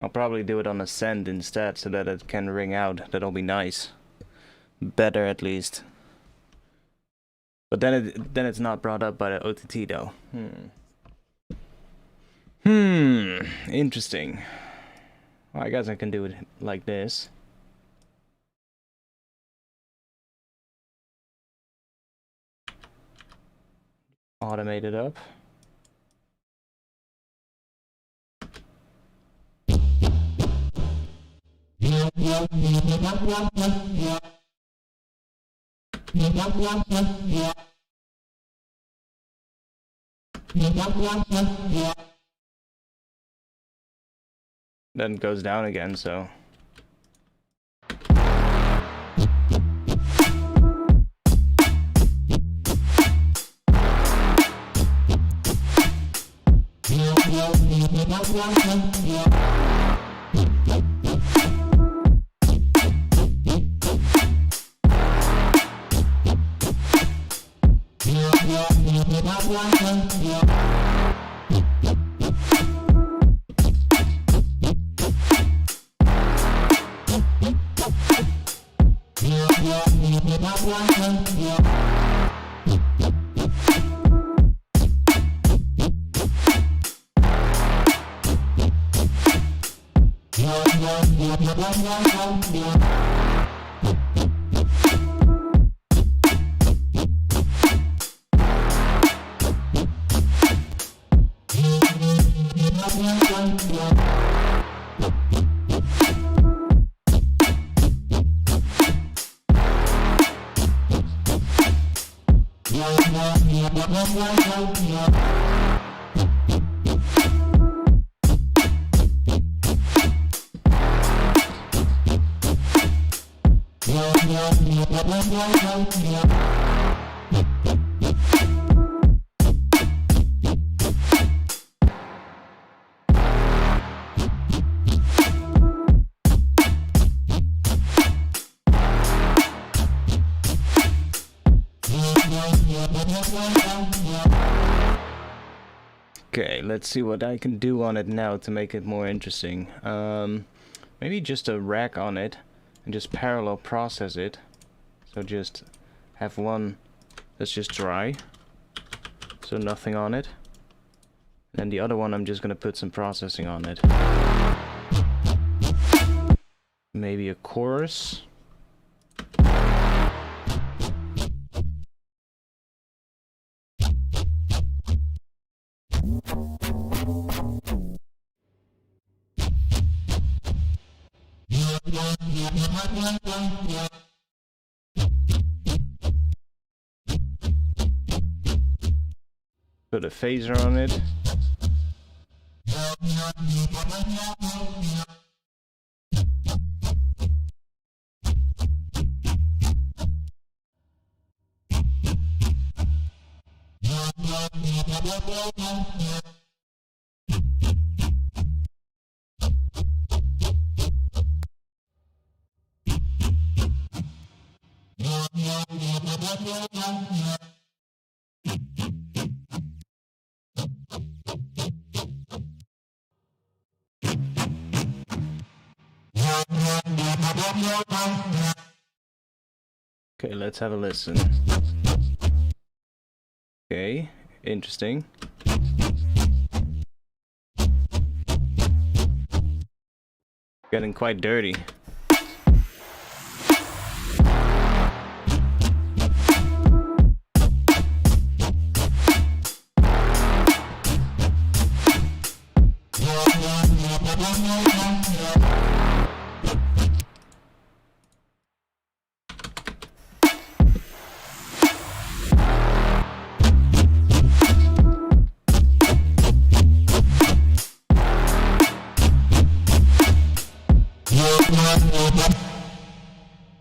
I'll probably do it on a send instead so that it can ring out. That'll be nice. Better at least. But then it's not brought up by the OTT though. Interesting. Well, I guess I can do it like this. Automate it up. Then it goes down again, so. Okay, let's see what I can do on it now to make it more interesting. Maybe just a rack on it and just parallel process it. So just have one that's just dry, so nothing on it. And the other one I'm just gonna put some processing on it. Maybe a chorus. Put a phaser on it. Okay, let's have a listen. Okay, interesting. Getting quite dirty.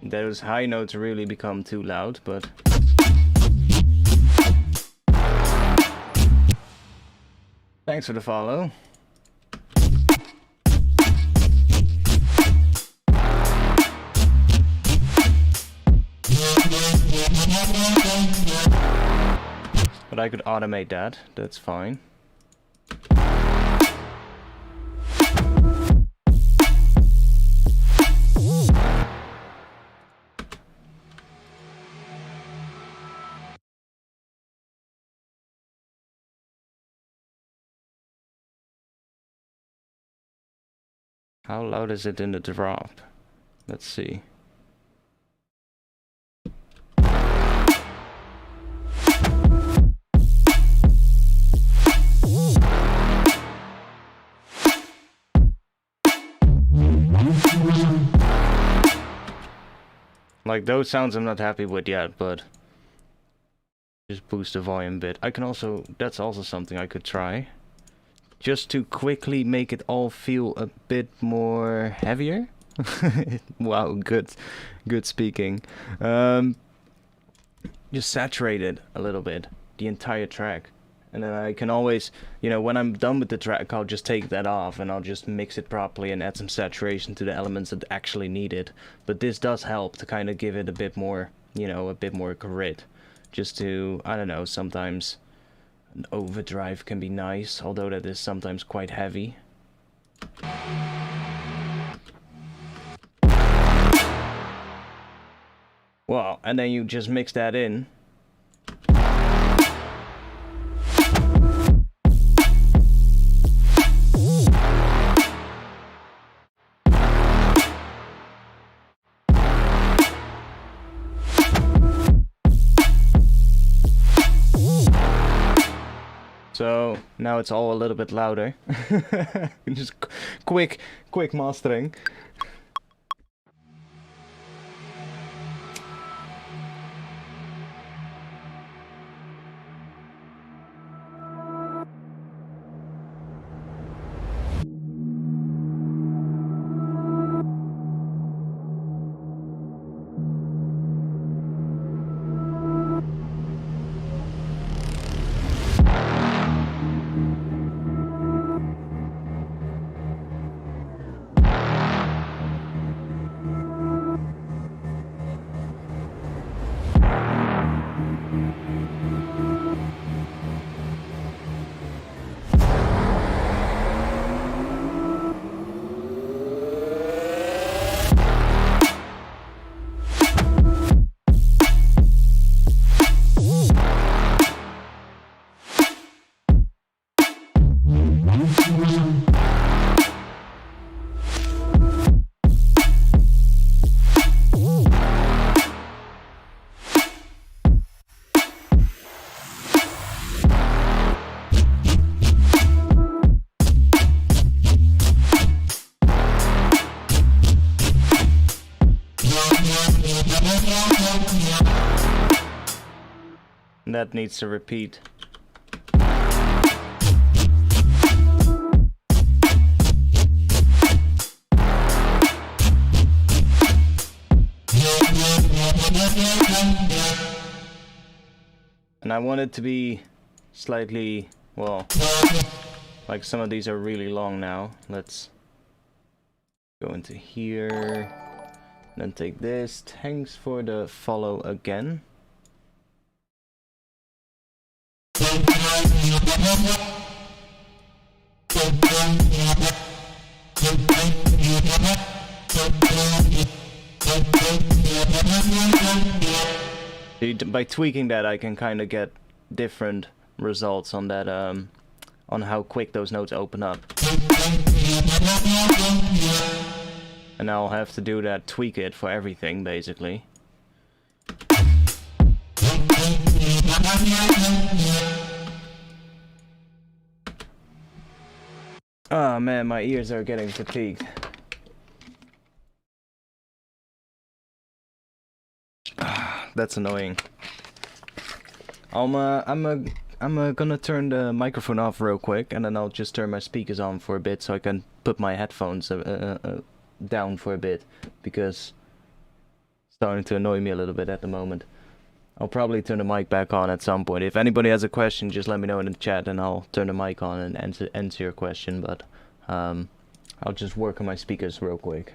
Those high notes really become too loud, but thanks for the follow. But I could automate that, that's fine. How loud is it in the drop? Let's see. Like, those sounds I'm not happy with yet, but just boost the volume a bit. I can also, that's also something I could try. Just to quickly make it all feel a bit more heavier. Wow, good speaking. Just saturate it a little bit, the entire track. And then I can always, you know, when I'm done with the track, I'll just take that off and I'll just mix it properly and add some saturation to the elements that actually need it. But this does help to kind of give it a bit more, you know, a bit more grit. Just to, I don't know, sometimes an overdrive can be nice, although that is sometimes quite heavy. Well, and then you just mix that in. So now it's all a little bit louder. Just quick mastering. That needs to repeat. And I want it to be slightly, well, like some of these are really long now. Let's go into here, then take this. Thanks for the follow again. By tweaking that, I can kind of get different results on that, on how quick those notes open up. And I'll have to do that, tweak it for everything, basically. Oh man, my ears are getting fatigued. That's annoying. I'm gonna turn the microphone off real quick, and then I'll just turn my speakers on for a bit so I can put my headphones down for a bit, because it's starting to annoy me a little bit at the moment. I'll probably turn the mic back on at some point. If anybody has a question, just let me know in the chat and I'll turn the mic on and answer your question, but I'll just work on my speakers real quick.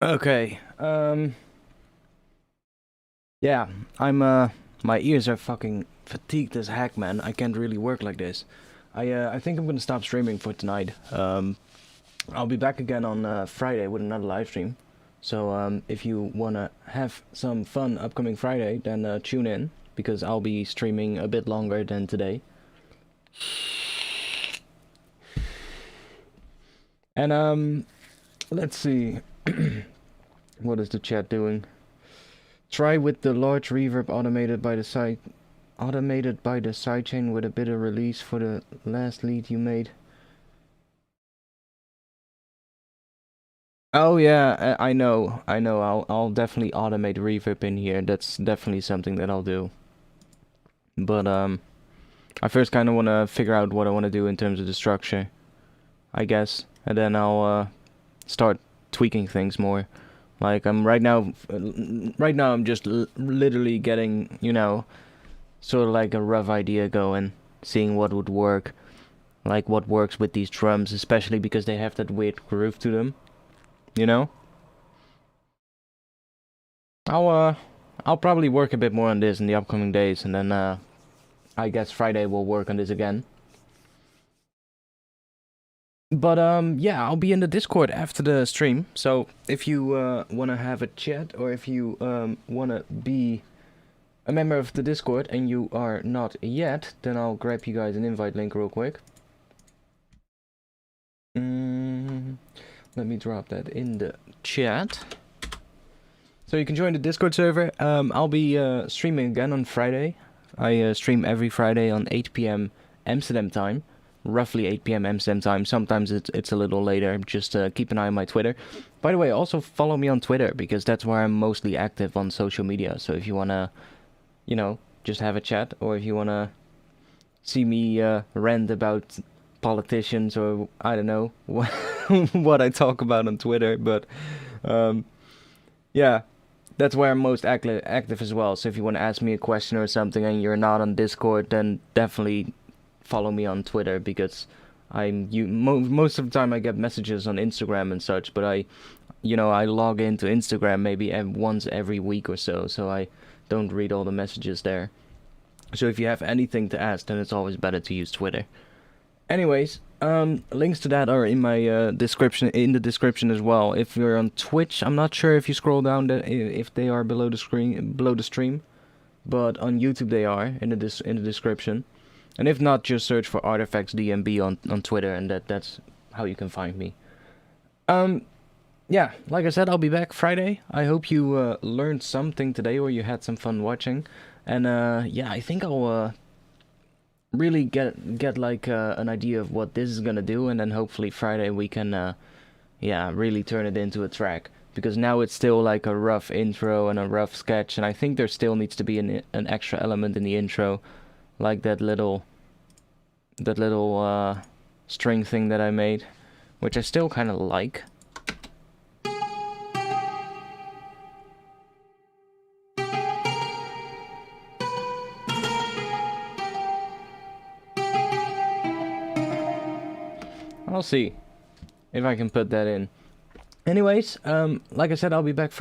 Okay. Yeah, my ears are fucking fatigued as heck, man. I can't really work like this. I think I'm gonna stop streaming for tonight. I'll be back again on Friday with another live stream. So if you wanna have some fun upcoming Friday, then tune in because I'll be streaming a bit longer than today. And let's see. What is the chat doing? Try with the large reverb automated by the sidechain with a bit of release for the last lead you made. Oh yeah, I know. I'll definitely automate reverb in here. That's definitely something that I'll do. But I first kind of want to figure out what I want to do in terms of the structure, I guess, and then I'll start tweaking things more. Like right now I'm just literally getting, you know, sort of like a rough idea going, seeing what would work, like what works with these drums, especially because they have that weird groove to them, you know? I'll probably work a bit more on this in the upcoming days, and then I guess Friday we'll work on this again. But yeah, I'll be in the Discord after the stream, so if you wanna have a chat, or if you wanna be a member of the Discord and you are not yet, then I'll grab you guys an invite link real quick. Let me drop that in the chat. So you can join the Discord server. I'll be streaming again on Friday. I stream every Friday on 8 p.m. Amsterdam time. Roughly 8 p.m. Amsterdam time. Sometimes it's a little later. Just keep an eye on my Twitter. By the way, also follow me on Twitter, because that's where I'm mostly active on social media. So if you wanna, you know, just have a chat, or if you wanna see me rant about politicians, or I don't know what I talk about on Twitter, but yeah, that's where I'm most active as well. So if you want to ask me a question or something and you're not on Discord, then definitely follow me on Twitter, because most of the time I get messages on Instagram and such, but I log into Instagram maybe once every week or so, so I don't read all the messages there. So if you have anything to ask, then it's always better to use Twitter. Anyways, links to that are in my description as well. If you're on Twitch, I'm not sure if you scroll down if they are below the stream, but on YouTube they are in the description. And if not, just search for Artifacts DMB on Twitter, and that's how you can find me. Yeah, like I said, I'll be back Friday. I hope you learned something today, or you had some fun watching. And yeah, I think I'll really get like an idea of what this is gonna do, and then hopefully Friday we can yeah, really turn it into a track. Because now it's still like a rough intro and a rough sketch, and I think there still needs to be an extra element in the intro, like that little string thing that I made, which I still kind of like. I'll see if I can put that in. Anyways, like I said, I'll be back